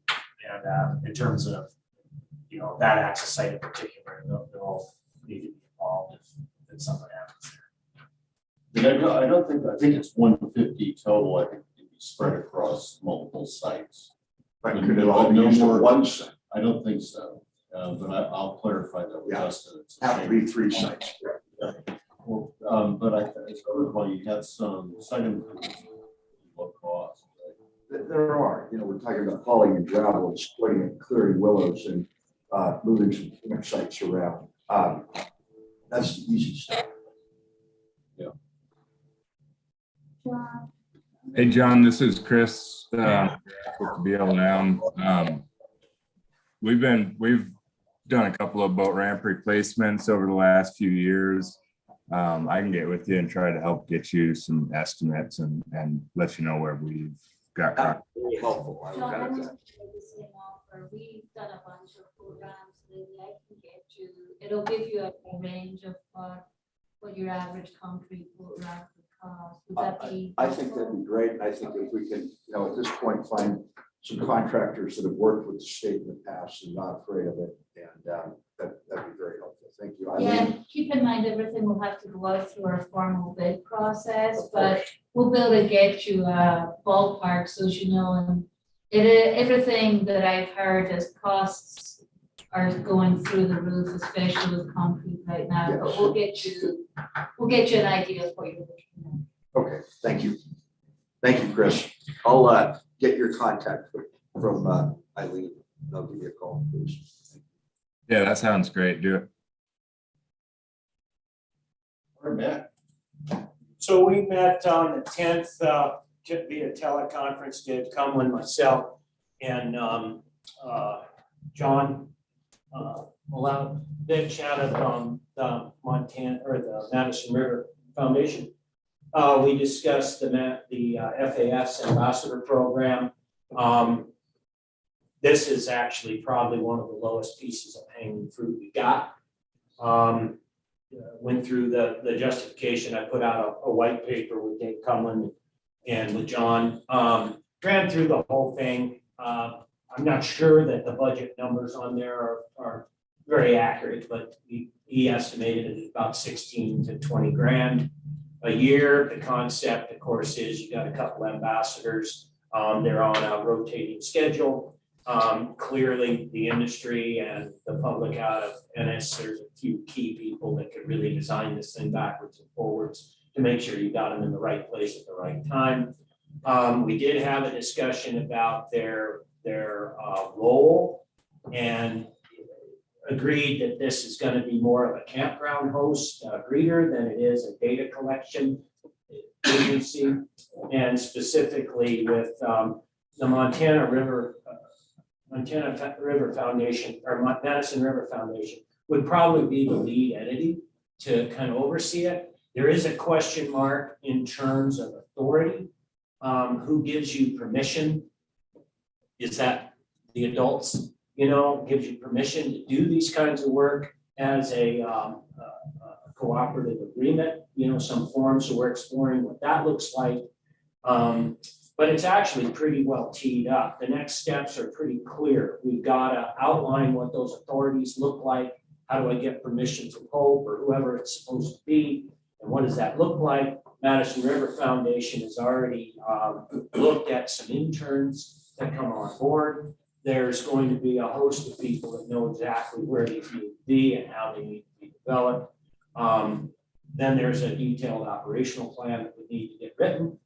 and in terms of that access site in particular, they'll need to be involved if something happens. I think it's 150 total. I think it can be spread across multiple sites. But could it all be used on one site? I don't think so, but I'll clarify that with Yeah. Justin. It's a Have to shame. be 3 sites. Well, but it's well, you had some second what cost, right? There are, we're talking about hauling and gravel and splitting and clearing willows and moving some camp sites around. That's the easy stuff. Hey, John, this is Chris with the BLM. We've done a couple of boat ramp replacements over the last few years. I can get with you and try to help get you some estimates and let you know where we've got. Really helpful. I So would I add want that. to make the same offer. We've done a bunch of programs, maybe I can get you, it'll give you a range of what your average concrete boat ramp would cost. Would that be? I think that'd be great. And I think if we can, at this point, find some contractors that have worked with the state in the past and not afraid of it. And that'd be very helpful. Thank you. Yeah, and keep in mind, everything will have to go out through our formal bid process, but we'll be able to get you a ballpark, so as you know, and everything that I've heard as costs are going through the roof, especially with concrete right now, but Yes. we'll get you an idea of what you're looking at. Okay, thank you. Thank you, Chris. I'll get your contact from Eileen. I'll give you a call, please. Yeah, that sounds great. Do it. We're back. So we met on the 10th via teleconference, Dave Cumlin, myself, and John Malone, then chatted from the the Madison River Foundation. We discussed the FAS Ambassador Program. This is actually probably one of the lowest pieces of hanging fruit we got. Went through the justification. I put out a white paper with Dave Cumlin and with John. Ran through the whole thing. I'm not sure that the budget numbers on there are very accurate, but he estimated it at about 16 to 20 grand a year. The concept, of course, is you got a couple ambassadors. They're on a rotating schedule. Clearly, the industry and the public out of NS, there's a few key people that could really design this thing backwards and forwards to make sure you got them in the right place at the right time. We did have a discussion about their role and agreed that this is going to be more of a campground host greeter than it is a data collection agency, and specifically with the Montana River Foundation, or Madison River Foundation, would probably be the lead entity to kind of oversee it. There is a question mark in terms of authority. Who gives you permission? Is that the adults, gives you permission to do these kinds of work as a cooperative agreement, some form, so we're exploring what that looks like. But it's actually pretty well teed up. The next steps are pretty clear. We've got to outline what those authorities look like. How do I get permission from Hope or whoever it's supposed to be? And what does that look like? Madison River Foundation has already looked at some interns that come on board. There's going to be a host of people that know exactly where these need to be and how they need to be developed. Then there's a detailed operational plan that would need to get written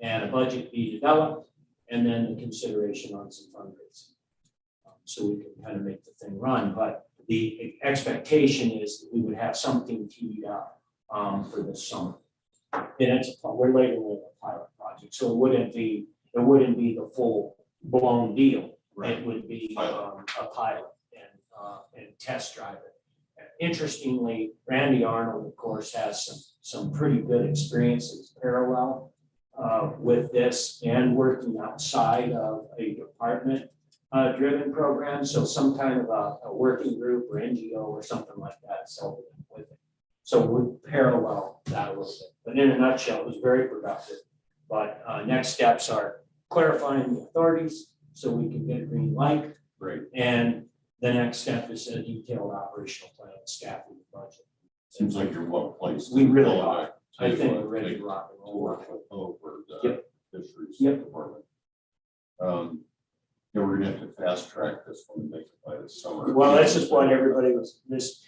and a budget be developed, and then the consideration on some fundraising. So we can kind of make the thing run, but the expectation is that we would have something teed up for this summer. And we're labeling it a pilot project, so it wouldn't be the full blown deal. It would be a pilot and test drive it. Interestingly, Randy Arnold, of course, has some pretty good experiences parallel with this and working outside of a department driven program. So some kind of a working group or NGO or something like that. So with it. So we parallel that a little bit. But in a nutshell, it was very productive. But next steps are clarifying the authorities so we can get a green light. Great. And the next step is a detailed operational plan, staffing the budget. Seems like you're well placed. We really are. I think we're ready to rock and roll. Over the Yep. fisheries Yep. department. Yeah, we're gonna have to fast track this one, and make it by the summer. Well, that's just what everybody was,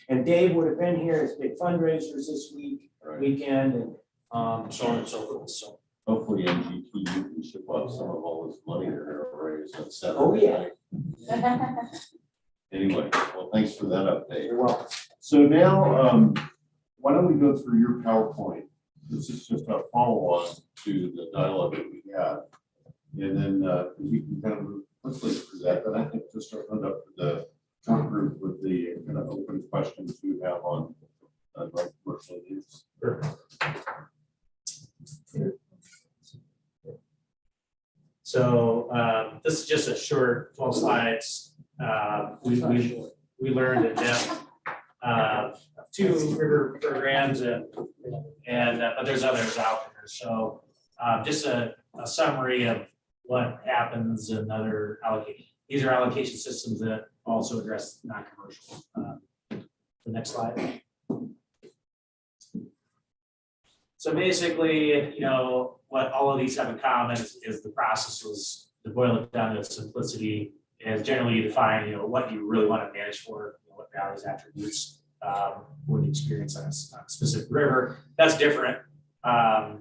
and Dave would have been here as big fundraisers this weekend, and so on and so forth, so. Hopefully NGT can ship out some of all this money they're gonna raise on Saturday. Oh, yeah. night. Anyway, well, thanks for that update. You're welcome. So now, why don't we go through your PowerPoint? This is just a follow-on to the dialogue that we had. And then we can kind of move quickly through that, but I think just open up the work group with the kind of open questions you have on commercial use. So this is just a short 12 slides. We learned in depth two river programs and but there's others out there. So just a summary of what happens in other allocation. These are allocation systems that also address non-commercial. The next slide. So basically, what all of these have in common is the process was, to boil it down to simplicity, is generally you define, what you really want to manage for, what values, attributes, for the experience on a specific river. That's different by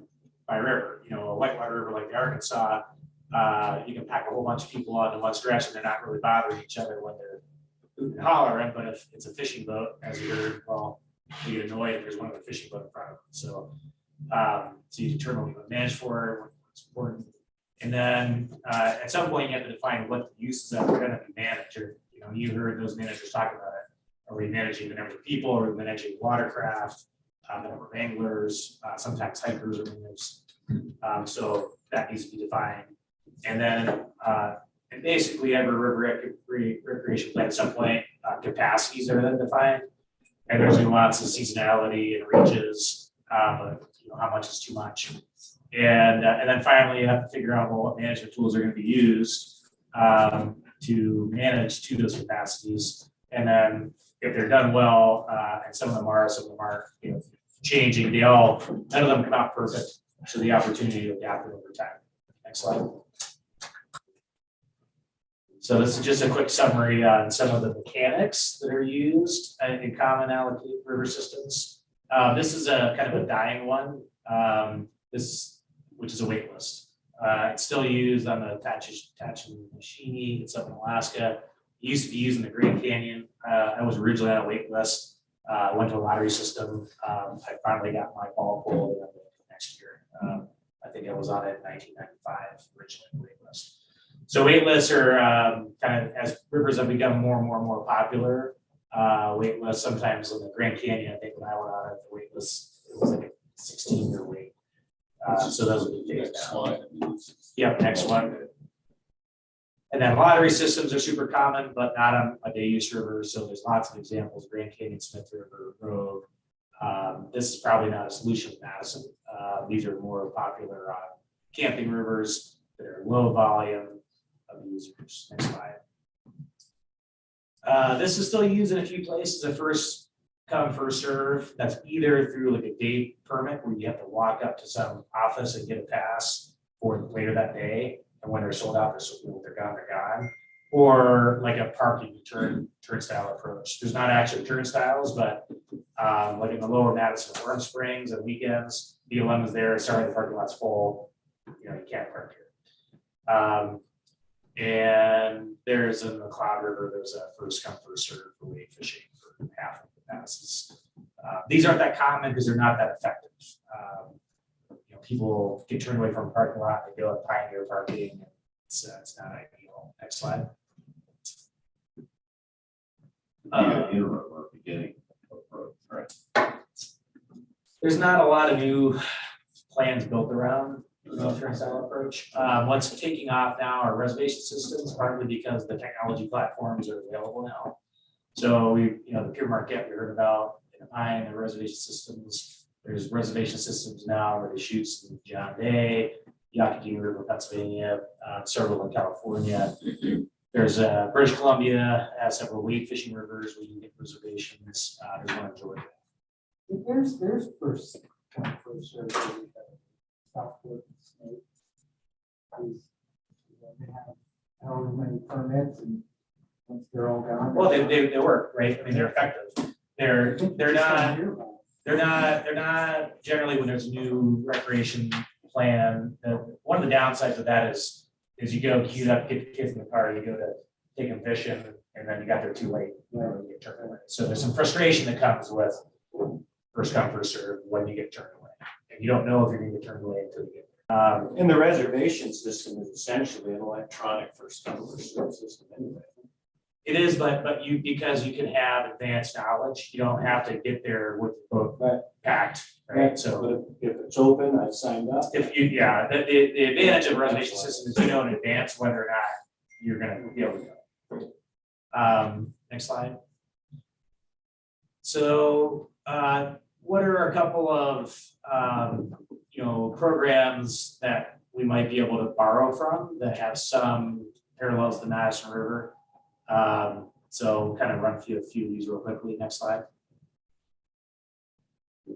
river. A whitewater river like the Arkansas, you can pack a whole bunch of people onto one stretch and they're not really bothering each other when they're hooting and hollering. But if it's a fishing boat, as you heard, well, you get annoyed if there's one with a fishing boat in front of them. So you determine what you want to manage for, what's important. And then at some point you have to define what the uses are going to be managed. Or, you heard those managers talk about it. Are we managing the number of people? Are we managing watercraft, the number of anglers, sometimes hikers or managers? So that needs to be defined. And then and basically every river recreation plan at some point, capacities are then defined. And there's lots of seasonality and reaches, but how much is too much. And then finally you have to figure out what management tools are going to be used to manage to those capacities. And then if they're done well, and some of them are changing, none of them come out perfect. So the opportunity to adapt it over time. Next slide. So this is just a quick summary on some of the mechanics that are used in common allocated river systems. This is a kind of a dying one. Which is a wait list. It's still used on the Tachimashini. It's up in Alaska. It used to be used in the Grand Canyon. I was originally on a wait list. Went to a lottery system. I finally got my ball pulled next year. I think I was on it in 1995 originally wait list. So wait lists are kind of, as rivers have become more and more popular. Wait lists sometimes in the Grand Canyon. I think when I went on it, the wait list it was like a 16-year wait. So those will be phased out. Yep, next one. And then lottery systems are super common, but not on a day use river. So there's lots of examples: Grand Canyon, Smith River, Rogue. This is probably not a solution in Madison. These are more popular on camping rivers that are low volume of users. Next slide. This is still used in a few places. The first come, first serve. That's either through like a day permit where you have to walk up to some office and get a pass for later that day. And when they're sold out, they're gone. Or like a parking turnstile approach. There's not actually turnstiles, but Like in the lower Madison Warm Springs on weekends, BLM is there, sorry, the parking lot's full, you know, you can't park here. And there's in the Cloud River, there's a first come, first served for wade fishing for half of the passes. These aren't that common because they're not that effective. You know, people get turned away from a parking lot, they go and pioneer parking, and it's not ideal. Next slide. Interim or beginning approach, right? There's not a lot of new plans built around the no-turn style approach. What's taking off now are reservation systems, partly because the technology platforms are available now. So we, you know, the Pure Marquette we heard about, in Pine, the reservation systems. There's reservation systems now where they shoot in John Day, Yakima River, Pennsylvania, several in California. There's British Columbia has several wade fishing rivers where you can get reservations. There's one in Georgia. There's first come, first served. Southwood Snake. They have however many permits, and once they're all gone. Well, they work, right? I mean, they're effective. They're not generally when there's a new recreation plan. One of the downsides of that is you go queued up, get the kids in the car, you go to take them fishing, and then you got there too late. You know, you get turned away. So there's some frustration that comes with first come, first serve when you get turned away. And you don't know if you're gonna get turned away until you get there. And the reservation system is essentially an electronic first come, first served system anyway. It is, but because you can have advanced knowledge, you don't have to get there with the book packed, right? So But if it's open, I signed up. if you, yeah, the advantage of a reservation system is you know in advance whether or not you're gonna be able to go. Next slide. So what are a couple of you know, programs that we might be able to borrow from that have some parallels to the Madison River? So kind of run through a few of these real quickly. Next slide.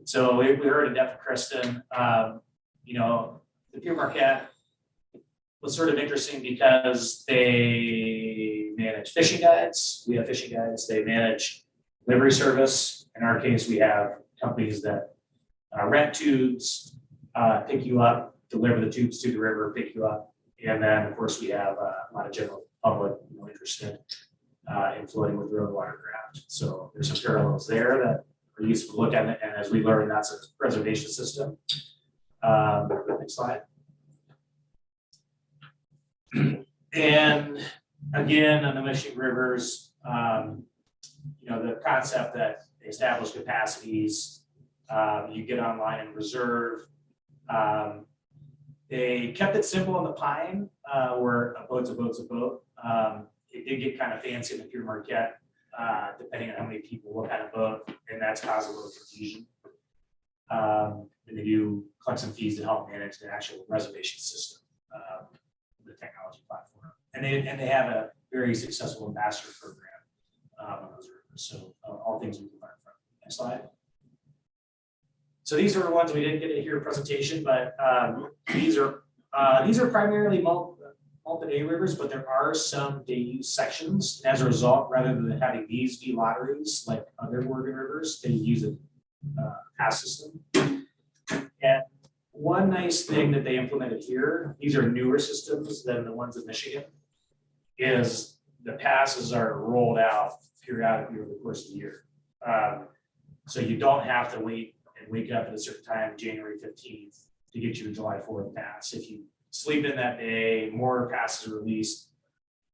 So we heard a death of Kristen. You know, the Pure Marquette was sort of interesting because they manage fishing guides. We have fishing guides. They manage delivery service. In our case, we have companies that rent tubes, pick you up, deliver the tubes to the river, pick you up. And then, of course, we have a lot of general public, you know, interested in floating with road watercraft. So there's some parallels there that are useful to look at. And as we learn, that's a reservation system. Next slide. And again, on the Michigan rivers, you know, the concept that they establish capacities, you get online and reserve. They kept it simple on the Pine, where a boat's a boat's a boat. It did get kind of fancy in the Pure Marquette, depending on how many people, what kind of boat, and that's caused a little confusion. And they do collect some fees to help manage the actual reservation system, the technology platform. And they have a very successful ambassador program on those rivers. So all things we can learn from. Next slide. So these are the ones we didn't get to hear presentation, but these are primarily multi-day rivers, but there are some day use sections. And as a result, rather than having these be lotteries like other Oregon rivers, they use a pass system. And one nice thing that they implemented here, these are newer systems than the ones in Michigan, is the passes are rolled out periodically over the course of the year. So you don't have to wait and wake up at a certain time, January 15th, to get you a July 4th pass. If you sleep in that day, more passes are released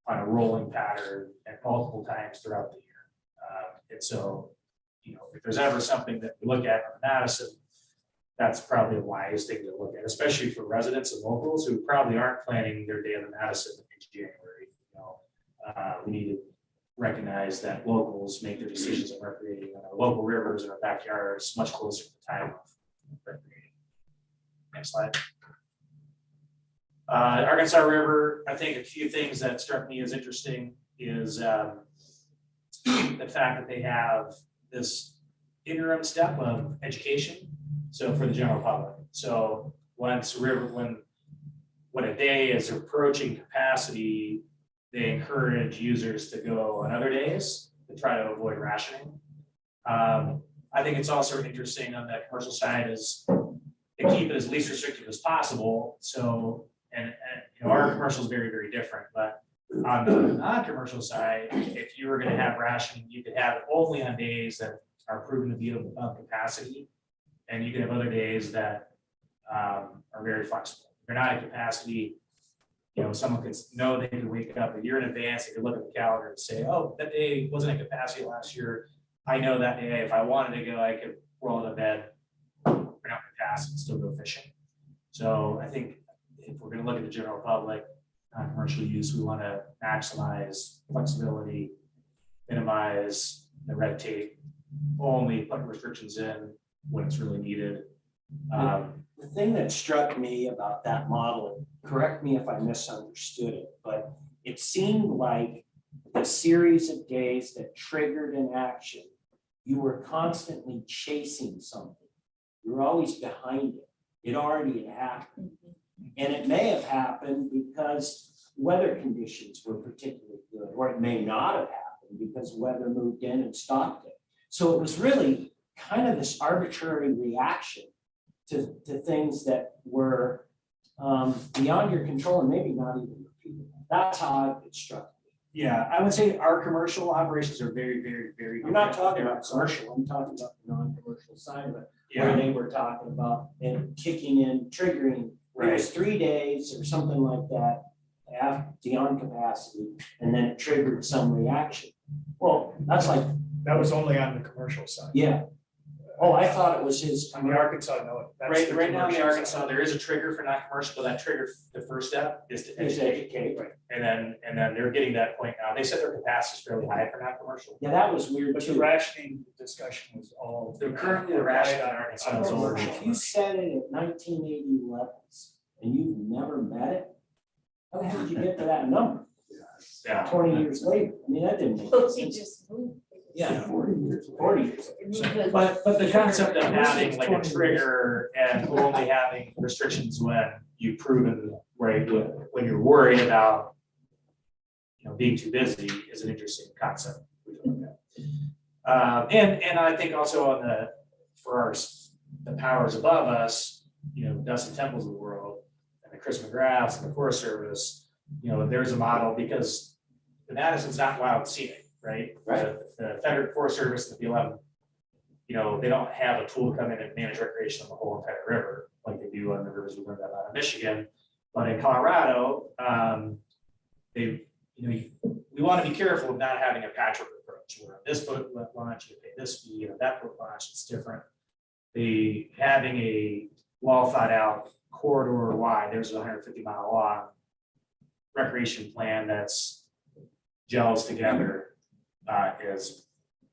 on a rolling pattern at multiple times throughout the year. And so, you know, if there's ever something that we look at on Madison, that's probably a wise thing to look at, especially for residents and locals who probably aren't planning their day on the Madison in January. You know, we need to recognize that locals make their decisions on recreating on our local rivers and our backyards much closer to the time of recreating. Next slide. Arkansas River, I think a few things that struck me as interesting is the fact that they have this interim step of education. So for the general public. So once river, when a day is approaching capacity, they encourage users to go on other days to try to avoid rationing. I think it's also interesting on the commercial side is to keep it as least restrictive as possible. So, and you know, our commercial is very, very different, but on the non-commercial side, if you were gonna have rationing, you could have it only on days that are proven to be above capacity. And you could have other days that are very flexible. If you're not at capacity, you know, someone could know they could wake up a year in advance, they could look at the calendar and say, oh, that day wasn't at capacity last year. I know that day, if I wanted to go, I could roll into bed, bring out my pass and still go fishing. So I think if we're gonna look at the general public, non-commercial use, we wanna maximize flexibility, minimize the red tape, only put restrictions in when it's really needed. The thing that struck me about that model, and correct me if I misunderstood it, but it seemed like the series of days that triggered an action, you were constantly chasing something. You were always behind it. It already had happened. And it may have happened because weather conditions were particularly good, or it may not have happened because weather moved in and stopped it. So it was really kind of this arbitrary reaction to things that were beyond your control and maybe not even repeatable. That's how it struck me. Yeah, I would say our commercial operations are very, very, very. I'm not talking about commercial, I'm talking about the non-commercial side of it, where Yeah, they were talking about it kicking in, triggering. It was 3 days or something like that, beyond capacity, and then it triggered some reaction. Well, that's like, That was only on the commercial side. yeah. Oh, I thought it was his. On the Arkansas, no. that's the right now in the commercial side. Arkansas, there is a trigger for non-commercial, but that trigger, the first step is to educate. Right. And then they're getting that point now. They said their capacity is fairly high for non-commercial. Yeah, that was weird But the too. rationing discussion was all. They're currently the ration on Arkansas is over. If you set it at 1980 levels and you've never met it, how the hell did you get to that number Yeah. 20 years later? I mean, that didn't make Well, sense. he just moved. Yeah, 40 years. But the concept of having like a trigger and only having restrictions when you've proven, right, when you're worried about, you know, being too busy is an interesting concept. we can look at. And I think also on the powers above us, you know, Dustin Temples of the world and the Chris McGraths and the Forest Service, you know, there's a model because the Madison's not wild scenic. Right? Right. The Federal Forest Service and the BLM, you know, they don't have a tool to come in and manage recreation on the whole entire river like they do on the rivers we learned about out of Michigan. But in Colorado, we want to be careful of not having a patchwork approach where on this boat launch, you pay this fee, and that boat launch, it's different. Having a well thought out corridor wide, there's a 150-mile long recreation plan that's gels together. Is,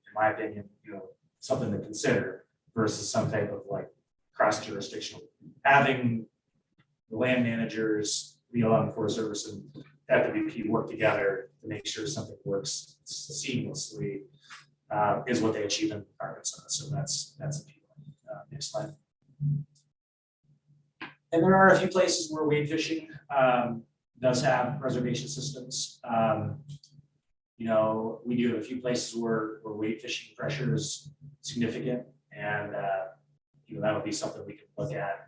in my opinion, you know, something to consider versus some type of like cross-jurisdictional. Having the land managers, BLM, Forest Service, and FWP work together to make sure something works seamlessly is what they achieve in Arkansas. So that's appealing. Next slide. And there are a few places where wade fishing does have reservation systems. You know, we do have a few places where wade fishing pressure is significant, and you know, that'll be something we can look at.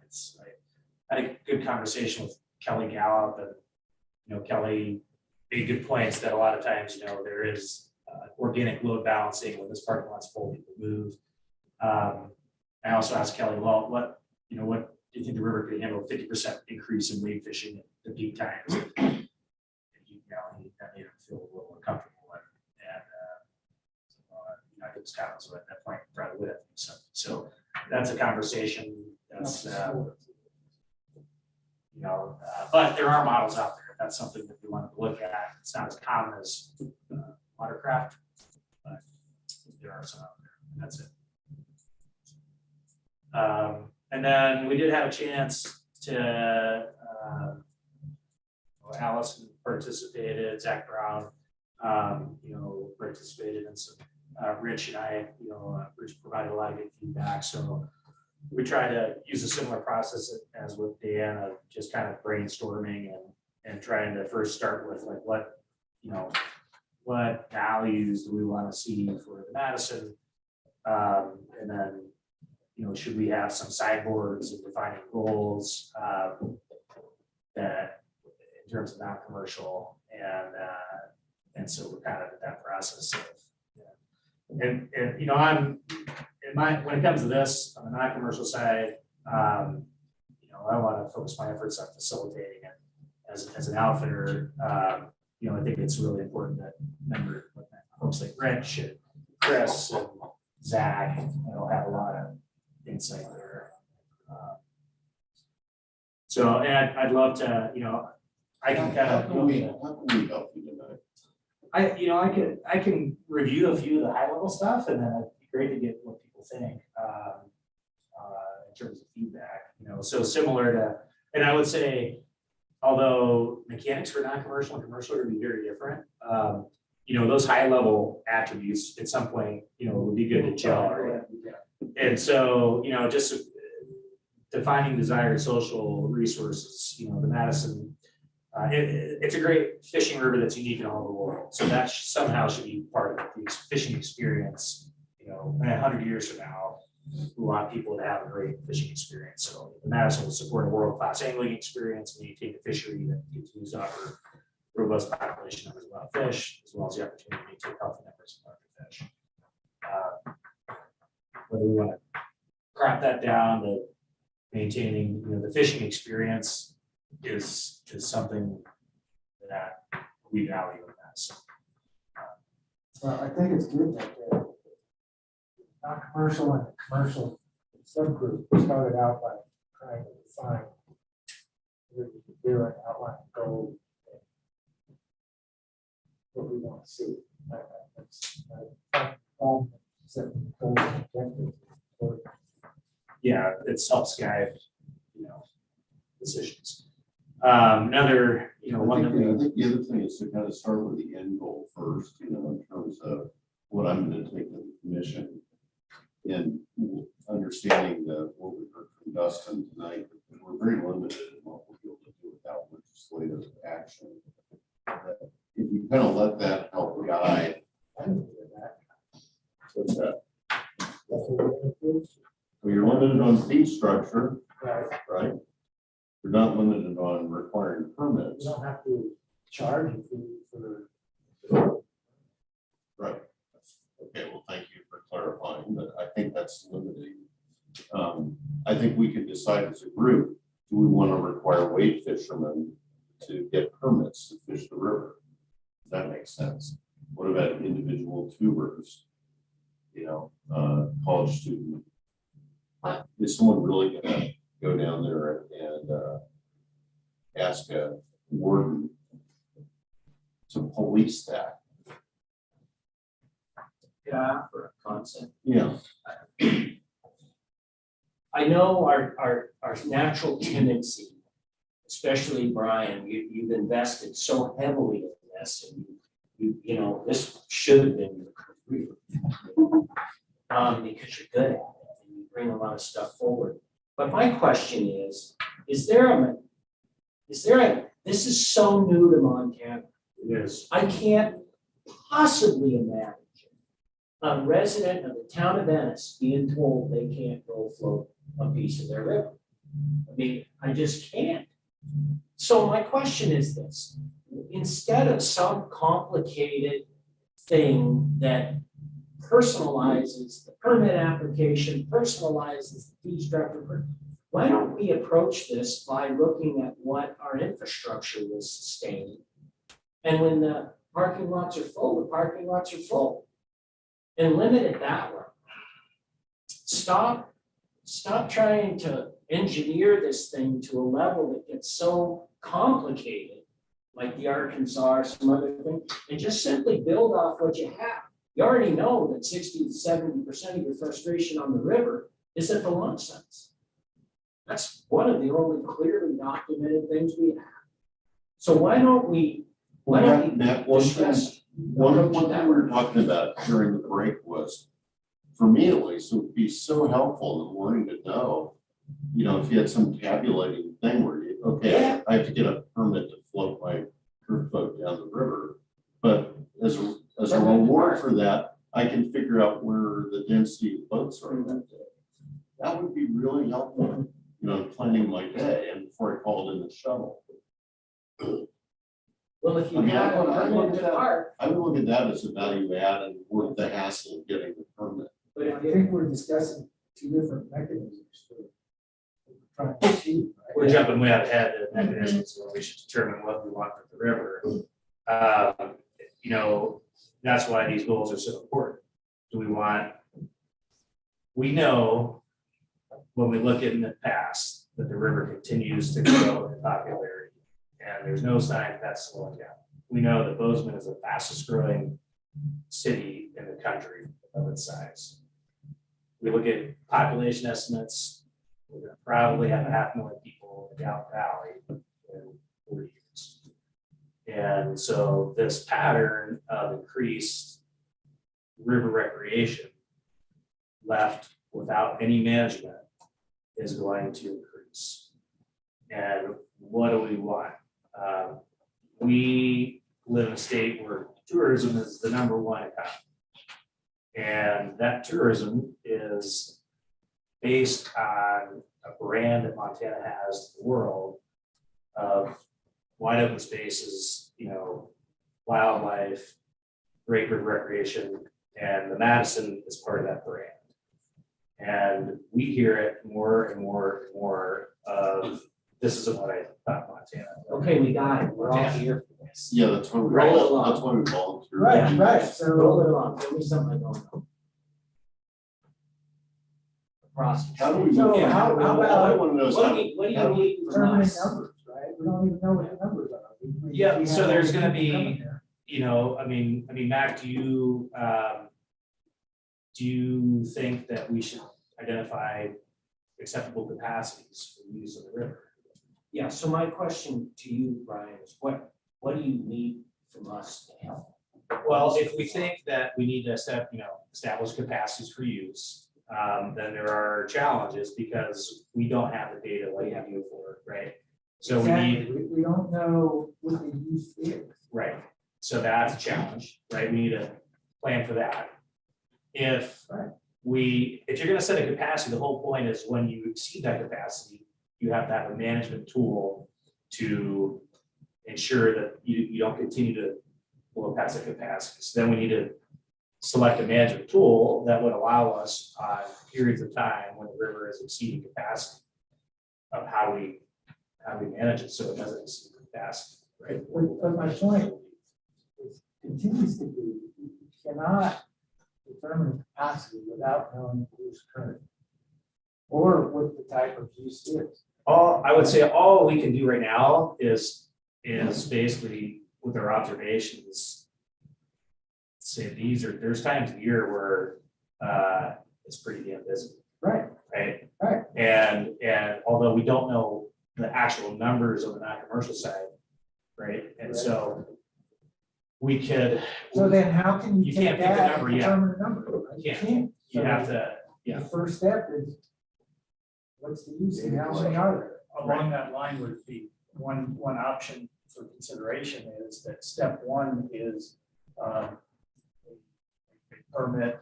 I had a good conversation with Kelly Gallup, and you know, Kelly made good points that a lot of times, you know, there is organic load balancing when this parking lot's full, people move. I also asked Kelly, well, what do you think the river could handle 50% increase in wade fishing at the peak times? And that made him feel a little more comfortable. And I think Scott was at that point probably with it. So that's a conversation that's, you know, but there are models out there. That's something that we want to look at. It's not as common as watercraft, but there are some out there. And that's it. And then we did have a chance to, Allison participated, Zach Brown, you know, participated in some, Rich and I, you know, Rich provided a lot of good feedback. So we try to use a similar process as with Dan of just kind of brainstorming and trying to first start with like what values do we want to see for the Madison? And then, should we have some sideboards and defining goals that in terms of non-commercial and so we're kind of at that process of, and when it comes to this, on the non-commercial side, I want to focus my efforts on facilitating it as an outfitter. I think it's really important that folks like Rich and Chris and Zach, have a lot of insight there. So, and I'd love to, I can kind of. How can we help you tonight? I can review a few of the high level stuff, and then it'd be great to get what people think in terms of feedback. So similar to, and I would say, although mechanics for non-commercial and commercial are going to be very different, those high level attributes at some point, would be good to gel. Right? And so, just defining desired social resources. The Madison. It's a great fishing river that's unique in all the world. So that somehow should be part of the fishing experience. 100 years from now, we want people to have a great fishing experience. So the Madison will support a world-class angling experience and maintain a fishery that continues to offer robust population numbers of wild fish, as well as the opportunity to maintain healthy numbers of larger fish. Whether we want to crop that down to maintaining, the fishing experience is something that we value in that. So, Well, I think it's good that non-commercial and commercial subgroup started out by trying to define what we could do and outline a goal and what we want to see. Setting goals and objectives. yeah, it helps guide, decisions. Another, one that I think the other thing is to kind of start with the end goal first, in terms of what I'm going to take to the commission and understanding what we heard from Dustin tonight, because we're very limited in what we'll be able to do without legislative action. If you kind of let that help guide. What's that? Well, you're limited on fee structure, right? You're not limited on requiring permits. You don't have to charge a fee for. Right. Okay, well, thank you for clarifying, but I think that's limiting. I think we could decide as a group, do we want to require wade fishermen to get permits to fish the river? Does that make sense? What about individual tubers? College student. Is someone really gonna go down there and ask a warden to police that? Yeah, for a concept. Yeah. I know our natural tendency, especially Brian, you've invested so heavily in this, and this should have been your career. Because you're good at it and you bring a lot of stuff forward. But my question is this is so new to Montana. is I can't possibly imagine a resident of the town of Venice being told they can't go float a piece of their river. I mean, I just can't. So my question is this: instead of some complicated thing that personalizes the permit application, personalizes the fee structure, why don't we approach this by looking at what our infrastructure will sustain? And when the parking lots are full, the parking lots are full. And limit it that way. Stop trying to engineer this thing to a level that gets so complicated, like the Arkansas or some other thing, and just simply build off what you have. You already know that 60 to 70% of your frustration on the river is at the launch sites. That's one of the only clearly documented things we have. So why don't we discuss? One of what we were talking about during the break was, for me at least, it would be so helpful in the morning to know, if you had some tabulating thing where I have to get a permit to float my curve boat down the river, but as a reward for that, I can figure out where the density of boats are that day. That would be really helpful, planning my day and before I called in the shuttle. Well, if you I mean, had a I look permit at to that. park, I would look at that as a value add and worth the hassle of getting the permit. But I think we're discussing two different mechanisms for trying to achieve. right? We're jumping way out ahead of mechanisms where we should determine what we want for the river. That's why these goals are so important. We know when we look in the past that the river continues to grow in popularity, and there's no sign that's slowing down. We know that Bozeman is the fastest growing city in the country of its size. We look at population estimates, we're gonna probably have 500,000 people in the Gallup Valley in 40 years. And so this pattern of increased river recreation left without any management is going to increase. And what do we want? We live in a state where tourism is the #1 economy. And that tourism is based on a brand that Montana has in the world of wide open spaces, wildlife, great river recreation, and the Madison is part of that brand. And we hear it more and more and more of, this isn't what I thought Montana. okay, we got it, we're all here for this. Yeah, that's why we volunteer. Right, so Roll it along, tell me something I don't know. Process. How do we? So yeah, how all about- I want to know is What how, do you how do we- need from permanent us? numbers, right? We don't even know what the numbers are. We Yeah, have so all there's the gonna people coming be- there. Mac, do you think that we should identify acceptable capacities for use of the river? Yeah, so my question to you, Brian, is what do you need from us to help? Well, if we think that we need to establish capacities for use, then there are challenges because we don't have the data like you do for, right? So we need, Exactly. We don't know what the use is. right, so that's a challenge, right? We need to plan for that. If Right. if you're gonna set a capacity, the whole point is when you exceed that capacity, you have to have a management tool to ensure that you don't continue to blow past the capacity. So then we need to select a management tool that would allow us on periods of time when the river is exceeding capacity of how we manage it so it doesn't exceed capacity, right? But my point continues to be, you cannot determine capacity without knowing the use current or what the type of use is. I would say all we can do right now is basically with our observations, say there's times of the year where it's pretty damn busy, Right. right? Right. And although we don't know the actual numbers on the non-commercial side, right? And so we could. So then how can You you take can't pick a that number and yet. determine a number? right? You can't. You So have to, The first step is, what's the use and how many are there? Along that line would be one option for consideration is that step one is a permit,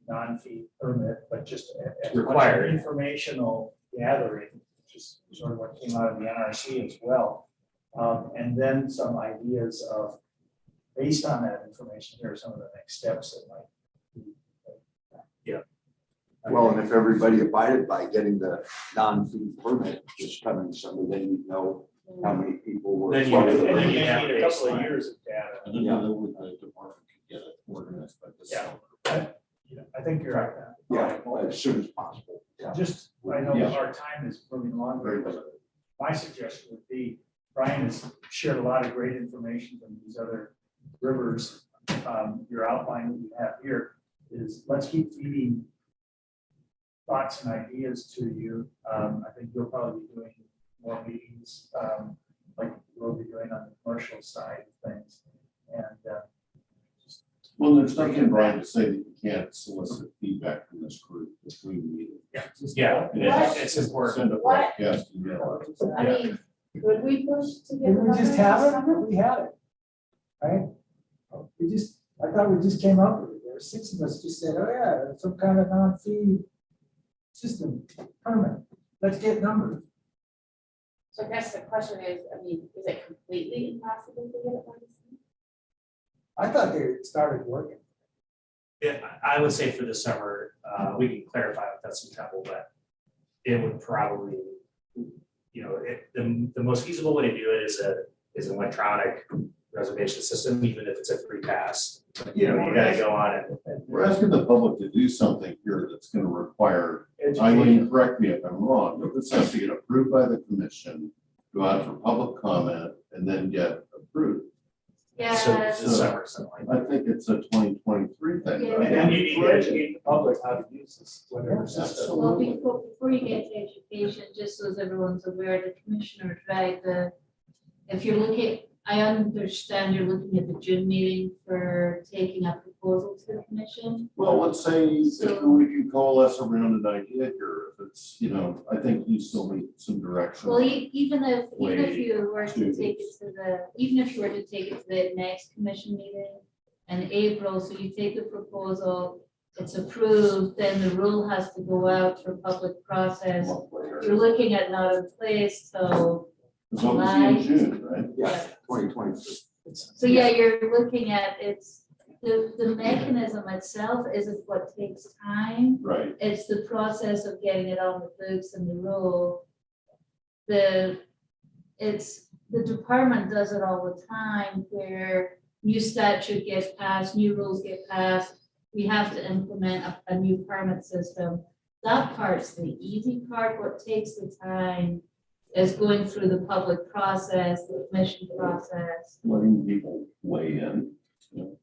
non-fee permit, but just as much Required. informational gathering, which is sort of what came out of the NRC as well. And then some ideas of, based on that information, here are some of the next steps that might be. Well, and if everybody abided by getting the non-fee permit, just coming summer, then you know how many people were. Then you- flooded. and then You you have need a couple of baseline. years of data. I don't know what the department could get it organized by this Yeah. summer. I think you're right. Yeah, as soon as possible. Yeah. Just, I know Yeah. our time is moving along, Very but good. my suggestion would be, Brian has shared a lot of great information from these other rivers. Your outline that you have here is, let's keep feeding thoughts and ideas to you. I think you'll probably be doing more meetings, like we'll be doing on the commercial side of things. And Well, there's nothing, Brian, to say that you can't solicit feedback from this group between meetings. yeah, What? it's important. Send a What? broadcast email. I mean, could we push to get? Didn't we just have it? We had it. Right? I thought we just came up with it. 6 of us just said, oh yeah, some kind of non-fee system, permit, let's get numbers. So I guess the question is, I mean, is it completely impossible to get it by the summer? I thought they started working. Yeah, I would say for the summer, we can clarify if that's some trouble, but it would probably, the most feasible way to do it is an electronic reservation system, even if it's a free pass. You gotta go on and. We're asking the public to do something here that's gonna require, Eileen, correct me if I'm wrong, but this has to get approved by the commission, go out for public comment, and then get approved. Yeah. So it's the summer, something like I think it's a 2023 thing. Yeah. right? And then you need to educate the public how to use this, whatever system. Well, Absolutely. before you get to education, just so as everyone's aware, the commissioners, right, if you're looking, I understand you're looking at the June meeting for taking a proposal to the commission. Well, let's say if we can coalesce around an idea here, if it's, I think you still need some direction. Well, even if Way you were to to- take it to even if you were to take it to the next commission meeting in April, so you take the proposal, it's approved, then the rule has to go out for public process. You're looking at not in place till It's obviously in June, right? Yeah, 2023. So yeah, you're looking at the mechanism itself isn't what takes time. Right. It's the process of getting it on the books and the rule. The department does it all the time where new statute gets passed, new rules get passed. We have to implement a new permit system. That part's the easy part. What takes the time is going through the public process, the commission process. Letting people weigh in.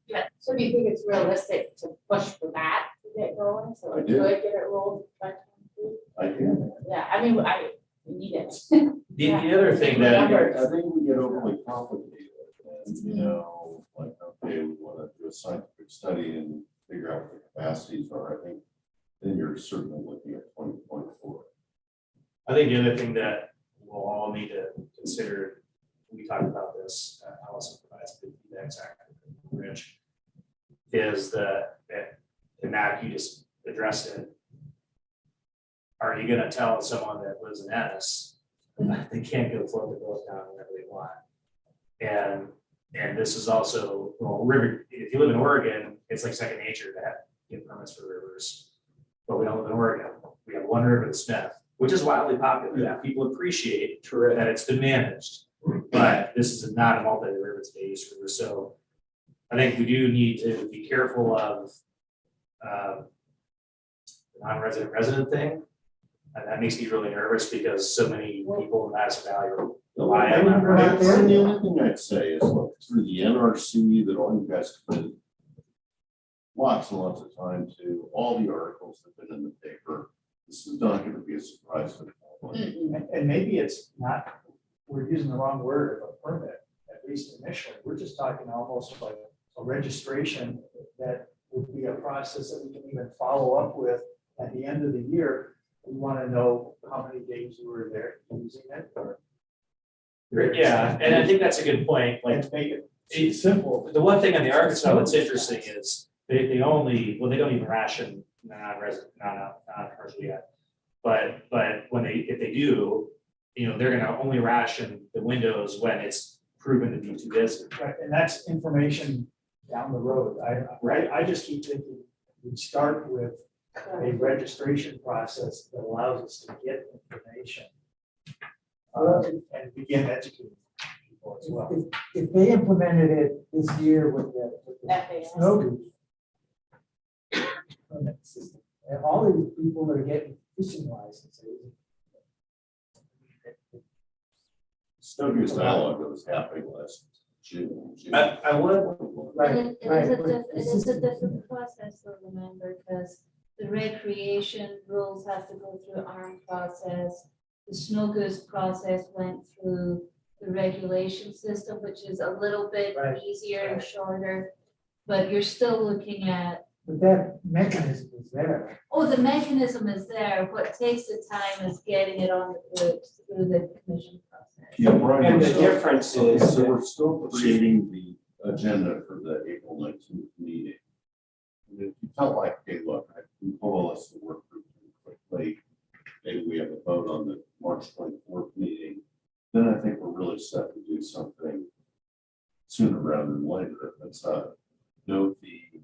Yeah, so do you think it's realistic to push for that to get going, so I we do. could get it rolled by 22? I do. Yeah, I mean, we need it. The other thing that, I think we get overly complicated and, like, okay, we want to do a scientific study and figure out what the capacities are. I think then you're certainly looking at 2024. I think the other thing that we'll all need to consider, we talked about this, Allison provides good feedback, exactly, Rich, is and Matt, you just addressed it. Are you gonna tell someone that lives in Ennis that they can't go float the boat down whenever they want? And this is also, river, if you live in Oregon, it's like second nature to get permits for rivers. But we don't live in Oregon. We have one river, the Smith, which is wildly popular. Yeah, people appreciate that it's been managed. But this is not a multi-river, it's a base river. So I think we do need to be careful of the non-resident resident thing. And that makes me really nervous because so many people in Madison Valley rely on that. And the only thing I'd say is, look, through the NRC that all you guys committed lots and lots of time to, all the articles that have been in the paper. This is not going to be a surprise to the public. And maybe it's not, we're using the wrong word of a permit, at least initially. We're just talking almost like a registration that would be a process that we can even follow up with at the end of the year. We want to know how many days you were there using it or. Yeah, and I think that's a good point. Like, And make it simple. the one thing on the Arkansas that's interesting is they only, well, they don't even ration non-resident, non-commercial yet. But when if they do, they're gonna only ration the windows when it's proven to be too busy. Right, and that's information down the road. I just keep thinking we start with a registration process that allows us to get information. And begin educating people as well. If they implemented it this year with the FAS. snow goose permit system, and all these people that are getting fishing licenses. Snow goose dialogue that was happening last June. I would, Right, It is a different process, though, remember, because the recreation rules have to go through ARM process. The snow goose process went through the regulation system, which is a little bit Right. easier and shorter. But you're still looking at, But that mechanism is there. the mechanism is there. What takes the time is getting it on the books through the commission process. Yeah, Brian. And we're the still- difference okay, is, So we're still creating the agenda for the April 19th meeting. I mean, if you felt like, hey, look, we coalesced the work group quickly, maybe we have a vote on the March 24th meeting, then I think we're really set to do something sooner rather than later. If it's a no fee,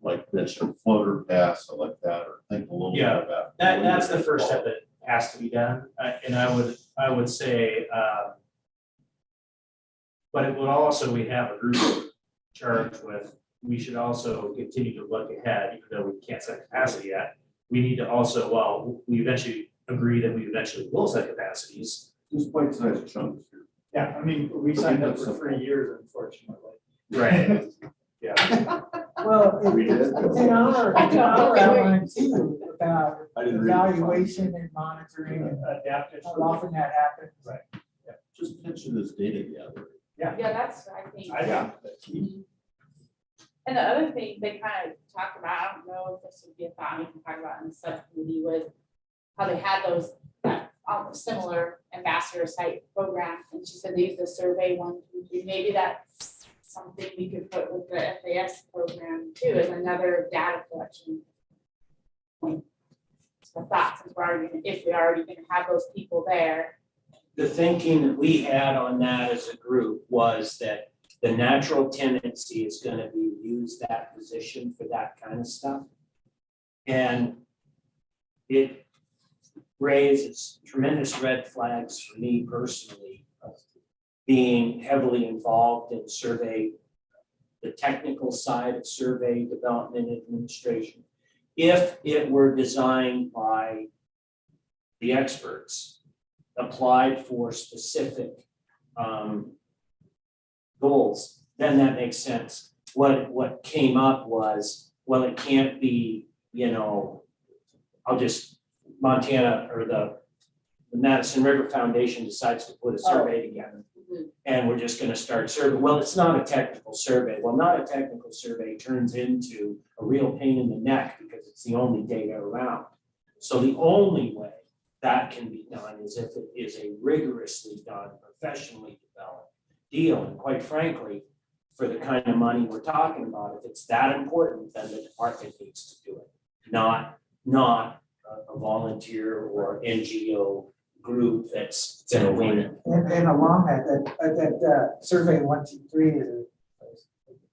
like mention floater pass or like that, or think a little bit Yeah, about. That's the first step that has to be done, and I would say, but it would also, we have a group charged with, we should also continue to look ahead, even though we can't set capacity yet. We need to also, well, we eventually agree that we eventually will set capacities. Just bite-sized chunks here. Yeah, I mean, we signed up for 3 years, unfortunately. Right. Yeah. Well, We did. it's in our outline too, about I didn't read it. evaluation and monitoring and Adaptive. how often that happens. Right. Just picture this data gathering. Yeah, that's, I think. Yeah. And the other thing they kind of talked about, I don't know if this would be a thought we can talk about in the subcommittee, was how they had those, that similar ambassador site program, and she said they used a survey 1, 2, 3, maybe that's something we could put with the FAS program too, as another data collection point. So thought, since we're already, if we're already gonna have those people there. The thinking that we had on that as a group was that the natural tendency is gonna be to use that position for that kind of stuff. And it raises tremendous red flags for me personally, of being heavily involved in survey, the technical side of survey development administration. If it were designed by the experts, applied for specific goals, then that makes sense. What came up was, well, it can't be, Montana or the Madison River Foundation decides to put a survey together. And we're just gonna start survey. Well, it's not a technical survey. Well, not a technical survey turns into a real pain in the neck because it's the only data around. So the only way that can be done is if it is a rigorously done, professionally developed deal. And quite frankly, for the kind of money we're talking about, if it's that important, then the department needs to do it, not a volunteer or NGO group that's gonna win it. And along that survey 1, 2, 3 is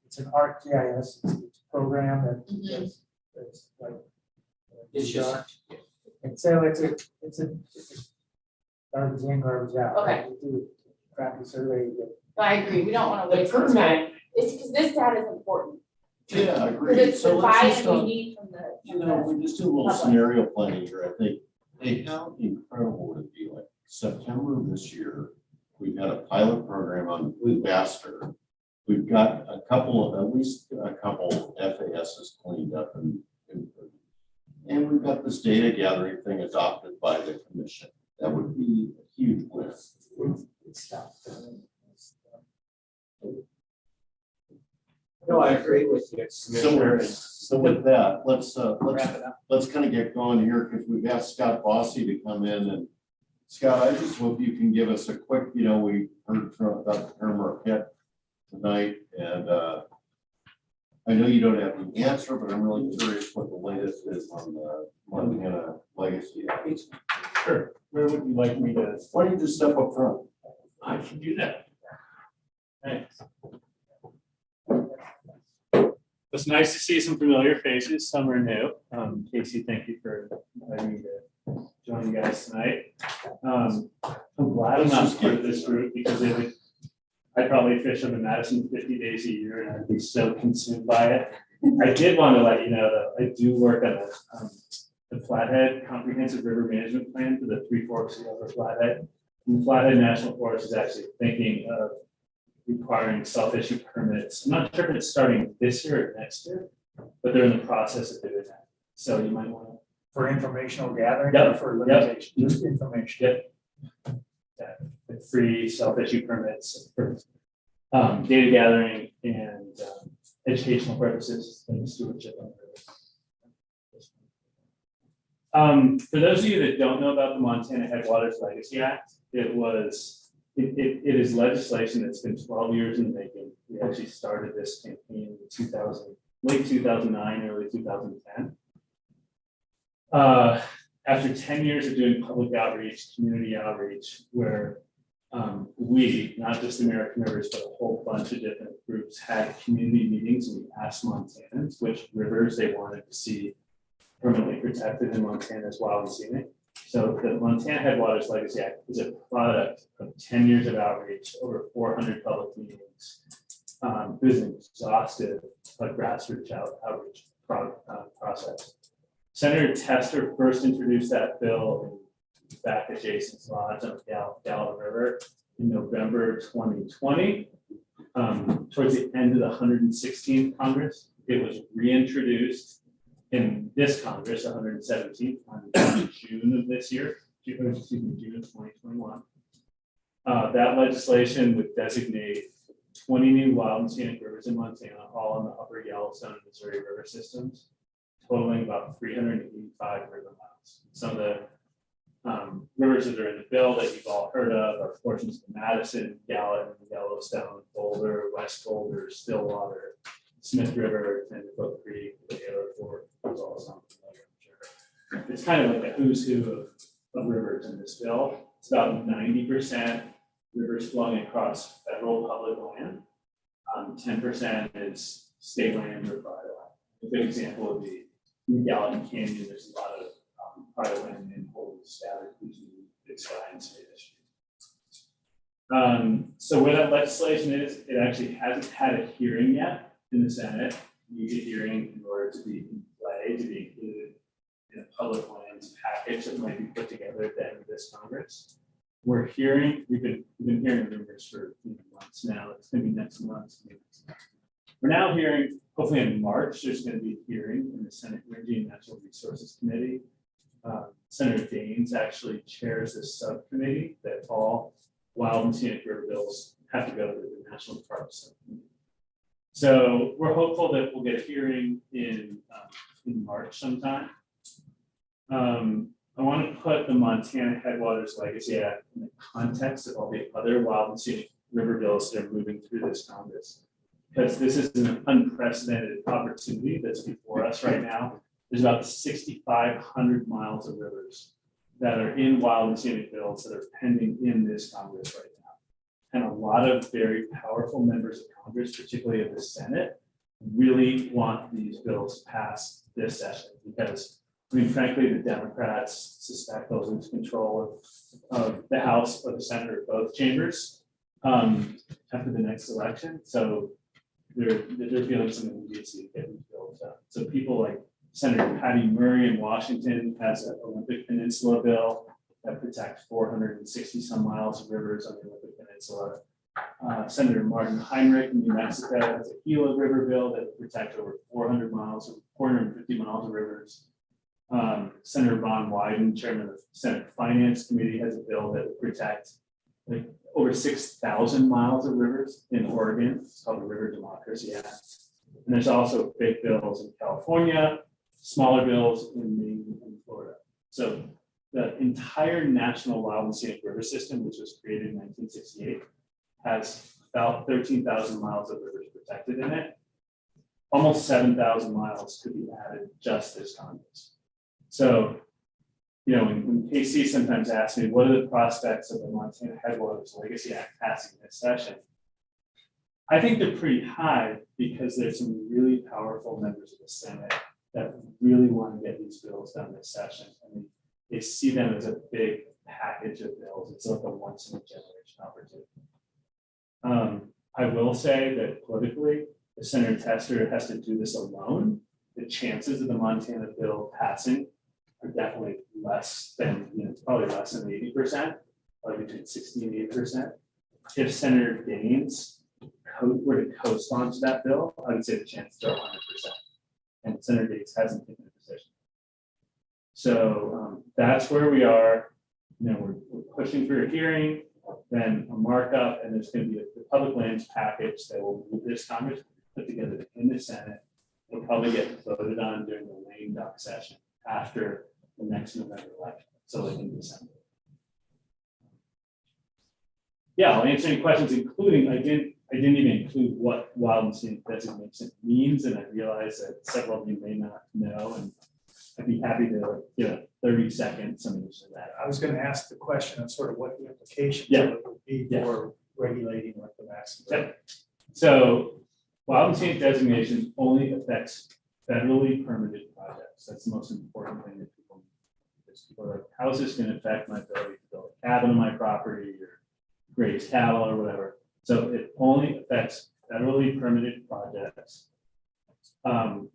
it's an ArcGIS program that's like. It's just, And so it's a garbage in, garbage out. Okay. We do a crappy survey. But I agree, we don't wanna the waste this time. permit, It's because this data is important. Yeah, I agree. Because it's So the let's just, buy-in we need from the. we just do a little scenario planning here. I think, hey, how incredible would it be like September of this year? We've got a pilot program on Ambassador. We've got at least a couple FASs cleaned up and we've got this data gathering thing adopted by the commission. That would be a huge win. no, I agree with you. So with that, let's Wrap it up. let's kind of get going here because we've asked Scott Bossy to come in, and Scott, I just hope you can give us a quick, we heard from Dr. Marquette tonight, and I know you don't have the answer, but I'm really curious what the latest is on the Montana legacy. Sure. Where would you like me to? Why don't you just step up front? I can do that. Thanks. It's nice to see some familiar faces. Some are new. Casey, thank you for letting me to join you guys tonight. I'm glad I'm not part of this group because I'd probably fish on the Madison 50 days a year and I'd be so consumed by it. I did want to let you know that I do work on the Flathead Comprehensive River Management Plan for the Three Forks of the Upper Flathead. And the Flathead National Forest is actually thinking of requiring self-issue permits. I'm not sure if it's starting this year or next year, but they're in the process of doing that. So you might want to. For informational gathering Yep, or for limitation, just information. Yep. Yeah, free self-issue permits for data gathering and educational purposes and stewardship. For those of you that don't know about the Montana Headwaters Legacy Act, it is legislation that's been 12 years in the making. We actually started this campaign in 2000. late 2009, early 2010. After 10 years of doing public outreach, community outreach, where we, not just American Rivers, but a whole bunch of different groups had community meetings, and we asked Montanans which rivers they wanted to see permanently protected in Montana's wild and scenic. So the Montana Headwaters Legacy Act is a product of 10 years of outreach, over 400 public meetings. It was an exhaustive grassroots outreach process. Senator Tester first introduced that bill back at Jason's Lodge on the Gallup River in November 2020. Towards the end of the 116th Congress, it was reintroduced in this Congress, 117th, in June of this year, June of 2021. That legislation would designate 20 new wild and scenic rivers in Montana, all on the upper Yellowstone and Missouri River systems, totaling about 385 river miles. Some of the rivers that are in the bill that you've all heard of are portions of Madison, Gallatin, Yellowstone, Boulder, West Boulder, Stillwater, Smith River, Tenderfoot Creek, the Taylor Fork, there's all some familiar, I'm sure. It's kind of like a who's who of rivers in this bill. It's about 90% rivers flowing across federal public land. 10% is state land or private land. A good example would be in the Gallatin Canyon. There's a lot of private land in holdings scattered between Big Sky and state history. So where that legislation is, it actually hasn't had a hearing yet in the Senate. You need a hearing in order to be in play, to be included in a public lands package that might be put together at the end of this Congress. We're hearing, we've been hearing rumors for months now. It's going to be next month. We're now hearing, hopefully in March, there's going to be a hearing in the Senate Energy and Natural Resources Committee. Senator Daines actually chairs this subcommittee that all wild and scenic river bills have to go to the National Park Subcommittee. So we're hopeful that we'll get a hearing in March sometime. I want to put the Montana Headwaters Legacy Act in the context of all the other wild and scenic river bills that are moving through this Congress, because this is an unprecedented opportunity that's before us right now. There's about 6,500 miles of rivers that are in wild and scenic bills that are pending in this Congress right now. And a lot of very powerful members of Congress, particularly of the Senate, really want these bills passed this session because, I mean, frankly, the Democrats suspect they'll lose control of the House or the Senate or both chambers after the next election. So they're feeling some immediacy to get these bills done. So people like Senator Patty Murray in Washington has an Olympic Peninsula bill that protects 460 some miles of rivers on the Olympic Peninsula. Senator Martin Heinrich in New Mexico has a Gila River bill that would protect over 450 miles of rivers. Senator Ron Wyden, chairman of the Senate Finance Committee, has a bill that would protect like over 6,000 miles of rivers in Oregon. It's called the River Democracy Act. And there's also big bills in California, smaller bills in Maine and Florida. So the entire national wild and scenic river system, which was created in 1968, has about 13,000 miles of rivers protected in it. Almost 7,000 miles could be added just this Congress. So, you know, when KC sometimes asks me, what are the prospects of the Montana Headwaters Legacy Act passing this session? I think they're pretty high because there's some really powerful members of the Senate that really want to get these bills done this session. I mean, they see them as a big package of bills. It's like a once in a generation opportunity. I will say that politically, if Senator Tester has to do this alone, the chances of the Montana bill passing are definitely less than, you know, it's probably less than 80%, probably between 60 and 80%. If Senator Daines were to co-sponsor that bill, I would say the chances are 100%. And Senator Daines hasn't taken a position. So that's where we are. You know, we're pushing for a hearing, then a markup, and there's going to be the public lands package that will move this Congress, put together in the Senate. It'll probably get voted on during the lame duck session after the next November election, so like in December. Yeah, I'll answer any questions, including I didn't I didn't even include what wild and scenic designation means, and I realized that several of you may not know, and I'd be happy to give a 30-second summation of that. I was gonna ask the question of sort of what the implications Yeah. of it would be Yeah. for regulating like the Madison. Yeah. So wild and scenic designation only affects federally permitted projects. That's the most important thing that people need. Because people are like, how is this gonna affect my ability to build a cabin on my property or raise cattle or whatever? So it only affects federally permitted projects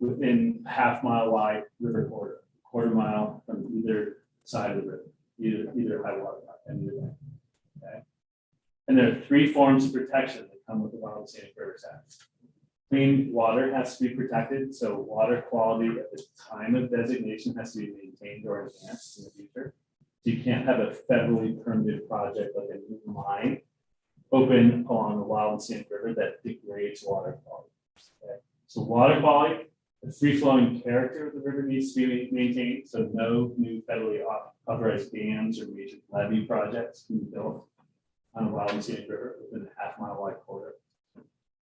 within half-mile wide river corridor, quarter-mile from either side of the river, either high water mark and either bank. Okay. And there are 3 forms of protection that come with the Wild and Scenic Rivers Act. Clean water has to be protected, so water quality at the time of designation has to be maintained or enhanced in the future. So you can't have a federally permitted project like a new mine open along the Wild and Scenic River that degrades water quality. Okay. So water quality, the free-flowing character of the river needs to be maintained, so no new federally authorized dams or major levee projects can be built on a Wild and Scenic River within a half-mile wide corridor.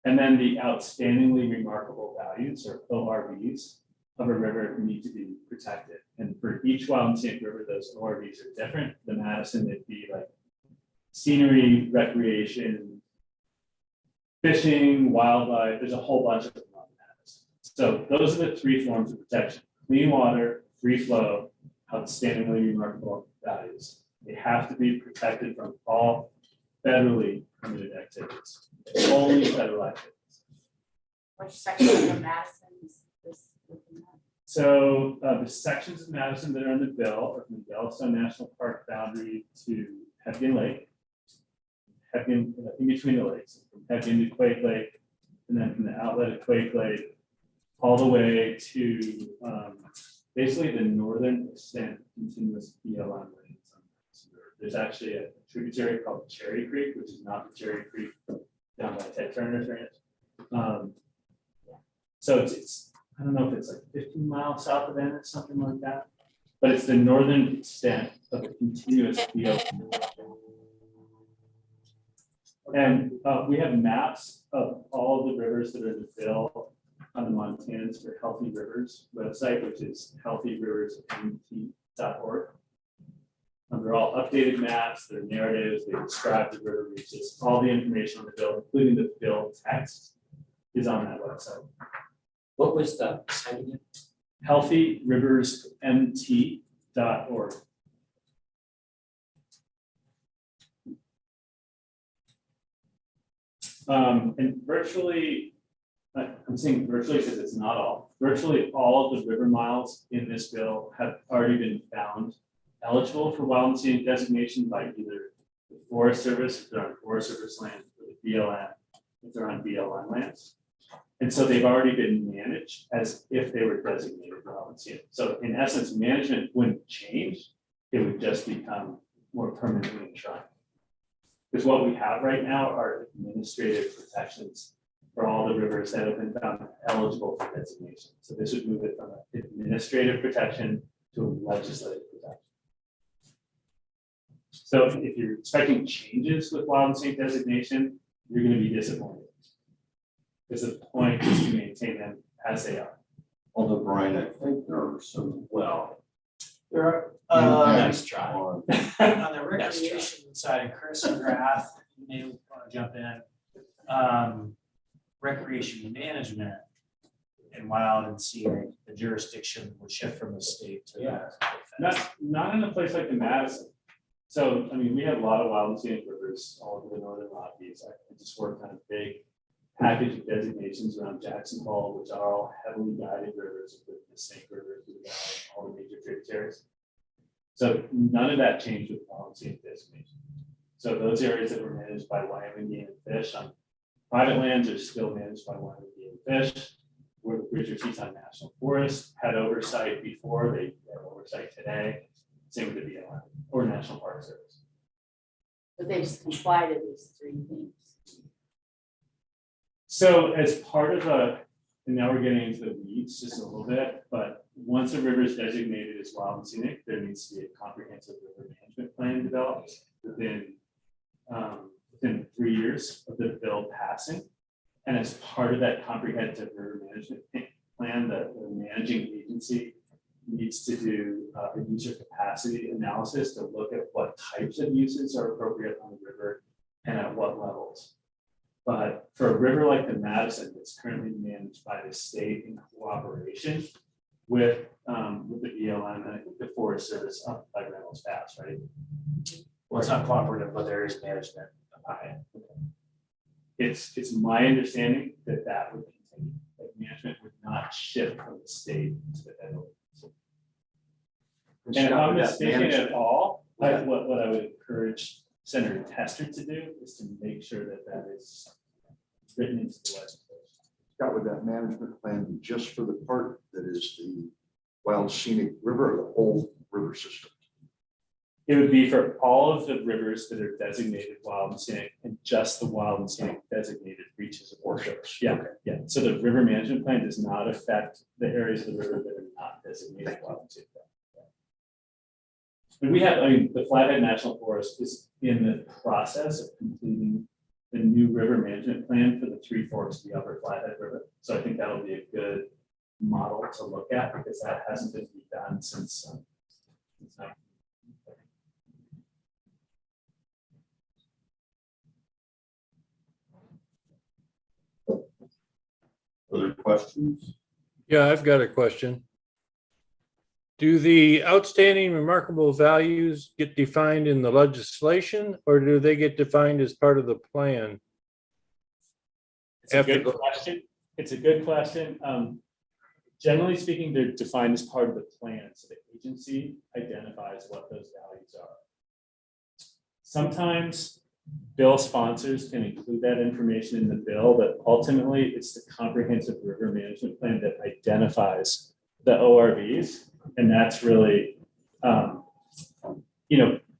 And then the outstandingly remarkable values, or ORVs, of a river need to be protected. And for each Wild and Scenic River, those ORVs are different. The Madison, it'd be like scenery, recreation, fishing, wildlife. There's a whole bunch of them on Madison. So those are the 3 forms of protection: clean water, free flow, outstandingly remarkable values. They have to be protected from all federally permitted activities, only federal activities. Which section of Madison is this looking at? So the sections of Madison that are in the bill are from the Yellowstone National Park boundary to Hebgen Lake, Hebgen, in between the lakes, from Hebgen to Quake Lake, and then from the outlet of Quake Lake all the way to basically the northern extent continuous BLM lanes. There's actually a tributary called Cherry Creek, which is not the Cherry Creek down by Ted Turner's ranch. So it's I don't know if it's like 15 miles south of Ennis, something like that, but it's the northern extent of a continuous BLM. And we have maps of all of the rivers that are in the bill on the Montanans for Healthy Rivers website, which is healthyriversmt.org. They're all updated maps, they're narratives, they describe the river reaches, all the information on the bill, including the bill text, is on that website. What was the site again? healthyriversmt.org. And virtually, I'm saying virtually because it's not all, virtually all of the river miles in this bill have already been found eligible for wild and scenic designation by either the Forest Service, if they're on Forest Service land, or the BLM, if they're on BLM lands. And so they've already been managed as if they were designated wild and scenic. So in essence, management wouldn't change, it would just become more permanently enshrined. Because what we have right now are administrative protections for all the rivers that have been found eligible for designation. So this would move it from an administrative protection to a legislative protection. So if you're expecting changes with wild and scenic designation, you're going to be disappointed. Because the point is to maintain them as they are. Although Brian, I think there are some, well. There are, Nice try. on the recreation side, and Chris and Graff, you may want to jump in. Recreation management and wild and scenic, the jurisdiction would shift from the state to. Yeah. Not in a place like the Madison. So, I mean, we have a lot of wild and scenic rivers all over the northern Rockies. I just worked on a big package of designations around Jackson Hole, which are all heavily guided rivers with the Snake River, through the valley, all the major tributaries. So none of that changed with wild and scenic designation. So those areas that were managed by Wyoming Game and Fish on private lands are still managed by Wyoming Game and Fish. Where the Bridger Teton National Forest had oversight before, they have oversight today. Same with the BLM or National Park Service. But they just comply to these 3 things. So as part of and now we're getting into the weeds just a little bit, but once a river is designated as wild and scenic, there needs to be a comprehensive river management plan developed within within 3 years of the bill passing. And as part of that comprehensive river management plan, the managing agency needs to do a user capacity analysis to look at what types of uses are appropriate on the river and at what levels. But for a river like the Madison, that's currently managed by the state in cooperation with the BLM and I think the Forest Service up by Renewals Pass, right? Well, it's not cooperative, but there is management behind it. It's my understanding that that would continue, that management would not shift from the state to the federal. And if I'm mistaken at all, what I would encourage Senator Tester to do is to make sure that that is written into the legislation. Scott, would that management plan be just for the part that is the wild scenic river or the whole river system? It would be for all of the rivers that are designated wild and scenic and just the wild and scenic designated reaches of water. Yeah, yeah. So the river management plan does not affect the areas of the river that are not designated wild and scenic. And we have, I mean, the Flathead National Forest is in the process of completing the new river management plan for the Three Forks of the Upper Flathead River. So I think that'll be a good model to look at because that hasn't been done since 19. Other questions? Yeah, I've got a question. Do the outstanding remarkable values get defined in the legislation or do they get defined as part of the plan? It's a good question. It's a good question. Generally speaking, they're defined as part of the plan. So the agency identifies what those values are. Sometimes bill sponsors can include that information in the bill, but ultimately it's the comprehensive river management plan that identifies the ORVs. And that's really,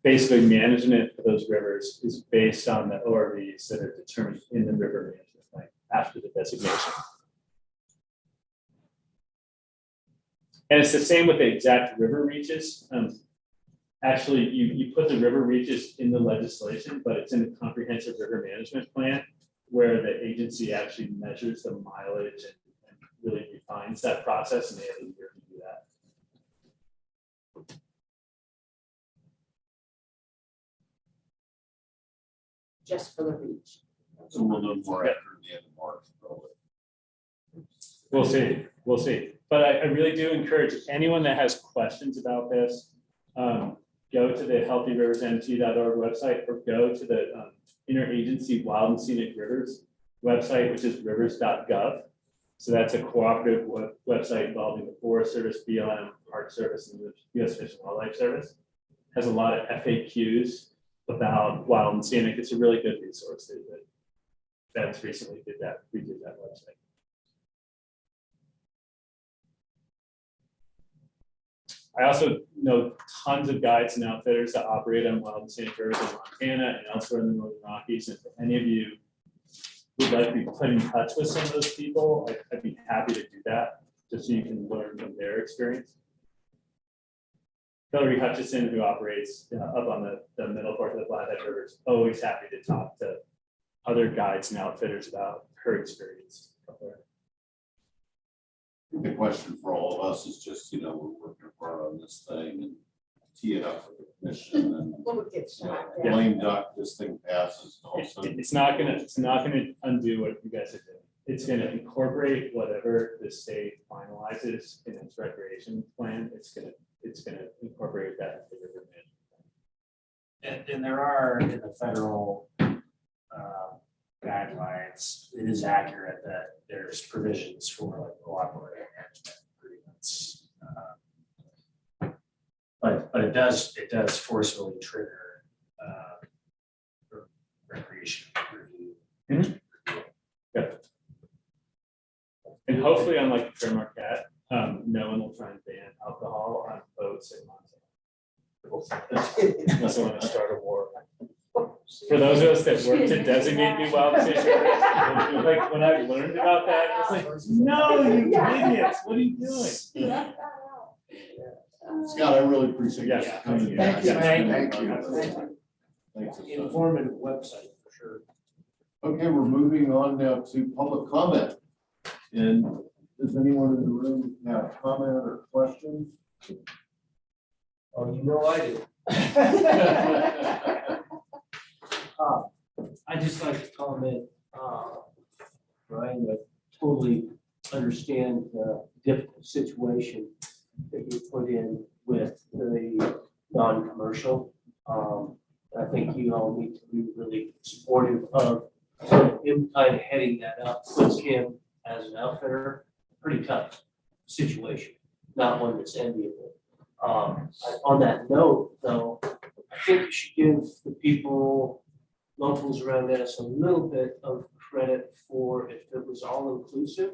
basically management of those rivers is based on the ORVs that are determined in the river management plan after the designation. And it's the same with the exact river reaches. Actually, you put the river reaches in the legislation, but it's in the comprehensive river management plan where the agency actually measures the mileage and really defines that process, and they have a year to do that. Just for the reach. So we'll know more after the end of March, probably. We'll see. But I really do encourage anyone that has questions about this, go to the healthyriversmt.org website or go to the Interagency Wild and Scenic Rivers website, which is rivers.gov. So that's a cooperative website involving the Forest Service, BLM, Park Service, and the U.S. Fish and Wildlife Service. It has a lot of FAQs about wild and scenic. It's a really good resource. That's recently redid that website. I also know tons of guides and outfitters that operate on wild and scenic rivers in Montana and elsewhere in the Northern Rockies. And if any of you would like to be put in touch with some of those people, I'd be happy to do that, just so you can learn from their experience. Hillary Hutchison, who operates up on the middle part of the Flathead River, is always happy to talk to other guides and outfitters about her experience up there. The question for all of us is just, we're working hard on this thing and tee it up for the commission and We'll get shot. blame duck, this thing passes. Also, It's not gonna undo what you guys are doing. It's gonna incorporate whatever the state finalizes in its recreation plan. It's gonna incorporate that into the river management plan. And there are in the federal guidelines, it is accurate that there's provisions for like cooperative management agreements. But it does forcefully trigger recreation review. Yeah. And hopefully, unlike the Fair Marquette, no one will try and ban alcohol on boats in Montana. Unless they want to start a war. For those of us that work to designate new wild and scenic rivers, like when I learned about that, I was like, no, you idiots, what are you doing? Scott, I really appreciate you Yes. coming. Thank you, Yeah. Mike. Thank you. Thank you. Thanks. Informative website for sure. Okay, we're moving on now to public comment. And does anyone in the room have comment or questions? Oh, you know I do. I just like to comment, Brian, I totally understand the difficult situation that you put in with the non-commercial. I think you all need to be really supportive of him kind of heading that up, puts him as an outfitter, pretty tough situation, not one that's enviable. On that note, though, I think you should give the people, locals around us, a little bit of credit for if it was all inclusive.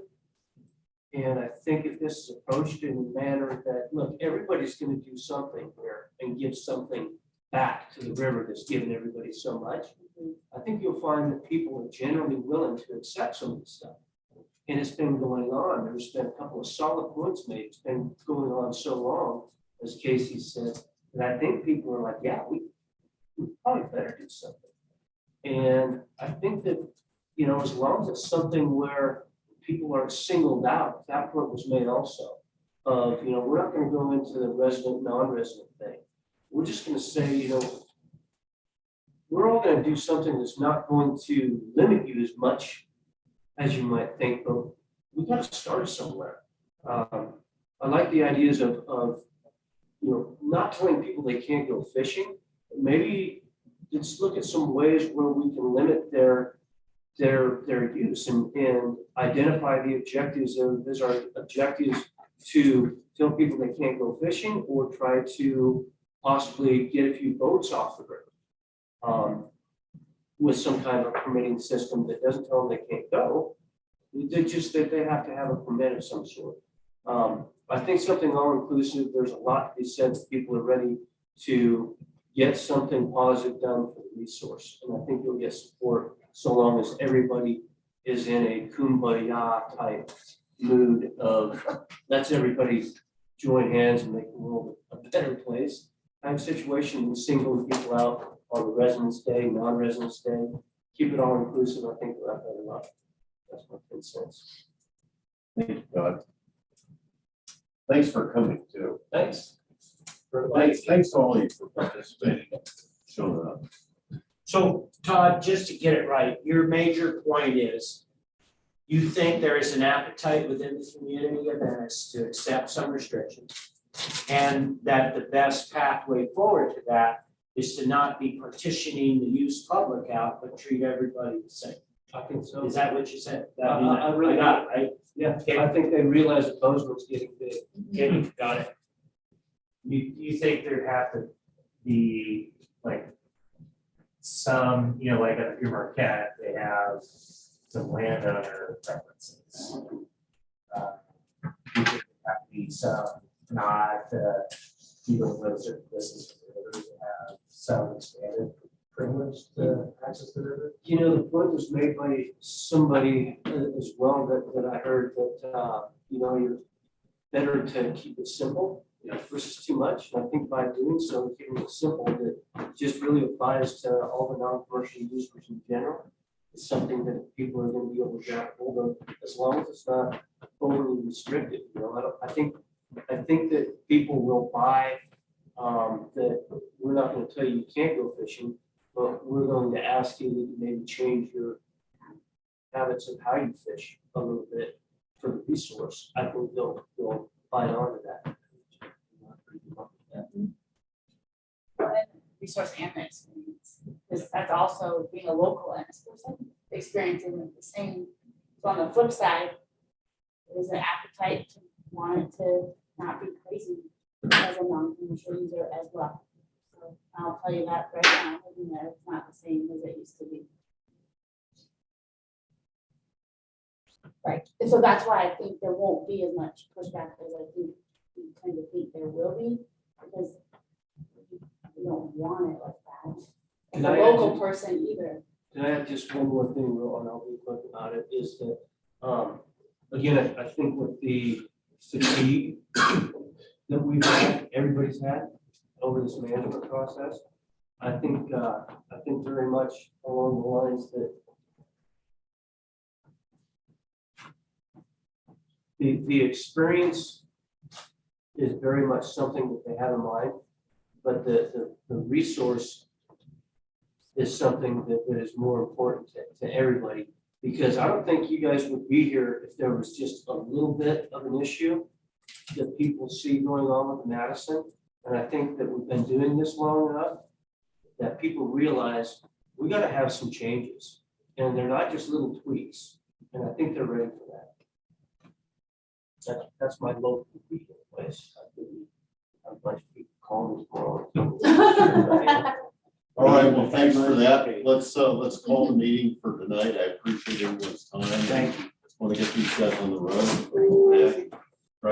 And I think if this is approached in a manner that, look, everybody's gonna do something here and give something back to the river that's given everybody so much, I think you'll find that people are generally willing to accept some of this stuff. And it's been going on. There's been a couple of solid points made. It's been going on so long, as Casey said, that I think people are like, yeah, we probably better do something. And I think that, you know, as long as it's something where people are singled out, that point was made also, of, you know, we're not gonna go into the resident, non-resident thing. We're just gonna say, you know, we're all gonna do something that's not going to limit you as much as you might think, but we gotta start somewhere. I like the ideas of, you know, not telling people they can't go fishing. Maybe let's look at some ways where we can limit their use and identify the objectives of, is our objectives to tell people they can't go fishing or try to possibly get a few boats off the river with some kind of a permitting system that doesn't tell them they can't go. They just that they have to have a permit of some sort. I think something all-inclusive, there's a lot to be said that people are ready to get something positive done for the resource. And I think you'll get support so long as everybody is in a kumbaya type mood of let's everybody join hands and make the world a better place type situation and single people out on the Residence Day, non-Residence Day. Keep it all inclusive. I think we'll have better luck. That's my 10 cents. Thank you, Todd. Thanks for coming too. Thanks. Thanks to all of you for participating, showing up. So Todd, just to get it right, your major point is you think there is an appetite within the community of Venice to accept some restrictions, and that the best pathway forward to that is to not be partitioning the use public out, but treat everybody the same. I think so. Is that what you said? I really got it, right? Yeah, I think they realize the Bozeman's getting big. Okay, got it. You think there have to be like some, you know, like at your Marquette, they have some landowner preferences. You think there have to be some not, people who live certain distance from the river have some expanded privilege to access the river? You know, the point was made by somebody as well that I heard that, you know, you're better to keep it simple versus too much. And I think by doing so, keeping it simple, that just really applies to all the non-commercial users in general. It's something that people are going to be able to grab hold of as long as it's not overly restricted. You know, I think that people will buy that we're not going to tell you you can't go fishing, but we're going to ask you that you maybe change your habits of how you fish a little bit for the resource. I think they'll buy on to that. Resource and the experience, because that's also being a local and person experiencing the same. So on the flip side, there's an appetite to want it to not be crazy as a non-commercial user as well. So I'll tell you that right now, even though it's not the same as it used to be. Right, and so that's why I think there won't be as much pushback as I think we kind of think there will be, because we don't want it like that. As a local person either. Can I have just one more thing, Will, and I'll be quick about it, is that, again, I think with the fatigue that we've had, everybody's had over this management process, I think very much along the lines that the experience is very much something that they have in mind, but the resource is something that is more important to everybody. Because I don't think you guys would be here if there was just a little bit of an issue that people see going on with Madison. And I think that we've been doing this long enough that people realize we got to have some changes, and they're not just little tweaks. And I think they're ready for that. That's my local weekend place. I believe a bunch of people call me tomorrow. All right, well, thanks for that. Let's call the meeting for tonight. I appreciate everyone's time. Thank you. Want to get these guys on the road.